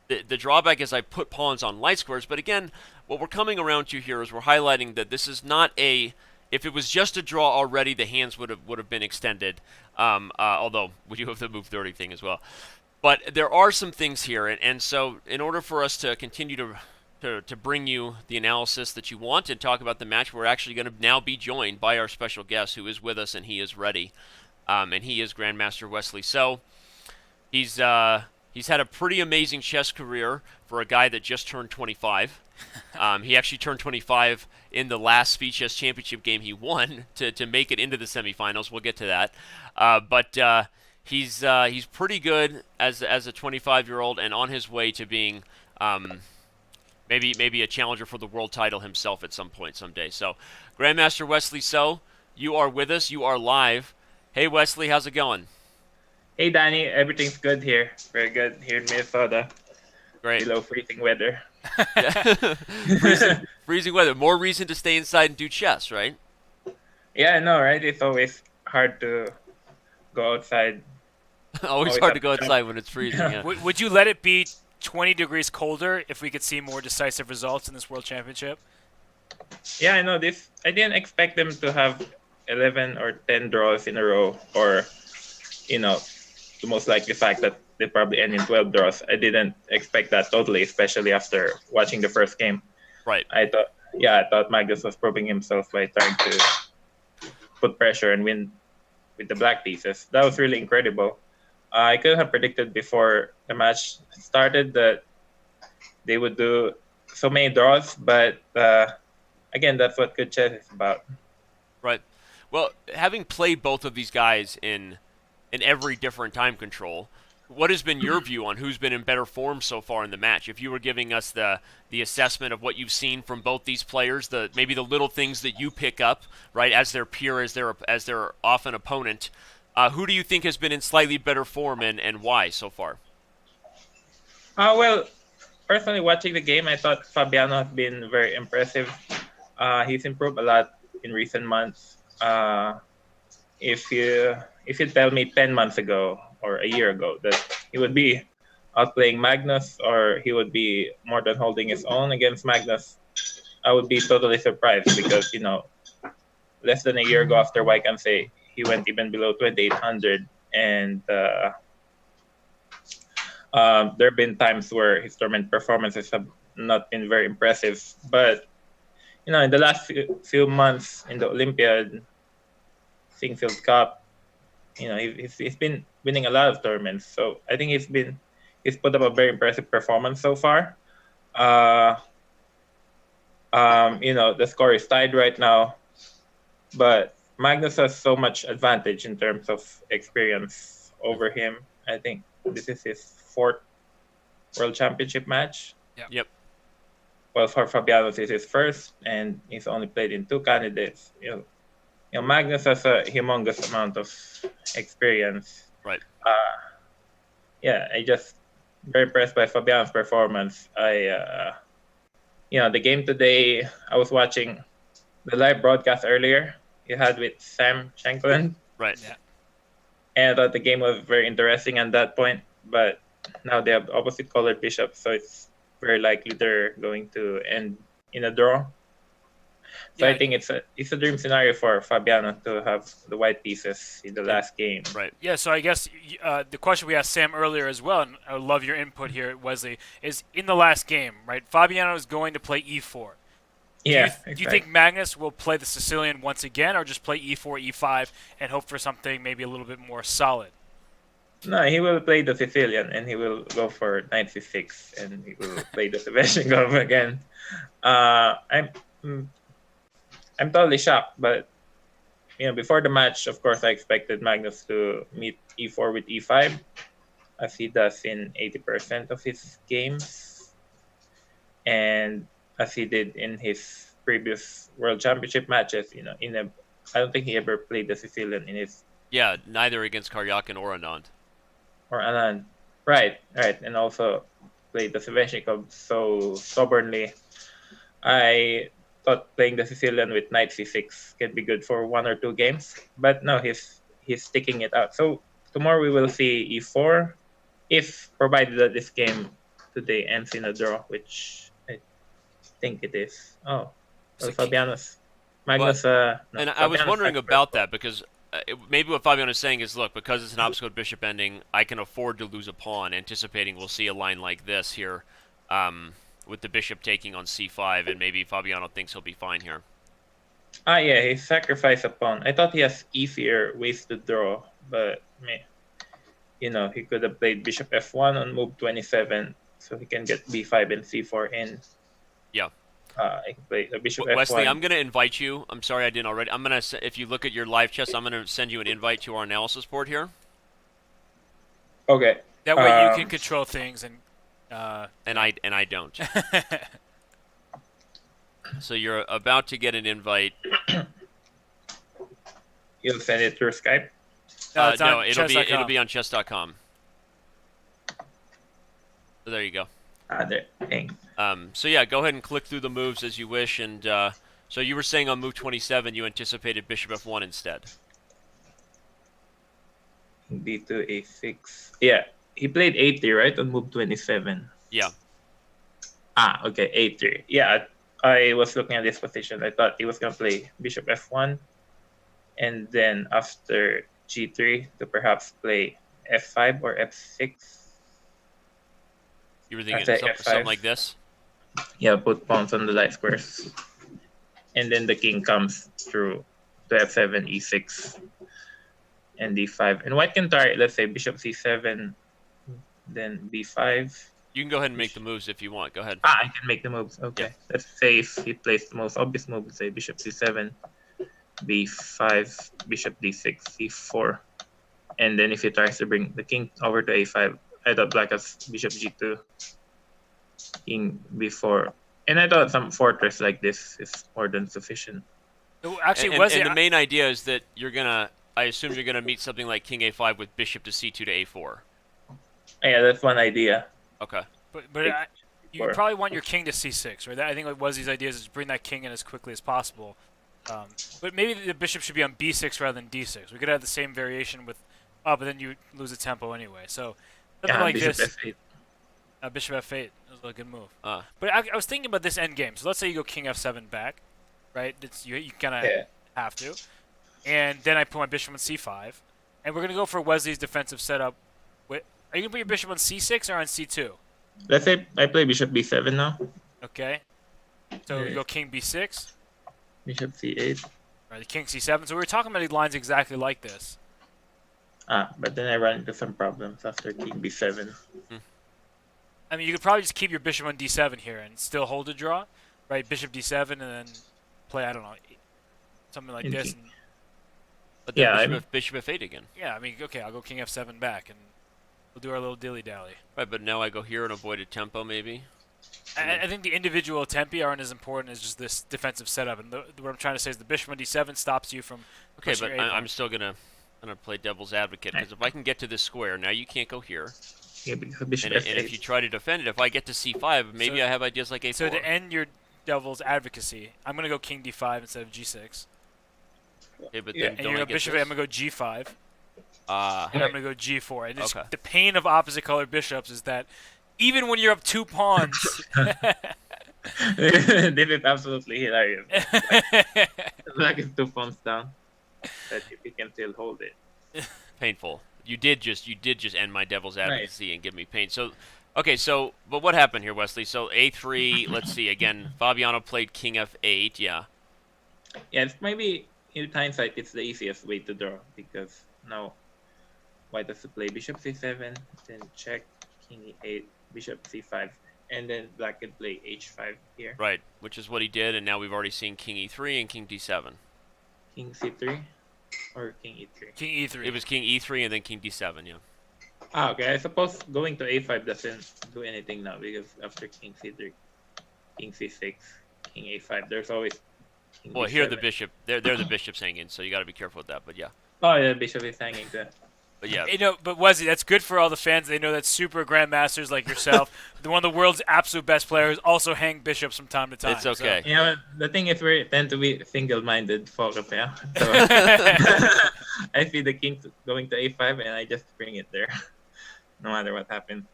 The drawback is I put pawns on light squares, but again, what we're coming around to here is we're highlighting that this is not a... If it was just a draw already, the hands would have been extended, although we do have the move 30 thing as well. But there are some things here, and so in order for us to continue to bring you the analysis that you want and talk about the match, we're actually going to now be joined by our special guest who is with us, and he is ready. And he is Grandmaster Wesley So. He's He's had a pretty amazing chess career for a guy that just turned 25. He actually turned 25 in the last Speed Chess Championship game he won to make it into the semifinals. We'll get to that. But he's pretty good as a 25-year-old and on his way to being maybe a challenger for the world title himself at some point someday. So, Grandmaster Wesley So, you are with us. You are live. Hey, Wesley, how's it going? Hey, Danny. Everything's good here. Very good here in Minnesota. Great. Below freezing weather. freezing weather. More reason to stay inside and do chess, right? Yeah, I know, right? It's always hard to go outside. Always hard to go outside when it's freezing. Yeah. Would you let it be 20 degrees colder if we could see more decisive results in this World Championship? Yeah, I know this. I didn't expect them to have 11 or 10 draws in a row, or, the most likely fact that they probably end in 12 draws. I didn't expect that totally, especially after watching the first game. Right. I thought Magnus was proving himself by trying to put pressure and win with the black pieces. That was really incredible. I couldn't have predicted before the match started that they would do so many draws, but again, that's what good chess is about. Right. Well, having played both of these guys in every different time control, what has been your view on who's been in better form so far in the match? If you were giving us the assessment of what you've seen from both these players, maybe the little things that you pick up, right, as their peer, as their often opponent, who do you think has been in slightly better form and why so far? Well, personally, watching the game, I thought Fabiano has been very impressive. He's improved a lot in recent months. If you tell me 10 months ago or a year ago that he would be outplaying Magnus or he would be more than holding his own against Magnus, I would be totally surprised because, less than a year ago after Wijk, he went even below 2,800. And there have been times where his tournament performances have not been very impressive. But, in the last few months in the Olympiad, Singfield Cup, he's been winning a lot of tournaments. So I think he's put up a very impressive performance so far. The score is tied right now, but Magnus has so much advantage in terms of experience over him. I think this is his 4th World Championship match. Yep. Well, for Fabiano, this is his first, and he's only played in 2 candidates. Magnus has a humongous amount of experience. Right. I just very impressed by Fabiano's performance. The game today, I was watching the live broadcast earlier you had with Sam Shankland. Right. Yeah. And I thought the game was very interesting at that point, but now they have opposite colored bishops, so it's very likely they're going to end in a draw. So Yeah. I think it's a dream scenario for Fabiano to have the white pieces in the last game. Right. Yeah, so I guess the question we asked Sam earlier as well, and I would love your input here, Wesley, is in the last game, right? Fabiano is going to play e4. Do you think Magnus will play the Sicilian once again, or just play e4, e5, and hope for something maybe a little bit more solid? No, he will play the Sicilian, and he will go for knight c6, and he will play the Sveshnikov again. I'm totally shocked, but before the match, of course, I expected Magnus to meet e4 with e5, as he does in 80% of his games, and as he did in his previous World Championship matches. I don't think he ever played the Sicilian in his. Yeah, neither against Karyakin or Anand. Or Anand, right, and also played the Sveshnikov so stubbornly. I thought playing the Sicilian with knight c6 can be good for 1 or 2 games, but no, he's sticking it out. So tomorrow we will see e4, if provided that this game today ends in a draw, which I think it is. Oh, well, Fabiano's Magnus. And I was wondering about that because maybe what Fabiano is saying is, look, because it's an obstacle bishop ending, I can afford to lose a pawn, anticipating we'll see a line like this here. With the bishop taking on c5, and maybe Fabiano thinks he'll be fine here. Yeah, he sacrificed a pawn. I thought he has easier ways to draw, but he could have played bishop f1 on move 27, so he can get b5 and c4 in. Yeah. He can play the bishop Wesley, f1. I'm going to invite you. I'm sorry I didn't already. I'm going to, if you look at your live chess, I'm going to send you an invite to our analysis board here. Okay. That way you can control things and I don't. So you're about to get an invite. You'll send it through Skype? No, it's on no, it'll Chess.com. be on Chess.com. So there you go. There. Thanks. So yeah, go ahead and click through the moves as you wish. And so you were saying on move 27 you anticipated bishop f1 instead. b2, a6. Yeah, he played a3, right, on move 27. Yeah. Okay, a3. Yeah, I was looking at this position. I thought he was going to play bishop f1, and then after g3 to perhaps play f5 or f6. You were thinking something like this? Yeah, put pawns on the light squares. And then the king comes through to f7, e6, and d5. And white can try, let's say, bishop c7, then b5. You can go ahead and make the moves if you want. Go ahead. I can make the moves. Okay. Yeah. Let's say if he plays the most obvious move, let's say bishop c7, b5, bishop d6, c4. And then if he tries to bring the king over to a5, I thought black has bishop g2, king b4. And I thought some fortress like this is more than sufficient. Actually, and the main idea is that I assume you're gonna meet something like king a5 with bishop to c2 to a4. Yeah, that's one idea. Okay. But you probably want your king to c6, right? I think what Wesley's idea is bring that king in as quickly as possible. But maybe the bishop should be on b6 rather than d6. We could have the same variation with, but then you lose the tempo anyway. So something like bishop this. f8. Bishop f8 was a good move. But I was thinking about this endgame. So let's say you go king f7 back, right? You kind of have to. And then I put my bishop on c5. And we're going to go for Wesley's defensive setup. Are you going to put your bishop on c6 or on c2? Let's say I play bishop b7 now. Okay. So you go king b6. Bishop c8. Right, the king c7. So we were talking about lines exactly like this. But then I run into some problems after king b7. I mean, you could probably just keep your bishop on d7 here and still hold a draw, right? Bishop d7 and then play, I don't know, something like this. And, but then bishop f8 again. Yeah, I mean, okay, I'll go king f7 back and we'll do our little dilly-dally. Right, but now I go here and avoid a tempo maybe. I think the individual tempi aren't as important as just this defensive setup. And what I'm trying to say is the bishop on d7 stops you from. Okay, but I'm still gonna play devil's advocate because if I can get to this square, now you can't go here. Yeah, bishop and if you try to defend it, if I get to c5, maybe I have ideas like a4. So to end your devil's advocacy, I'm gonna go king d5 instead of g6. Okay, but then and you're bishop. I'm gonna go g5. And I'm gonna go g4. And the pain of opposite colored bishops is that even when you're up 2 pawns. This is absolutely hilarious. Black is 2 pawns down, but if he can still hold it. Painful. You did just end my devil's advocacy and give me pain. So, okay, but what happened here, Wesley? So a3. Let's see again. Fabiano played king f8. Yeah. Yeah, it's maybe in hindsight, it's the easiest way to draw because now white has to play bishop c7, then check king e8, bishop c5, and then black could play h5 here. Right, which is what he did, and now we've already seen king e3 and king d7. King c3 or king e3? King e3. It was king e3 and then king d7, yeah. Okay, I suppose going to a5 doesn't do anything now because after king c3, king c6, king a5, there's always king well, d7. here the bishop, they're the bishops hanging, so you got to be careful with that, but yeah. Oh, yeah, bishop is hanging too. But yeah. But Wesley, that's good for all the fans. They know that super grandmasters like yourself, one of the world's absolute best players, also hang bishops from time to time. It's okay. So. Yeah, the thing is we tend to be single-minded folk, yeah. So I see the king going to a5 and I just bring it there, no matter what happens.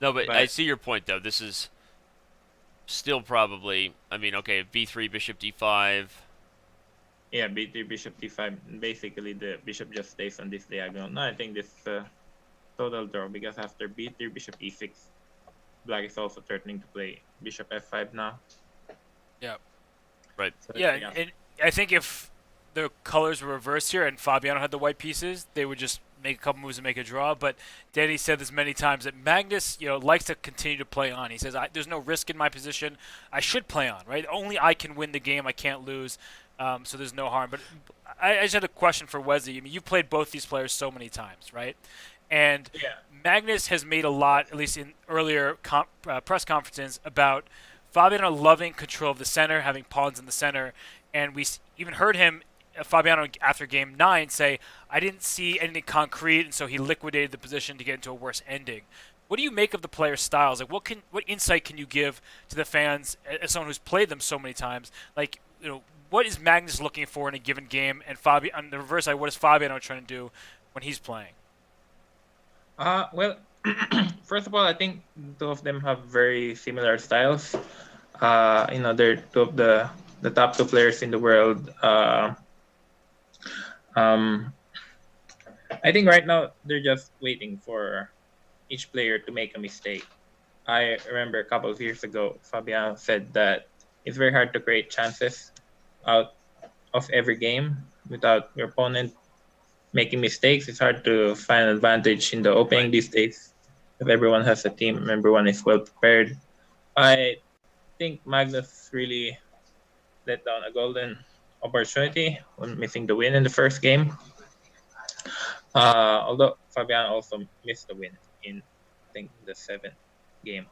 No, but I see your point though. This is still probably. I mean, okay, b3, bishop d5. Yeah, b3, bishop d5. Basically, the bishop just stays on this diagonal. No, I think this is a total draw because after b3, bishop e6, black is also threatening to play bishop f5 now. Yeah. Right. So, yeah, and I think if the colors were reversed here and Fabiano had the white pieces, they would just make a couple moves and make a draw. But Danny said this many times that Magnus, likes to continue to play on. He says, "There's no risk in my position. I should play on, right? Only I can win the game. I can't lose, so there's no harm." But I just had a question for Wesley. I mean, you've played both these players so many times, right? And Magnus has made a lot, at least in earlier press conferences, about Fabiano loving control of the center, having pawns in the center, and we even heard him, Fabiano, after Game 9 say, "I didn't see anything concrete, and so he liquidated the position to get into a worse ending." What do you make of the players' styles? Like, what insight can you give to the fans as someone who's played them so many times? Like, what is Magnus looking for in a given game, and on the reverse side, what is Fabiano trying to do when he's playing? Well, first of all, I think two of them have very similar styles. They're two of the top two players in the world. I think right now they're just waiting for each player to make a mistake. I remember a couple of years ago, Fabiano said that it's very hard to create chances out of every game without your opponent making mistakes. It's hard to find an advantage in the opening these days if everyone has a team and everyone is well prepared. I think Magnus really let down a golden opportunity when missing the win in the first game. Although Fabiano also missed the win in, I think, the seventh game.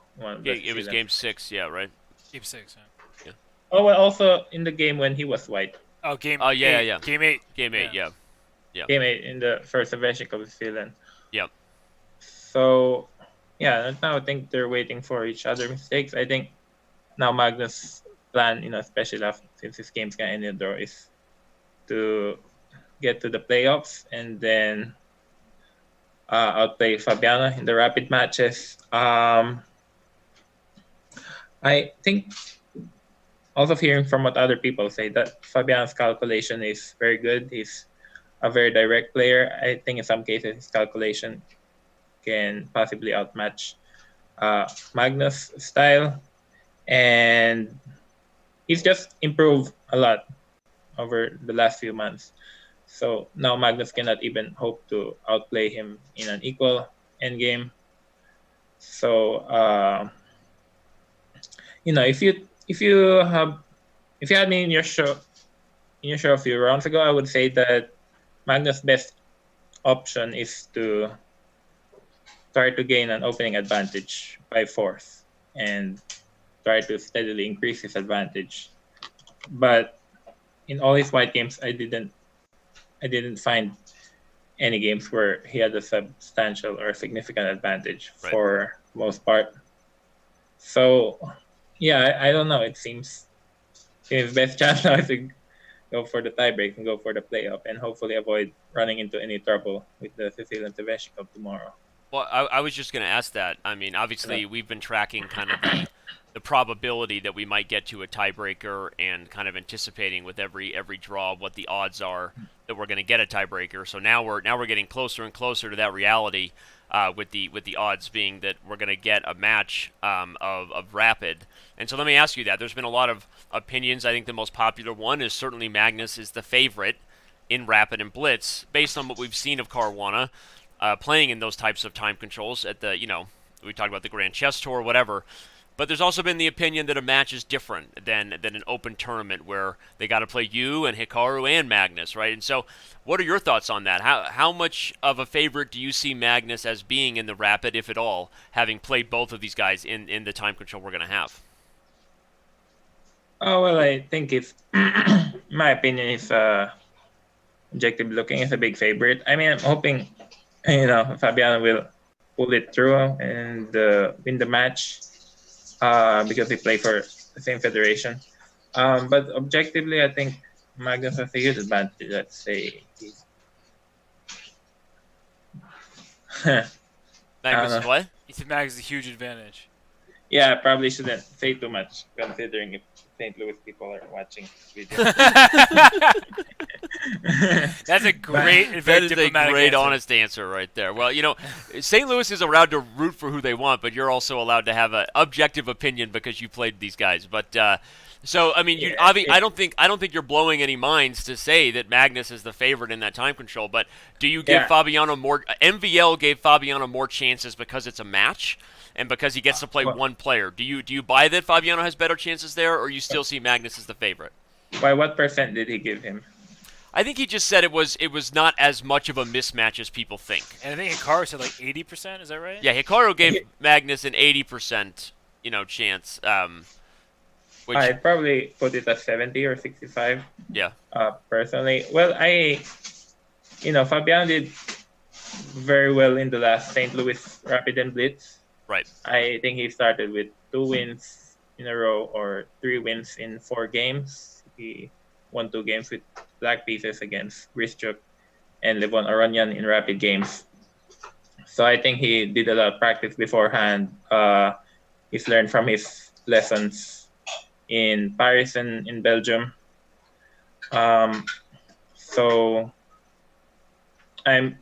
It was Game 6, right? Game 6, yeah. Oh, well, also in the game when he was white. Oh, Game 8. Game 8, yeah. Game 8 in the first Avenging of the Zealand. Yep. So, now I think they're waiting for each other mistakes. I think now Magnus' plan, especially since his game's going to end in a draw, is to get to the playoffs and then outplay Fabiano in the rapid matches. I think also hearing from what other people say that Fabiano's calculation is very good. He's a very direct player. I think in some cases his calculation can possibly outmatch Magnus' style. And he's just improved a lot over the last few months. So now Magnus cannot even hope to outplay him in an equal endgame. So if you had me in your show a few rounds ago, I would say that Magnus' best option is to try to gain an opening advantage by force and try to steadily increase his advantage. But in all his white games, I didn't find any games where he had a substantial or significant advantage for the most part. So, I don't know. It seems his best chance now is to go for the tiebreak and go for the playoff and hopefully avoid running into any trouble with the Sicilian Tedeschi Cup tomorrow. Well, I was just going to ask that. I mean, obviously, we've been tracking kind of the probability that we might get to a tiebreaker and kind of anticipating with every draw what the odds are that we're going to get a tiebreaker. So now we're getting closer and closer to that reality, with the odds being that we're going to get a match of rapid. And so let me ask you that. There's been a lot of opinions. I think the most popular one is certainly Magnus is the favorite in rapid and blitz based on what we've seen of Caruana playing in those types of time controls at the, we talked about the Grand Chess Tour, whatever. But there's also been the opinion that a match is different than an open tournament where they got to play you and Hikaru and Magnus, right? And so what are your thoughts on that? How much of a favorite do you see Magnus as being in the rapid, if at all, having played both of these guys in the time control we're going to have? Oh, well, I think it's, my opinion is objectively looking is a big favorite. I mean, I'm hoping, Fabiano will pull it through and win the match. Because they play for the same federation. But objectively, I think Magnus has a huge advantage. Let's say. Magnus what? You think Magnus is a huge advantage? Yeah, I probably shouldn't say too much, considering if St. Louis people are watching this video. That's a great, that is a great, answer. honest answer right there. Well, St. Louis is allowed to root for who they want, but you're also allowed to have an objective opinion because you played these guys. But So I mean, I don't think you're blowing any minds to say that Magnus is the favorite in that time control. But do you give Fabiano more? MVL gave Fabiano more chances because it's a match and because he gets to play one player. Do you buy that Fabiano has better chances there, or you still see Magnus as the favorite? By what percent did he give him? I think he just said it was not as much of a mismatch as people think. And I think Hikaru said like 80%. Is that right? Yeah, Hikaru gave Magnus an 80%, chance. Which, I'd probably put it at 70 or 65. Yeah. Personally, well, Fabiano did very well in the last St. Louis Rapid and Blitz. Right. I think he started with 2 wins in a row or 3 wins in 4 games. He won 2 games with black pieces against Grischuk and Levon Aronyan in Rapid games. So I think he did a lot of practice beforehand. He's learned from his lessons in Paris and in Belgium. So I'm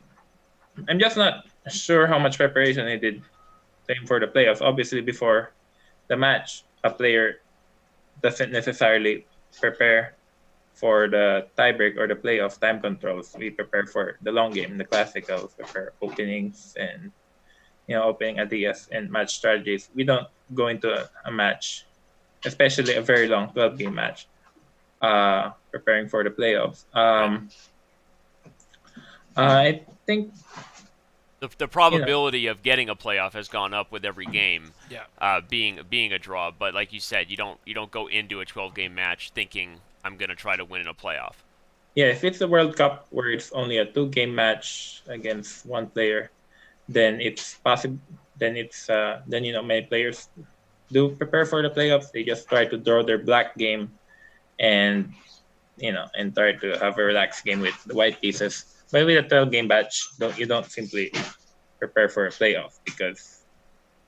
just not sure how much preparation he did playing for the playoffs. Obviously, before the match, a player doesn't necessarily prepare for the tiebreak or the playoff time controls. We prepare for the long game, the classicals, prepare openings and opening ideas and match strategies. We don't go into a match, especially a very long 12-game match, preparing for the playoffs. I think the probability of getting a playoff has gone up with every game. Yeah. Being a draw, but like you said, you don't go into a 12-game match thinking I'm going to try to win in a playoff. Yeah, if it's a World Cup where it's only a 2-game match against one player, then it's possible. Then many players do prepare for the playoffs. They just try to draw their black game, and try to have a relaxed game with the white pieces. But with a 12-game match, you don't simply prepare for a playoff because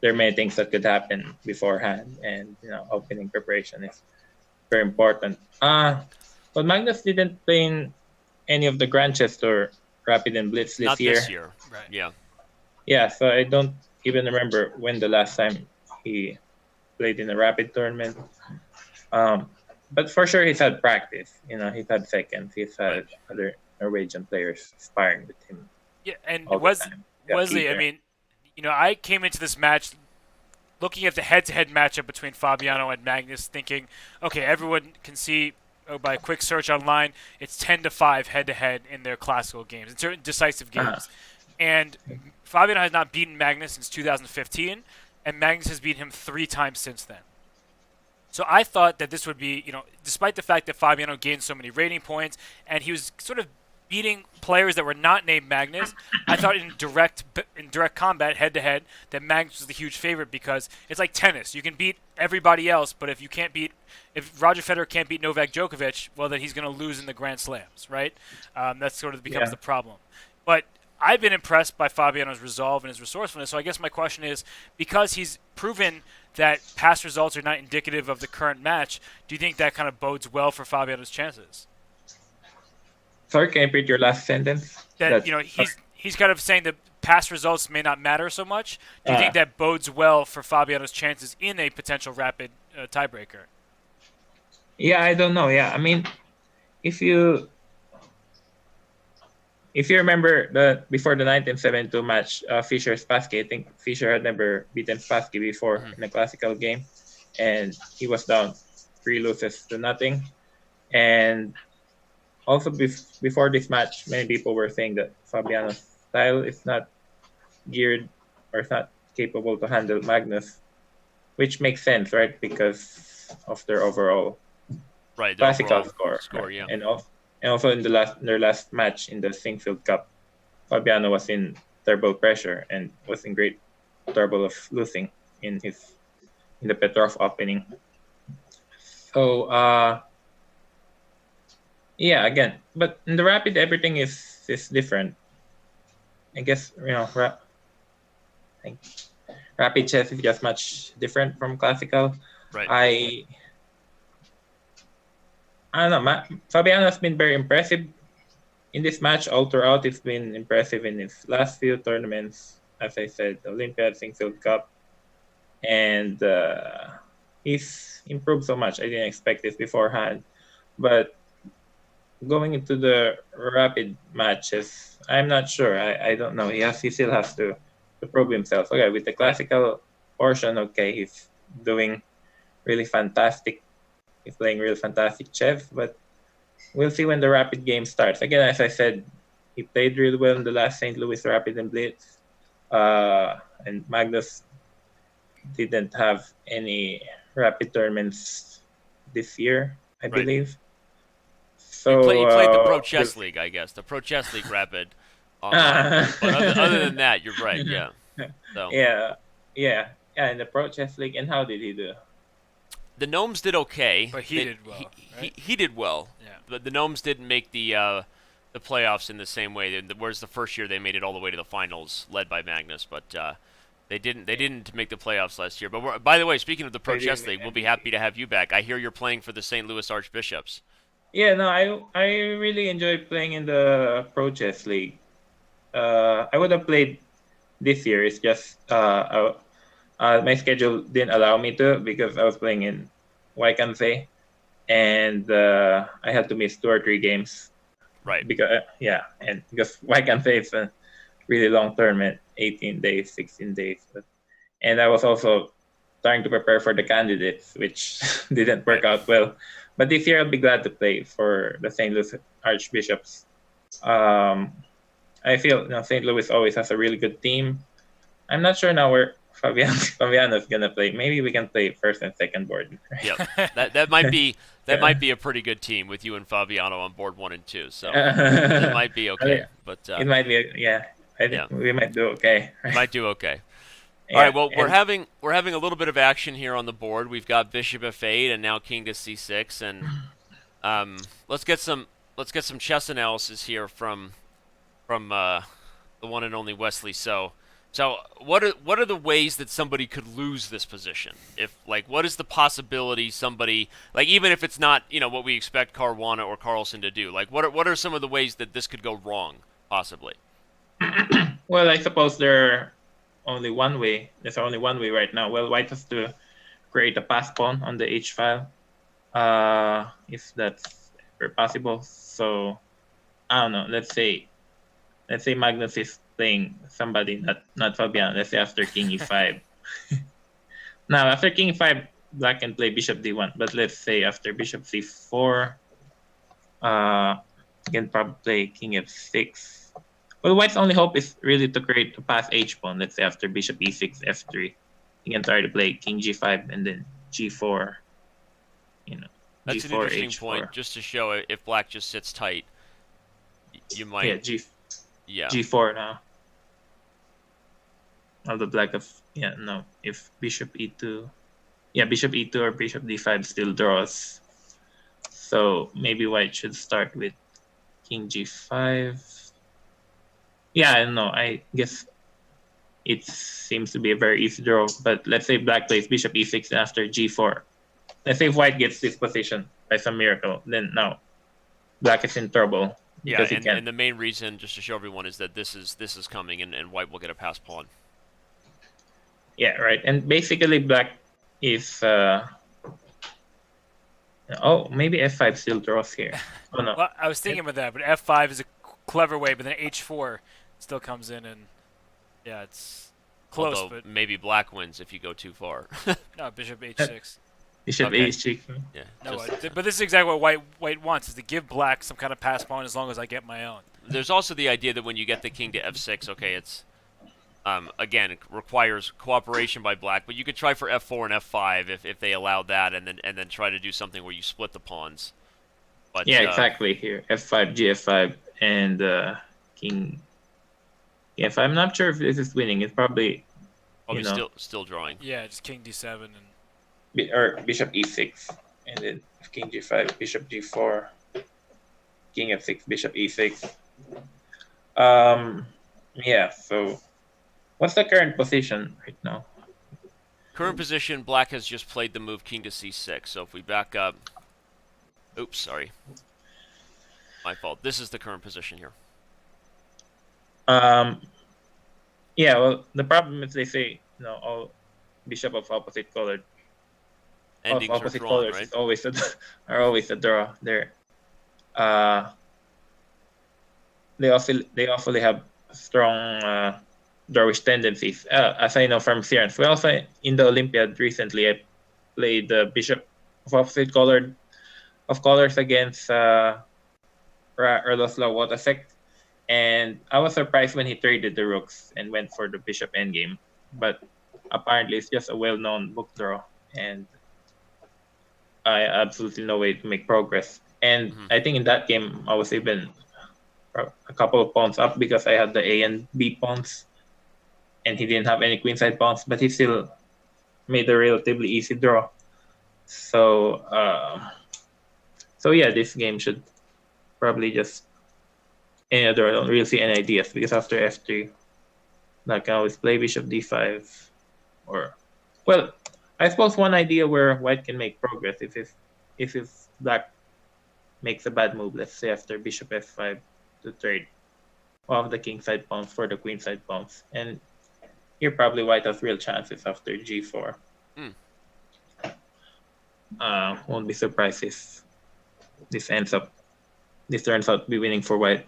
there are many things that could happen beforehand, and opening preparation is very important. But Magnus didn't play in any of the Grand Chess or Rapid and Blitz this year. Not this year, right? Yeah. Yeah, so I don't even remember when the last time he played in a Rapid tournament. But for sure, he's had practice. He's had seconds. He's had other Norwegian players sparring with him. Yeah, and Wesley, I mean, I came into this match looking at the head-to-head matchup between Fabiano and Magnus, thinking, okay, everyone can see by a quick search online, it's 10-5 head-to-head in their classical games, in certain decisive games. And Fabiano has not beaten Magnus since 2015, and Magnus has beaten him 3 times since then. So I thought that this would be, despite the fact that Fabiano gained so many rating points, and he was sort of beating players that were not named Magnus, I thought in direct combat, head-to-head, that Magnus was the huge favorite because it's like tennis. You can beat everybody else, but if Roger Federer can't beat Novak Djokovic, well, then he's going to lose in the Grand Slams, right? That sort of becomes the problem. But I've been impressed by Fabiano's resolve and his resourcefulness, so I guess my question is, because he's proven that past results are not indicative of the current match, do you think that kind of bodes well for Fabiano's chances? Sorry, can you repeat your last sentence? That he's kind of saying that past results may not matter so much. Do you think that bodes well for Fabiano's chances in a potential Rapid tiebreaker? Yeah, I don't know. Yeah, I mean, if you remember before the 1972 match, Fischer-Spassky, I think Fischer had never beaten Spassky before in a classical game, and he was down 3 losses to nothing. And also before this match, many people were saying that Fabiano's style is not geared or is not capable to handle Magnus, which makes sense, right? Because of their overall classical score. Yeah. And also in their last match in the Singfield Cup, Fabiano was in terrible pressure and was in great trouble of losing in the Petrov opening. So yeah, again, but in the Rapid, everything is different. I guess Rapid chess is just much different from classical. Right. I don't know. Fabiano has been very impressive in this match. All throughout, it's been impressive in his last few tournaments. As I said, the Olympiad, Singfield Cup, and he's improved so much. I didn't expect this beforehand, but going into the rapid matches, I'm not sure. I don't know. He still has to prove himself. Okay, with the classical portion, okay, he's doing really fantastic. He's playing really fantastic chess, but we'll see when the rapid game starts. Again, as I said, he played really well in the last St. Louis Rapid and Blitz. And Magnus didn't have any rapid tournaments this year, I believe. So he played the Pro Chess League, I guess, the Pro Chess League Rapid online. But other than that, you're right. Yeah. So. Yeah. In the Pro Chess League. And how did he do? The Gnomes did okay. But he did well. He did well. Yeah. But the Gnomes didn't make the playoffs in the same way. Whereas the first year they made it all the way to the finals, led by Magnus. But they didn't make the playoffs last year. But by the way, speaking of the Pro Chess League, we'll be happy to have you back. I hear you're playing for the St. Louis Archbishops. Yeah, no, I really enjoy playing in the Pro Chess League. I would have played this year. It's just my schedule didn't allow me to because I was playing in Waikansay, and I had to miss 2 or 3 games. Right. Because Waikansay is a really long tournament, 18 days, 16 days. And I was also trying to prepare for the candidates, which didn't work out well. But this year I'll be glad to play for the St. Louis Archbishops. I feel St. Louis always has a really good team. I'm not sure now where Fabiano is gonna play. Maybe we can play first and second board. Yep. That might be a pretty good team with you and Fabiano on board 1 and 2. So it might be okay. But it might be I think we might do okay. Might do okay. All right. Well, we're having a little bit of action here on the board. We've got Bishop F8 and now King to C6, and let's get some chess analysis here from the one and only Wesley So. So what are the ways that somebody could lose this position? What is the possibility somebody, even if it's not what we expect Caruana or Carlsen to do, what are some of the ways that this could go wrong possibly? Well, I suppose there's only one way right now. Well, White has to create a pass pawn on the H file, if that's ever possible. So I don't know. Let's say Magnus is playing somebody not Fabiano. Let's say after King E5. Now after King E5, Black can play Bishop D1. But let's say after Bishop C4, can probably play King F6. Well, White's only hope is really to create a pass H pawn. Let's say after Bishop E6, F3, he can try to play King G5 and then G4. That's G4, an interesting H4. point, just to show if Black just sits tight. You might. G4 now. Although Black if Bishop E2, Bishop E2 or Bishop D5 still draws. So maybe White should start with King G5. Yeah, I don't know. I guess it seems to be a very easy draw. But let's say Black plays Bishop E6 and after G4. Let's say if White gets this position by some miracle, then now Black is in trouble. Yeah, and the main reason, just to show everyone, is that this is coming, and White will get a pass pawn. Yeah, right. And basically, Black is maybe F5 still draws here. Oh no. Well, I was thinking about that, but F5 is a clever way, but then H4 still comes in, and it's close. Although but maybe Black wins if you go too far. No, Bishop H6. Bishop H6. Yeah. No, but this is exactly what White wants: is to give Black some kind of pass pawn as long as I get my own. There's also the idea that when you get the King to F6, okay, it's again, it requires cooperation by Black, but you could try for F4 and F5 if they allow that, and then try to do something where you split the pawns. But, exactly. Here, F5, GF5, and King. If I'm not sure if this is winning, it's probably still drawing. Yeah, just King D7 and or Bishop E6, and then King G5, Bishop G4, King F6, Bishop E6. So what's the current position right now? Current position, Black has just played the move King to C6. So if we back up, oops, sorry, my fault. This is the current position here. Well, the problem is they say all bishop of opposite colored of Endings are opposite drawn, colors right? is always are always a draw. Uh, they also have strong drawish tendencies. As I know from Sierra. We also in the Olympiad recently I played the bishop of opposite colors against Radoslav Watasek, and I was surprised when he traded the rooks and went for the bishop endgame. But apparently it's just a well-known book draw, and I absolutely no way to make progress. And I think in that game I was even a couple of pawns up because I had the A and B pawns, and he didn't have any queenside pawns, but he still made a relatively easy draw. So, so yeah, this game should probably just any other. I don't really see any ideas because after f3, I can always play bishop d5, or well, I suppose one idea where white can make progress if black makes a bad move, let's say after bishop f5 to trade one of the kingside pawns for the queenside pawns, and here probably white has real chances after g4. Won't be surprised if this turns out to be winning for white.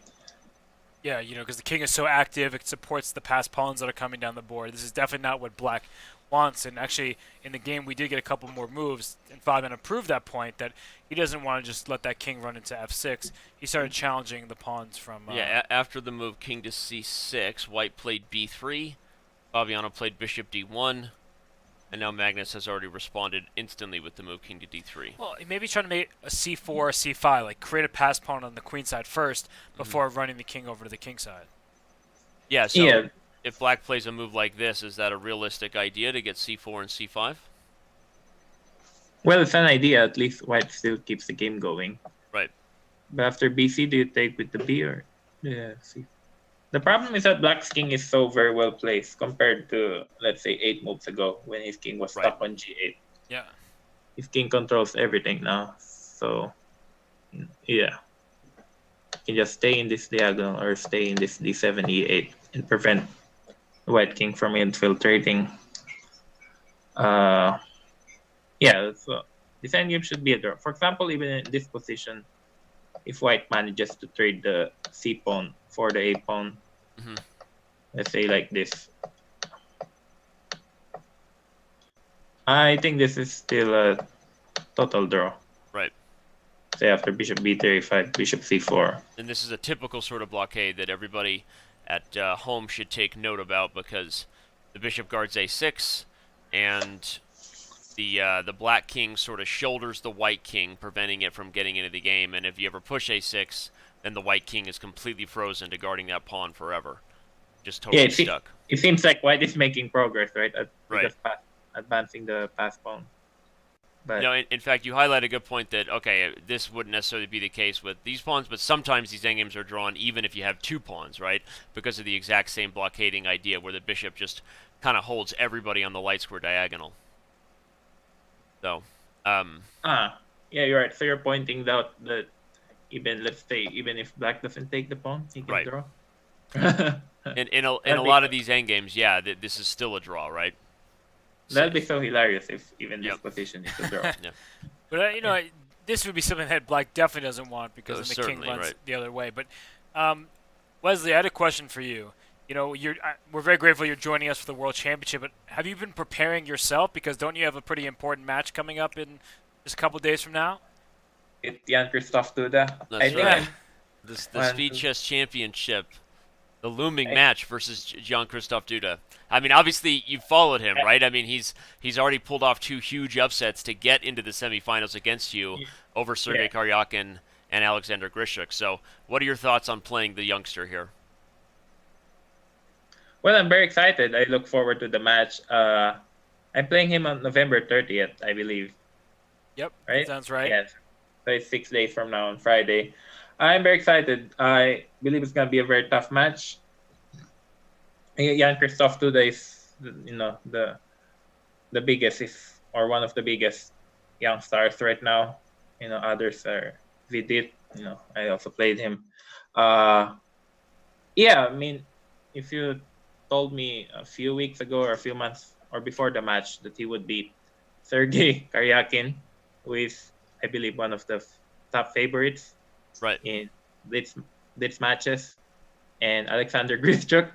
Yeah, because the king is so active, it supports the passed pawns that are coming down the board. This is definitely not what black wants. And actually, in the game, we did get a couple more moves, and Fabiano proved that point, that he doesn't want to just let that king run into f6. He started challenging the pawns from... after the move king to c6, white played b3, Fabiano played bishop d1, and now Magnus has already responded instantly with the move king to d3. Well, maybe trying to make a c4 or c5, like create a pass pawn on the queen side first before running the king over to the king side. Yeah, so if black plays a move like this, is that a realistic idea to get c4 and c5? Well, it's an idea. At least white still keeps the game going. Right. But after bc, do you take with the b or c? The problem is that black's king is so very well placed compared to, let's say, 8 moves ago when his king was stuck on g8. Yeah. His king controls everything now. So, yeah. You can just stay in this diagonal or stay in this d7, e8 and prevent the white king from infiltrating. Yeah, so this endgame should be a draw. For example, even in this position, if white manages to trade the c pawn for the a pawn, let's say like this, I think this is still a total draw. Right. Say after bishop b35, bishop c4. And this is a typical sort of blockade that everybody at home should take note about, because the bishop guards a6, and the black king sort of shoulders the white king, preventing it from getting into the game. And if you ever push a6, then the white king is completely frozen to guarding that pawn forever. Just totally stuck. It seems like white is making progress, right? Just advancing the pass pawn. But in fact, you highlight a good point that, okay, this wouldn't necessarily be the case with these pawns, but sometimes these endgames are drawn even if you have 2 pawns, right? Because of the exact same blockading idea where the bishop just kind of holds everybody on the light square diagonal. So, yeah, you're right. So you're pointing out that even if black doesn't take the pawn, he can draw. in a lot of these endgames, this is still a draw, right? That'd be so hilarious if even this position is a draw. But this would be something that black definitely doesn't want, because then the king runs the other way. But Wesley, I had a question for you. We're very grateful you're joining us for the World Championship, but have you been preparing yourself? Because don't you have a pretty important match coming up in just a couple of days from now? It's Jan-Christoph Duda. That's right. The Speed Chess Championship, the looming match versus Jan-Christoph Duda. I mean, obviously you followed him, right? I mean, he's already pulled off 2 huge upsets to get into the semifinals against you over Sergei Karyakin and Alexander Grishuk. So, what are your thoughts on playing the youngster here? Well, I'm very excited. I look forward to the match. I'm playing him on November 30th, I believe. Yep, right? Sounds right. Yes. So it's 6 days from now on Friday. I'm very excited. I believe it's going to be a very tough match. Jan-Christoph Duda is, the biggest, or one of the biggest young stars right now. Others are Vidit. I also played him. I mean, if you told me a few weeks ago or a few months or before the match that he would beat Sergey Karyakin, who is, I believe, one of the top favorites in blitz matches, and Alexander Grischuk,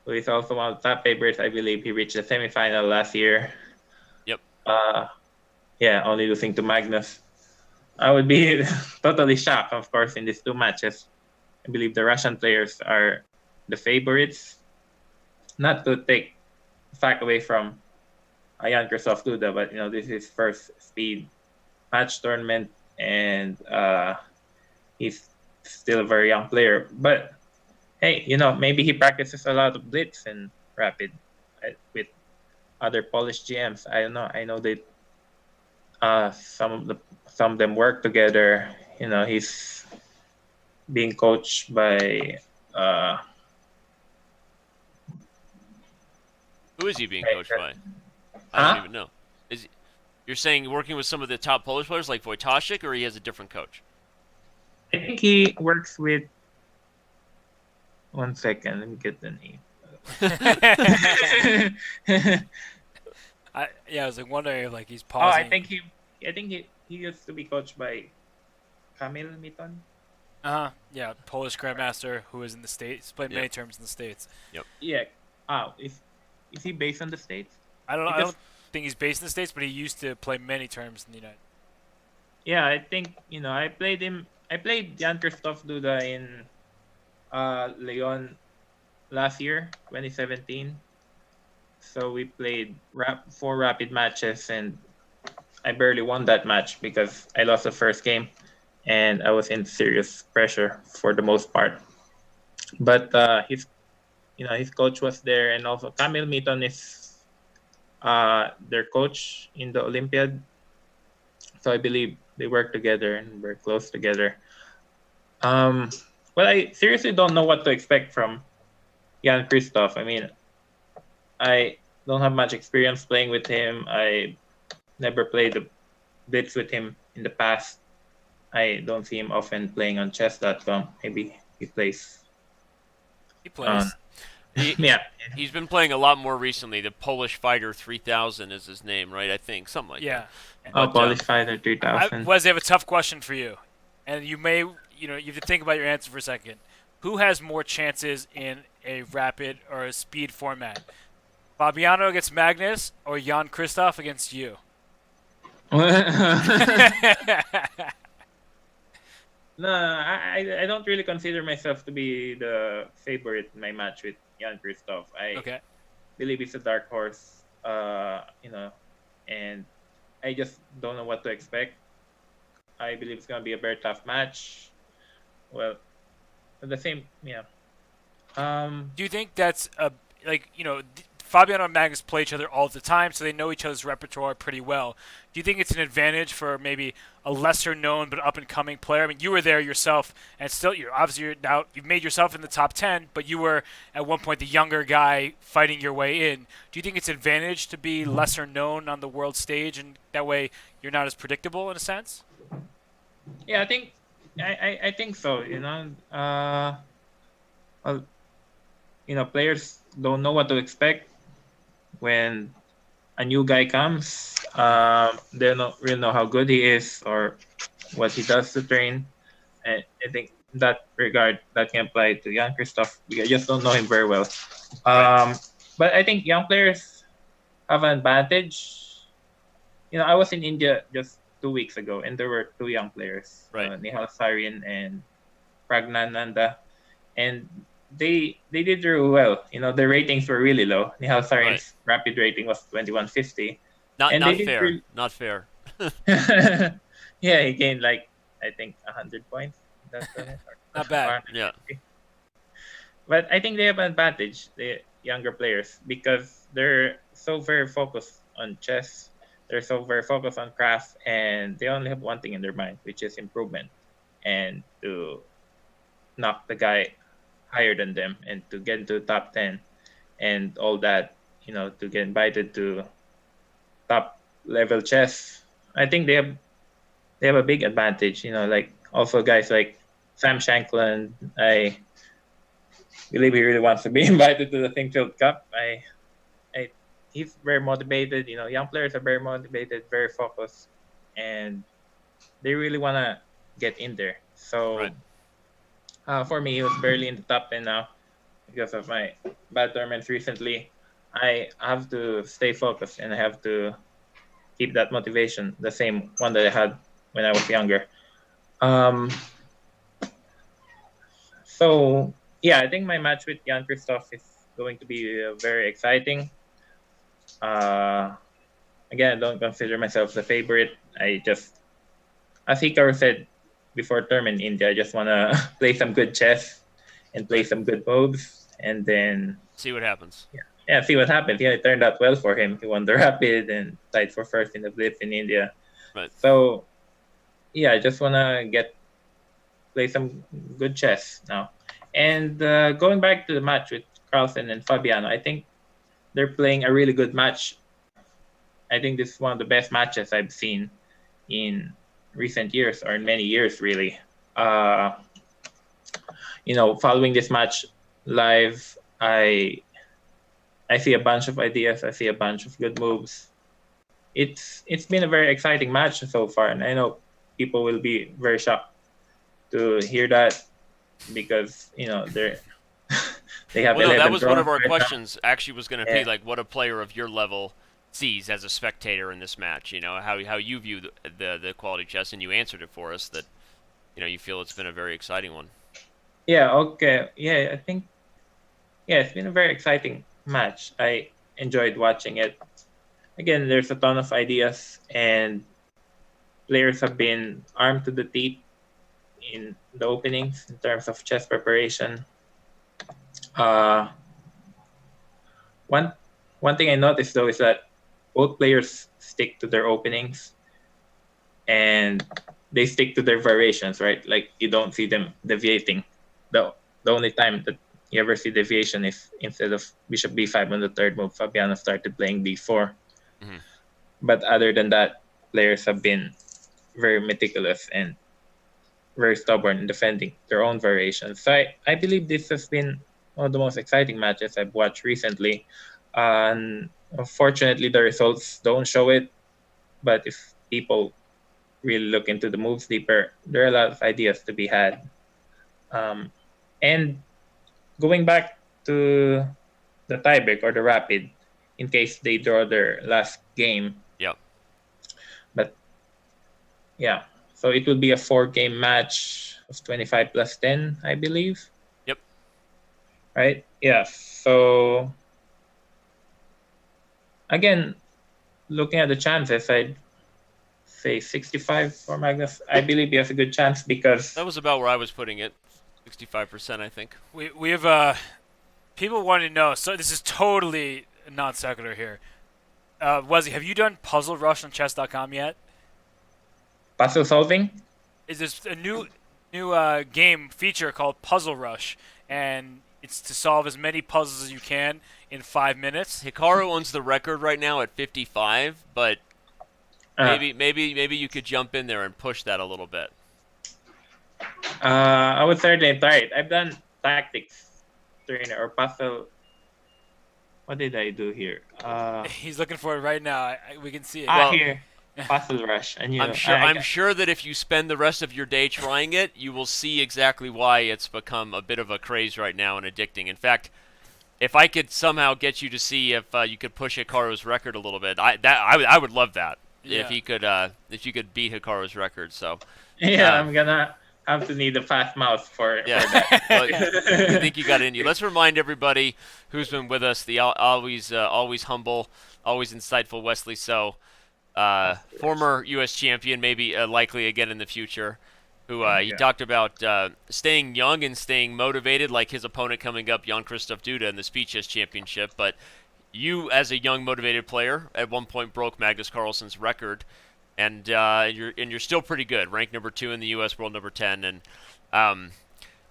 who is also one of the top favorites. I believe he reached the semifinal last year. Yep. Only losing to Magnus. I would be totally shocked, of course, in these two matches. I believe the Russian players are the favorites. Not to take fact away from Jan Krzysztof Duda, but this is first speed match tournament, and he's still a very young player. But hey, maybe he practices a lot of blitz and rapid with other Polish GMs. I don't know. I know that some of them work together. He's being coached by. Who is he being coached by? I don't even know. You're saying working with some of the top Polish players like Wojtaszek, or he has a different coach? I think he works with. One second, let me get the name. I was like wondering if he's pausing. I think he used to be coached by Kamil Miton. Yeah, Polish grandmaster who is in the States. Played many terms in the States. Yep. Yeah. Is he based in the States? I don't think he's based in the States, but he used to play many terms in the United. Yeah, I think I played him. I played Jan Krzysztof Duda in Leon last year, 2017. So we played 4 rapid matches, and I barely won that match because I lost the first game, and I was in serious pressure for the most part. But his coach was there, and also Kamil Miton is their coach in the Olympiad. So I believe they work together and we're close together. Well, I seriously don't know what to expect from Jan Krzysztof. I mean, I don't have much experience playing with him. I never played the blitz with him in the past. I don't see him often playing on Chess.com. Maybe he plays. He plays. He's been playing a lot more recently. The Polish Fighter 3000 is his name, right? I think something like that. Polish Fighter 3000. Wes, I have a tough question for you, and you have to think about your answer for a second. Who has more chances in a rapid or a speed format? Fabiano against Magnus or Jan Krzysztof against you? No, I don't really consider myself to be the favorite in my match with Jan Krzysztof. I believe he's a dark horse, and I just don't know what to expect. I believe it's going to be a very tough match. Well, at the same, do you think that's Fabiano and Magnus play each other all the time, so they know each other's repertoire pretty well. Do you think it's an advantage for maybe a lesser-known but up-and-coming player? I mean, you were there yourself, and still, you've made yourself in the top 10, but you were at one point the younger guy fighting your way in. Do you think it's an advantage to be lesser-known on the world stage, and that way you're not as predictable in a sense? Yeah, I think so. Players don't know what to expect when a new guy comes. They don't really know how good he is or what he does to train. And I think in that regard, that can apply to Jan Krzysztof. I just don't know him very well. But I think young players have an advantage. I was in India just 2 weeks ago, and there were 2 young players, Nihal Sarin and Pragnananda, and they did really well. Their ratings were really low. Nihal Sarin's rapid rating was 2150. Not fair. Yeah, he gained I think 100 points. Not bad. Yeah. But I think they have an advantage, the younger players, because they're so very focused on chess. They're so very focused on craft, and they only have one thing in their mind, which is improvement, and to knock the guy higher than them and to get into the top 10 and all that, to get invited to top level chess. I think they have a big advantage, also guys like Sam Shankland. I believe he really wants to be invited to the Thingfield Cup. I he's very motivated. Young players are very motivated, very focused, and they really want to get in there. So for me, he was barely in the top 10 now because of my bad tournaments recently. I have to stay focused and I have to keep that motivation, the same one that I had when I was younger. So yeah, I think my match with Jan Christoph is going to be very exciting. Again, I don't consider myself the favorite. As Hikaru said before tournament in India, I just want to play some good chess and play some good moves, and then see what happens. Yeah, see what happens. Yeah, it turned out well for him. He won the Rapid and tied for first in the Blitz in India. Right. So, yeah, I just want to play some good chess now. And going back to the match with Carlsen and Fabiano, I think they're playing a really good match. I think this is one of the best matches I've seen in recent years, or in many years, really. Following this match live, I see a bunch of ideas. I see a bunch of good moves. It's been a very exciting match so far, and I know people will be very shocked to hear that because they have. Well, 11 that was one of our right questions. Now. Actually, was going to be like what a player of your level sees as a spectator in this match. How you view the quality chess, and you answered it for us that you feel it's been a very exciting one. Yeah. Okay. Yeah, I think. Yeah, it's been a very exciting match. I enjoyed watching it. Again, there's a ton of ideas, and players have been armed to the teeth in the openings in terms of chess preparation. One thing I noticed though is that both players stick to their openings, and they stick to their variations, right? Like you don't see them deviating. The only time that you ever see deviation is instead of bishop b5 on the third move, Fabiano started playing b4. Mm-hmm. But other than that, players have been very meticulous and very stubborn in defending their own variations. So I believe this has been one of the most exciting matches I've watched recently. And unfortunately, the results don't show it. But if people really look into the moves deeper, there are a lot of ideas to be had. And going back to the tiebreak or the Rapid, in case they draw their last game. Yep. But yeah, so it will be a 4-game match of 25 plus 10, I believe. Yep. Right? Yeah. So again, looking at the chances, I'd say 65 for Magnus. I believe he has a good chance because that was about where I was putting it. 65%, I think. We have people wanting to know. So this is totally non sequitur here. Wesley, have you done Puzzle Rush on Chess.com yet? Puzzle solving? Is this a new game feature called Puzzle Rush, and it's to solve as many puzzles as you can in 5 minutes. Hikaru owns the record right now at 55, but maybe you could jump in there and push that a little bit. I would certainly try it. I've done tactics trainer or puzzle. What did I do here? He's looking for it right now. We can see it. Here. Puzzle Rush. And I'm sure that if you spend the rest of your day trying it, you will see exactly why it's become a bit of a craze right now and addicting. In fact, if I could somehow get you to see if you could push Hikaru's record a little bit, I would love that. Yeah. If you could beat Hikaru's record. So yeah, I'm gonna have to need a fast mouse for that. Well, I think you got it in you. Let's remind everybody who's been with us, the always humble, always insightful Wesley So, former U.S. champion, maybe likely again in the future, who he talked about staying young and staying motivated, like his opponent coming up, Jan-Christoph Duda, in the Speed Chess Championship. But you, as a young, motivated player, at one point broke Magnus Carlsen's record. And you're still pretty good, ranked number 2 in the U.S., world number 10. And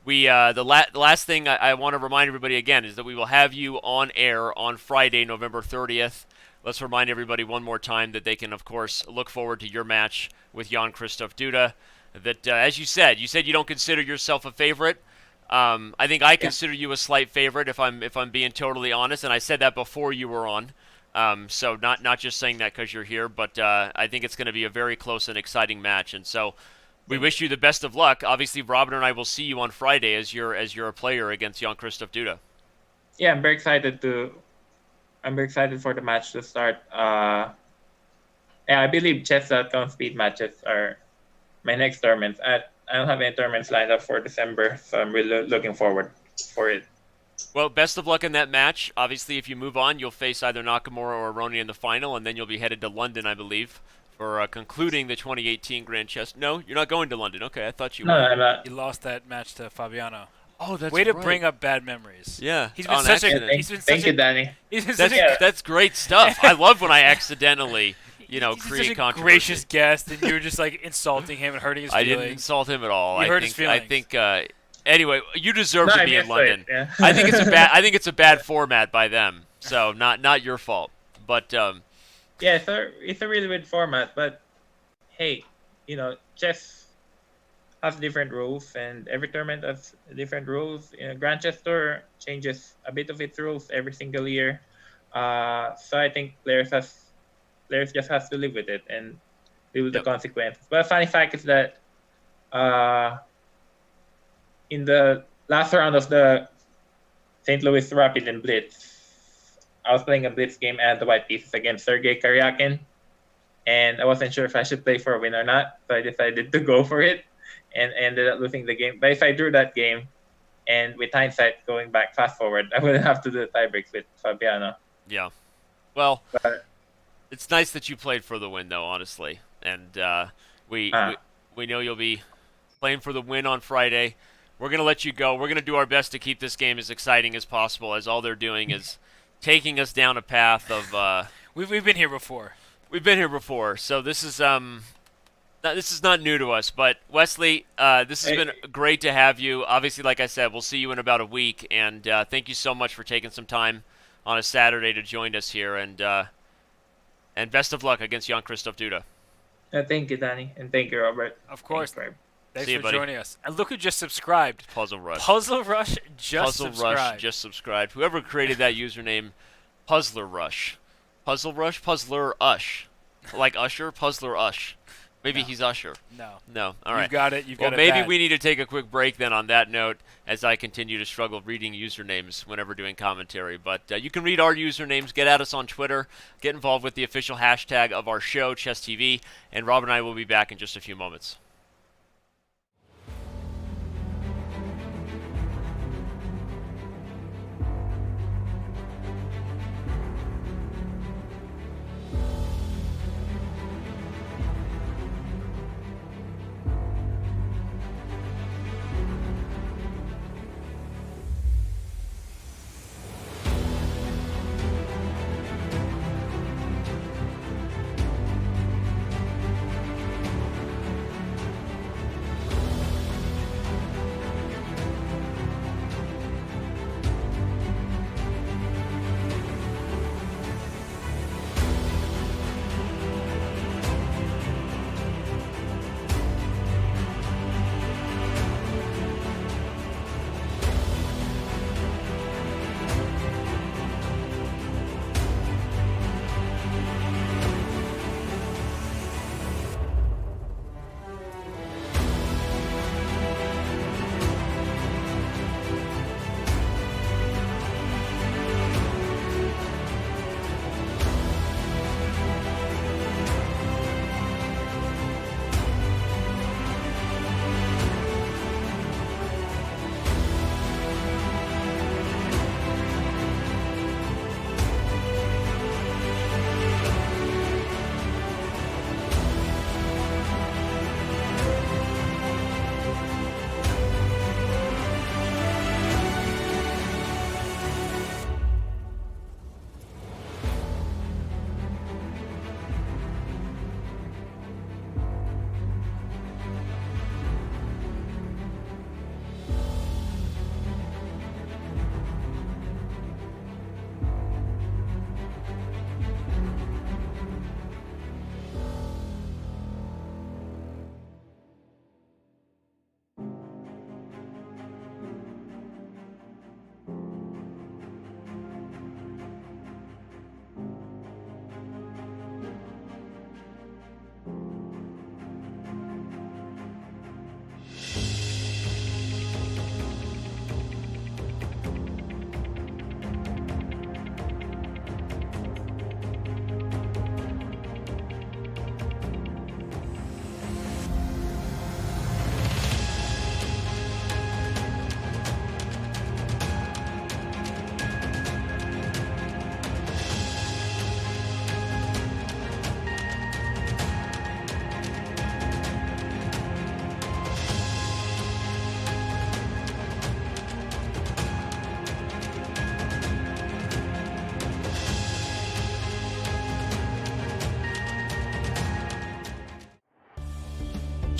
the last thing I want to remind everybody again is that we will have you on air on Friday, November 30th. Let's remind everybody one more time that they can, of course, look forward to your match with Jan-Christoph Duda. That, as you said you don't consider yourself a favorite. I think I consider you a slight favorite, if I'm being totally honest, and I said that before you were on. So not just saying that because you're here, but I think it's going to be a very close and exciting match. And so we wish you the best of luck. Obviously, Robert and I will see you on Friday as you're a player against Jan Krzysztof Duda. Yeah, I'm very excited for the match to start. I believe Chess.com speed matches are my next tournaments. I don't have any tournaments lined up for December, so I'm really looking forward for it. Well, best of luck in that match. Obviously, if you move on, you'll face either Nakamura or Aroni in the final, and then you'll be headed to London, I believe, for concluding the 2018 Grand Chess. No, you're not going to London. Okay, I thought you were. No, I'm not. You lost that match to Fabiano. Oh, that's Way right. to bring up bad memories. Yeah, he's been on such accident. a. Thank you, Danny. That's great stuff. I love when I accidentally, He's create such a controversy. gracious guest, and you were just like insulting him and hurting his I feelings. didn't insult him at all. You hurt his feelings. I think. Anyway, you deserve No, to I be in missed London. it, yeah. I think it's a bad format by them. So not your fault. But Yeah, it's a really weird format, but hey, chess has different rules, and every tournament has different rules. Grand Chess Tour changes a bit of its rules every single year. So I think players just has to live with it and live with the consequences. But a funny fact is that in the last round of the St. Louis Rapid and Blitz, I was playing a Blitz game and the white pieces against Sergei Karyakin, and I wasn't sure if I should play for a win or not, so I decided to go for it and ended up losing the game. But if I drew that game, and with hindsight, going back fast forward, I wouldn't have to do the tiebreaks with Fabiano. yeah. Well, But it's nice that you played for the win, though, honestly. And we know you'll be playing for the win on Friday. We're going to let you go. We're going to do our best to keep this game as exciting as possible, as all they're doing is taking us down a path of... We've been here before. We've been here before, so this is not new to us. But, Wesley, this has been great to have you. Obviously, like I said, we'll see you in about a week. And thank you so much for taking some time on a Saturday to join us here. And best of luck against Jan Krzysztof Duda. thank you, Danny, and thank you, Robert. Of course. Thanks See you, for buddy. joining us. And look who just subscribed. Puzzle Rush. Puzzle Rush just Puzzle subscribed. Rush just subscribed. Whoever created that username, Puzzler Rush. Puzzle Rush? Puzzler Ush. Like Usher? Puzzler Ush. Maybe he's Usher. No. All right. You've got it. Well, maybe we need to take a quick break then on that note as I continue to struggle reading usernames whenever doing commentary. But you can read our usernames, get at us on Twitter, get involved with the official hashtag of our show, Chess TV, and Rob and I will be back in just a few moments.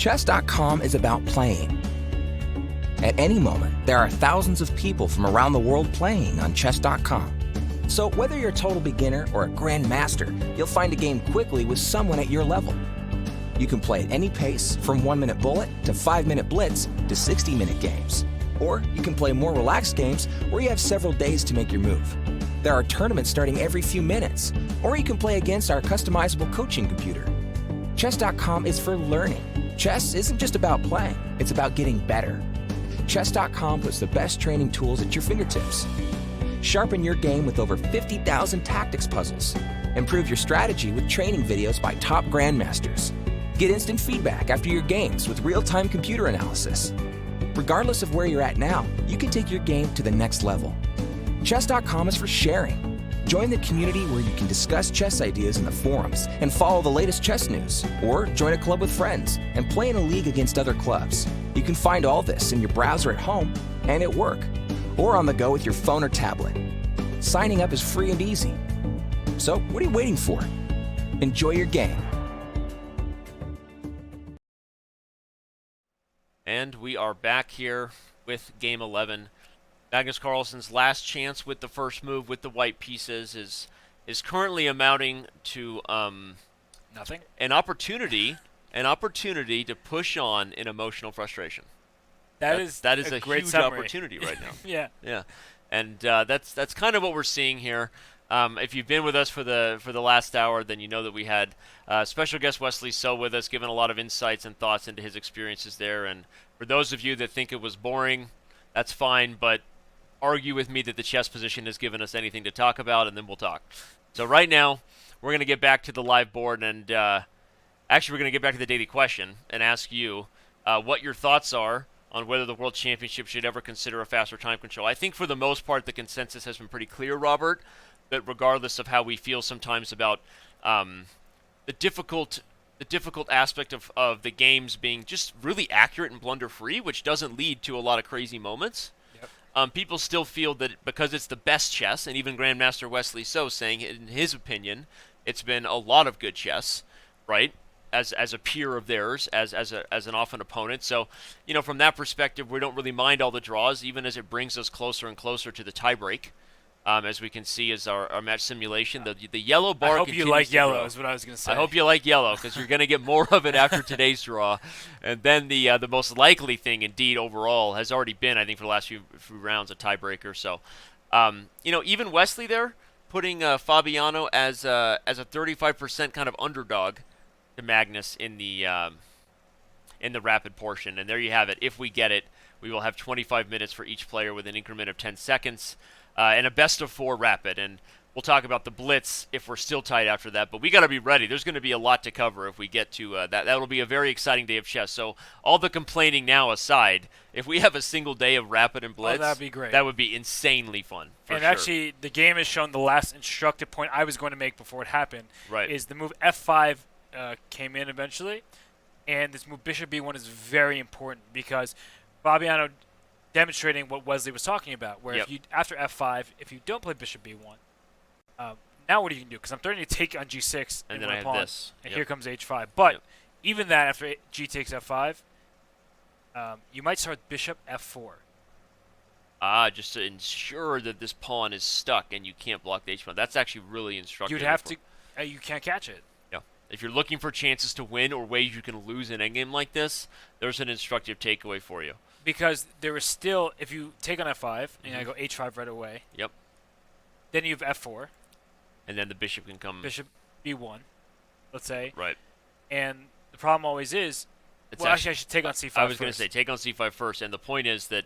Chess.com is about playing. At any moment, there are thousands of people from around the world playing on Chess.com. So whether you're a total beginner or a grandmaster, you'll find a game quickly with someone at your level. You can play at any pace, from 1-minute bullet to 5-minute blitz to 60-minute games. Or you can play more relaxed games where you have several days to make your move. There are tournaments starting every few minutes, or you can play against our customizable coaching computer. Chess.com is for learning. Chess isn't just about playing, it's about getting better. Chess.com puts the best training tools at your fingertips. Sharpen your game with over 50,000 tactics puzzles. Improve your strategy with training videos by top grandmasters. Get instant feedback after your games with real-time computer analysis. Regardless of where you're at now, you can take your game to the next level. Chess.com is for sharing. Join the community where you can discuss chess ideas in the forums and follow the latest chess news. Or join a club with friends and play in a league against other clubs. You can find all this in your browser at home and at work, or on the go with your phone or tablet. Signing up is free and easy. So what are you waiting for? Enjoy your game. And we are back here with Game 11. Magnus Carlsen's last chance with the first move with the white pieces is currently amounting to Nothing. An opportunity to push on in emotional frustration. That is a great huge summary. opportunity right now. Yeah. And that's kind of what we're seeing here. If you've been with us for the last hour, then you know that we had special guest Wesley So with us, giving a lot of insights and thoughts into his experiences there. And for those of you that think it was boring, that's fine, but argue with me that the chess position has given us anything to talk about, and then we'll talk. So right now, we're going to get back to the live board, and actually we're going to get back to the daily question and ask you what your thoughts are on whether the World Championship should ever consider a faster time control. I think for the most part the consensus has been pretty clear, Robert, that regardless of how we feel sometimes about the difficult aspect of the games being just really accurate and blunder-free, which doesn't lead to a lot of crazy moments, people still feel that because it's the best chess, and even Grandmaster Wesley So saying in his opinion, it's been a lot of good chess, right? As a peer of theirs, as an often opponent. So, from that perspective, we don't really mind all the draws, even as it brings us closer and closer to the tiebreak. As we can see as our match simulation, the yellow bar. I hope you like yellow, is what I was going to say. I hope you like yellow, because you're going to get more of it after today's draw. And then the most likely thing, indeed, overall, has already been, I think, for the last few rounds, a tiebreaker. So, even Wesley there, putting Fabiano as a 35% kind of underdog to Magnus in the rapid portion. And there you have it. If we get it, we will have 25 minutes for each player with an increment of 10 seconds. And a best of 4 rapid, and we'll talk about the blitz if we're still tight after that. But we got to be ready. There's going to be a lot to cover if we get to that. That'll be a very exciting day of chess. So all the complaining now aside, if we have a single day of rapid and blitz, that'd be great. That would be insanely fun. And actually, the game has shown the last instructive point I was going to make before it happened. Right. Is the move F5 came in eventually, and this move Bishop B1 is very important because Fabiano demonstrating what Wesley was talking about, where if you after F5, if you don't play Bishop B1, now what do you do? Because I'm starting to take on G6 and then I have pawn, this, and here comes H5. But even that, after G takes F5, you might start Bishop F4. Just to ensure that this pawn is stuck and you can't block the H pawn. That's actually really instructive. You'd have to. You can't catch it. Yeah. If you're looking for chances to win or ways you can lose an endgame like this, there's an instructive takeaway for you. Because there is still, if you take on F5, and I go H5 right away. Yep. Then you have F4. And then the bishop can come. Bishop B1, let's say. Right. And the problem always is, actually I should take on C5 I was going to say, take on C5 first. And the point is that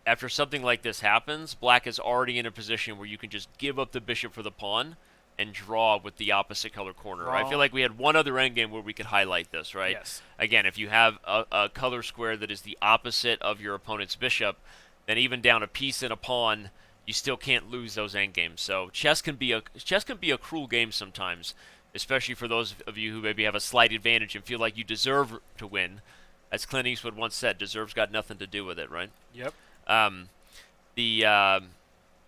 after something like this happens, black is already in a position where you can just give up the bishop for the pawn and draw with the opposite color corner. I feel like we had one other endgame where we could highlight this, right? Yes. Again, if you have a color square that is the opposite of your opponent's bishop, then even down a piece and a pawn, you still can't lose those endgames. So chess can be a cruel game sometimes, especially for those of you who maybe have a slight advantage and feel like you deserve to win. As Clint Eastwood once said, deserve's got nothing to do with it, right? Yep.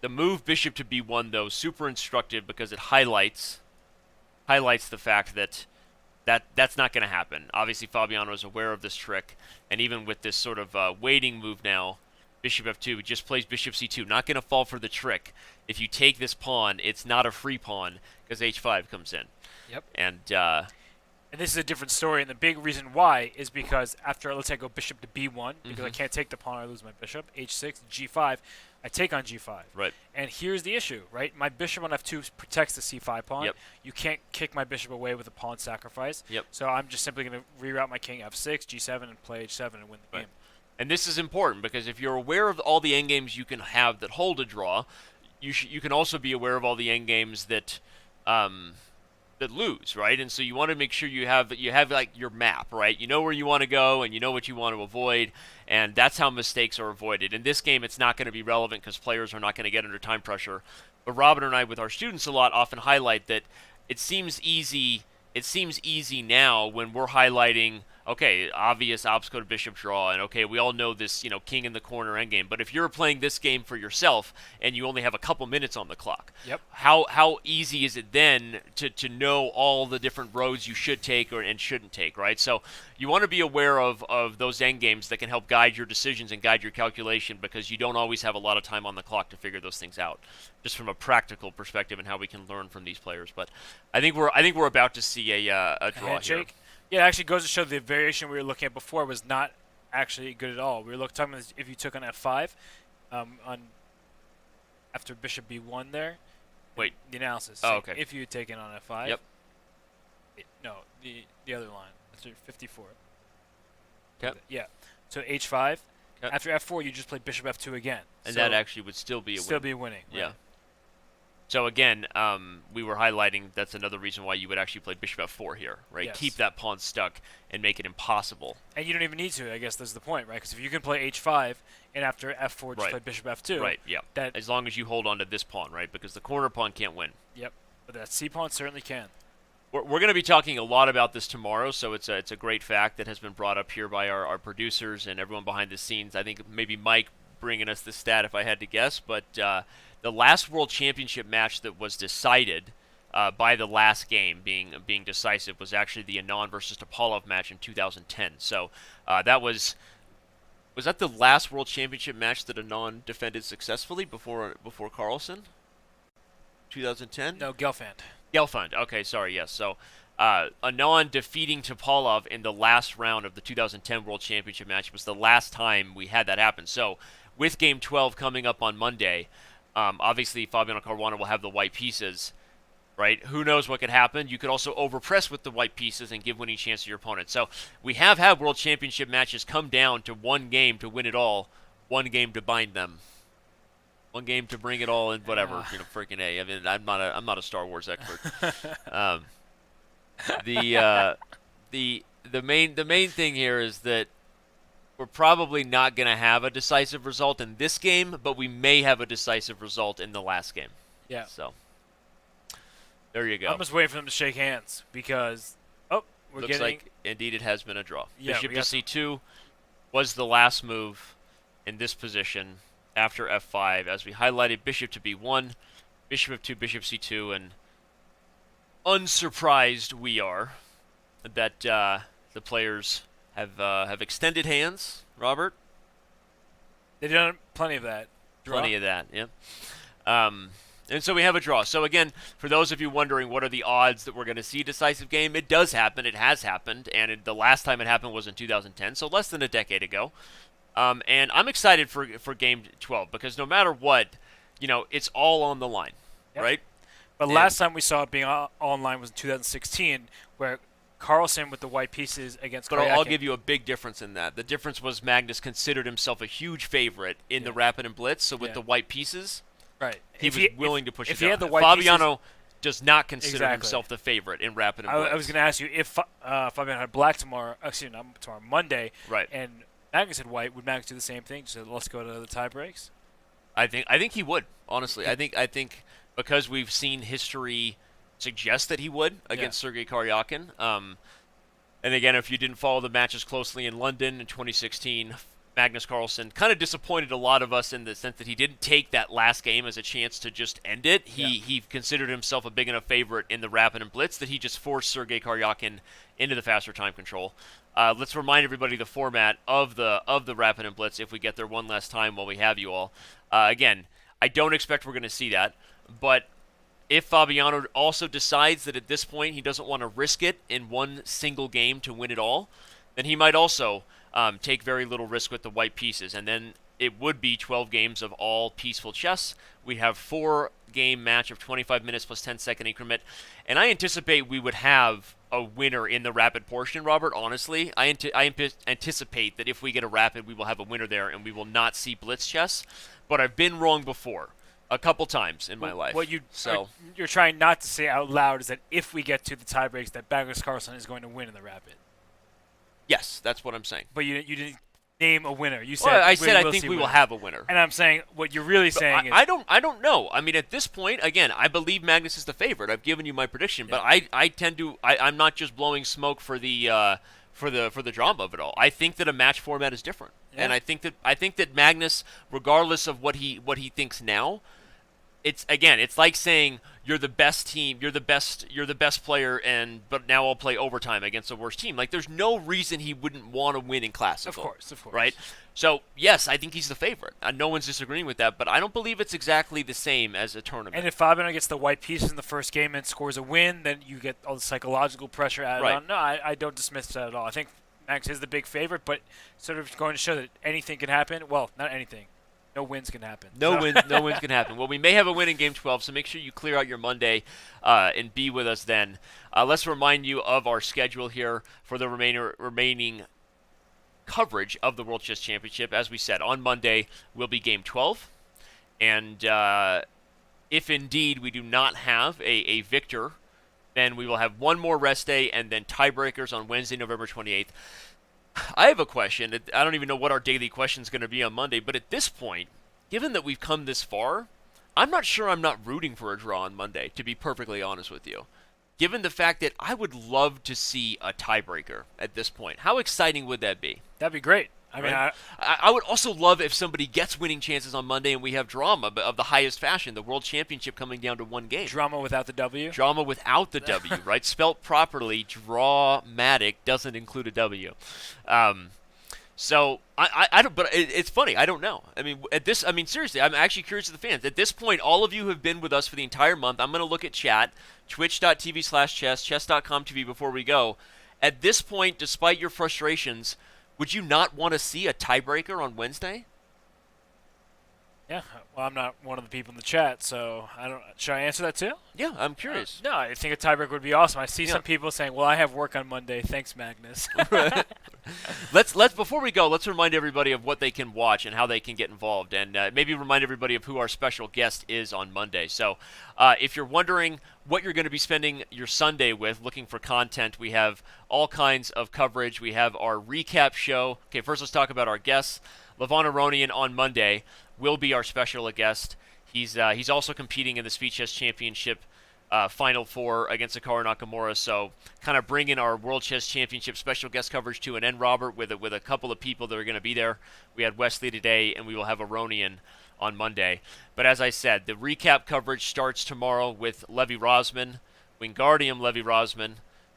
The move bishop to b1, though, super instructive because it highlights the fact that That's not going to happen. Obviously, Fabiano is aware of this trick, and even with this sort of waiting move now, bishop f2, he just plays bishop c2. Not going to fall for the trick. If you take this pawn, it's not a free pawn because h5 comes in. Yep. And this is a different story, and the big reason why is because after, let's say I go bishop to b1, because I can't take the pawn, I lose my bishop, h6, g5, I take on g5. Right. And here's the issue, right? My bishop on f2 protects the c5 pawn. Yep. You can't kick my bishop away with a pawn sacrifice. Yep. So I'm just simply going to reroute my king f6, g7, and play h7 and win the game. And this is important because if you're aware of all the endgames you can have that hold a draw, you can also be aware of all the endgames that that lose, right? And so you want to make sure you have like your map, right? You know where you want to go and you know what you want to avoid, and that's how mistakes are avoided. In this game, it's not going to be relevant because players are not going to get under time pressure. But Robin and I, with our students a lot, often highlight that it seems easy. It seems easy now when we're highlighting, okay, obvious ops go to bishop draw, and okay, we all know this, king in the corner endgame. But if you're playing this game for yourself and you only have a couple minutes on the clock, how easy is it then to know all the different roads you should take and shouldn't take, right? So you want to be aware of those endgames that can help guide your decisions and guide your calculation because you don't always have a lot of time on the clock to figure those things out, just from a practical perspective and how we can learn from these players. But I think we're about to see a draw handshake here. Yeah, it actually goes to show the variation we were looking at before was not actually good at all. We were talking about if you took on f5, on after bishop b1 there. Wait. The analysis. Oh, okay. If you had taken on f5. Yep. No, the other line. After 54. Yep. Yeah. So h5. Yep. After f4, you just play bishop f2 again. And so that actually would still be a win. still be winning. Right? Yeah. So again, we were highlighting that's another reason why you would actually play bishop f4 here, right? Yes. Keep that pawn stuck and make it impossible. And you don't even need to. I guess that's the point, right? Because if you can play h5 and after f4 just play bishop f2, right? Yeah. As long as you hold on to this pawn, right? Because the corner pawn can't win. Yep. But that c pawn certainly can. We're going to be talking a lot about this tomorrow, so it's a great fact that has been brought up here by our producers and everyone behind the scenes. I think maybe Mike bringing us this stat if I had to guess, but the last World Championship match that was decided by the last game being decisive was actually the Anand versus Topalov match in 2010. So that was that the last World Championship match that Anand defended successfully before Carlsen? 2010? No, Gelfand. Gelfand. Okay, sorry. Yes. So Anand defeating Topalov in the last round of the 2010 World Championship match was the last time we had that happen. So with Game 12 coming up on Monday, obviously Fabiano Caruana will have the white pieces, right? Who knows what could happen? You could also overpress with the white pieces and give winning chance to your opponent. So we have had World Championship matches come down to one game to win it all, one game to bind them. One game to bring it all in, whatever, freaking A. I mean, I'm not a Star Wars expert. The main thing here is that we're probably not going to have a decisive result in this game, but we may have a decisive result in the last game. Yeah. So there you go. I'm just waiting for them to shake hands because looks like indeed it has been a draw. Yeah, Bishop to c2 was the last move in this position. After f5, as we highlighted, bishop to b1, bishop f2, bishop c2, and unsurprised we are that the players have extended hands. Robert, they've done plenty of that. Plenty of that, yeah. And so we have a draw. So again, for those of you wondering what are the odds that we're going to see a decisive game, it does happen. It has happened, and the last time it happened was in 2010, so less than a decade ago. And I'm excited for Game 12 because no matter what, it's all on the line, right? But last time we saw it being online was in 2016, where Carlsen with the white pieces against But Karyakin. I'll give you a big difference in that. The difference was Magnus considered himself a huge favorite in the Rapid and Blitz, so with the white pieces, right, he was willing to push it if he had down. the white Fabiano does not consider Exactly. himself the favorite in Rapid and Blitz. I was going to ask you if Fabiano had black tomorrow, not tomorrow, Monday, right, and Magnus had white, would Magnus do the same thing? Just say, let's go to the tie breaks? I think he would, honestly. I think because we've seen history suggest that he would against Sergei Karyakin. And again, if you didn't follow the matches closely in London in 2016, Magnus Carlsen kind of disappointed a lot of us in the sense that he didn't take that last game as a chance to just end it. He considered himself a big enough favorite in the Rapid and Blitz that he just forced Sergei Karyakin into the faster time control. Let's remind everybody the format of the Rapid and Blitz if we get there one last time while we have you all. Again, I don't expect we're going to see that, but if Fabiano also decides that at this point he doesn't want to risk it in one single game to win it all, then he might also take very little risk with the white pieces, and then it would be 12 games of all peaceful chess. We have 4-game match of 25 minutes plus 10-second increment, and I anticipate we would have a winner in the Rapid portion, Robert, honestly. I anticipate that if we get a Rapid, we will have a winner there, and we will not see blitz chess, but I've been wrong before. A couple times in my life. What you're trying not to say out loud is that if we get to the tiebreaks, that Magnus Carlsen is going to win in the Rapid. Yes, that's what I'm saying. But you didn't name a winner. You said I said I think we will have a winner. And I'm saying what you're really saying is I don't know. I mean, at this point, again, I believe Magnus is the favorite. I've given you my prediction, but I'm not just blowing smoke for the drama of it all. I think that a match format is different, and I think that Magnus, regardless of what he thinks now. It's like saying you're the best team, you're the best player, but now I'll play overtime against the worst team. Like, there's no reason he wouldn't want to win in Classical. Of course. Right? So, yes, I think he's the favorite. No one's disagreeing with that, but I don't believe it's exactly the same as a tournament. And if Fabiano gets the white pieces in the first game and scores a win, then you get all the psychological pressure added on. No, I don't dismiss that at all. I think Max is the big favorite, but sort of going to show that anything can happen. Well, not anything. No wins can happen. No wins can happen. Well, we may have a win in Game 12, so make sure you clear out your Monday and be with us then. Let's remind you of our schedule here for the remaining coverage of the World Chess Championship. As we said, on Monday will be Game 12. And if indeed we do not have a victor, then we will have one more rest day and then tiebreakers on Wednesday, November 28th. I have a question. I don't even know what our daily question is going to be on Monday, but at this point, given that we've come this far, I'm not sure I'm not rooting for a draw on Monday, to be perfectly honest with you. Given the fact that I would love to see a tiebreaker at this point. How exciting would that be? That'd be great. I mean, I would also love if somebody gets winning chances on Monday and we have drama of the highest fashion, the World Championship coming down to one game. Drama without the W? Drama without the W, right? Spelt properly, dramatic doesn't include a W. So I don't, but it's funny. I don't know. I mean, seriously, I'm actually curious of the fans. At this point, all of you have been with us for the entire month. I'm going to look at chat, twitch.tv/chess, chess.com TV before we go. At this point, despite your frustrations, would you not want to see a tiebreaker on Wednesday? Yeah, well, I'm not one of the people in the chat, so I don't. Should I answer that too? Yeah, I'm curious. No, I think a tiebreaker would be awesome. I see some people saying, "Well, I have work on Monday. Thanks, Magnus." Let's before we go, let's remind everybody of what they can watch and how they can get involved, and maybe remind everybody of who our special guest is on Monday. So, if you're wondering what you're going to be spending your Sunday with, looking for content, we have all kinds of coverage. We have our recap show. Okay, first let's talk about our guests. Levon Aronian on Monday will be our special guest. He's also competing in the Speed Chess Championship Final Four against Hikaru Nakamura, so kind of bringing our World Chess Championship special guest coverage to an end, Robert, with a couple of people that are going to be there. We had Wesley today, and we will have Aronian on Monday. But as I said, the recap coverage starts tomorrow with Levi Rosman, Wingardium Levi Rosman,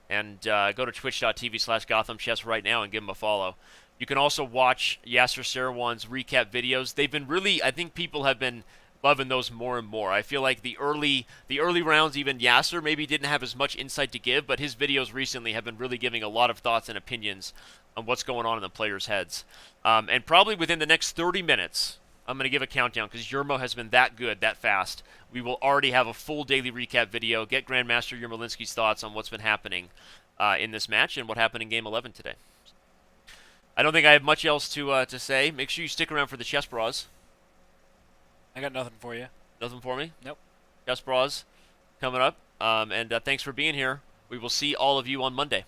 and go to twitch.tv/Gotham Chess right now and give him a follow. You can also watch Yasser Seirawan's recap videos. They've been really, I think people have been loving those more and more. I feel like the early rounds, even Yasser maybe didn't have as much insight to give, but his videos recently have been really giving a lot of thoughts and opinions on what's going on in the players' heads. And probably within the next 30 minutes, I'm going to give a countdown because Yermo has been that good, that fast. We will already have a full daily recap video, get Grandmaster Yermolinsky's thoughts on what's been happening in this match and what happened in Game 11 today. I don't think I have much else to say. Make sure you stick around for the Chess Bras. I got nothing for you. Nothing for me? Nope. Chess Bras coming up. And thanks for being here. We will see all of you on Monday.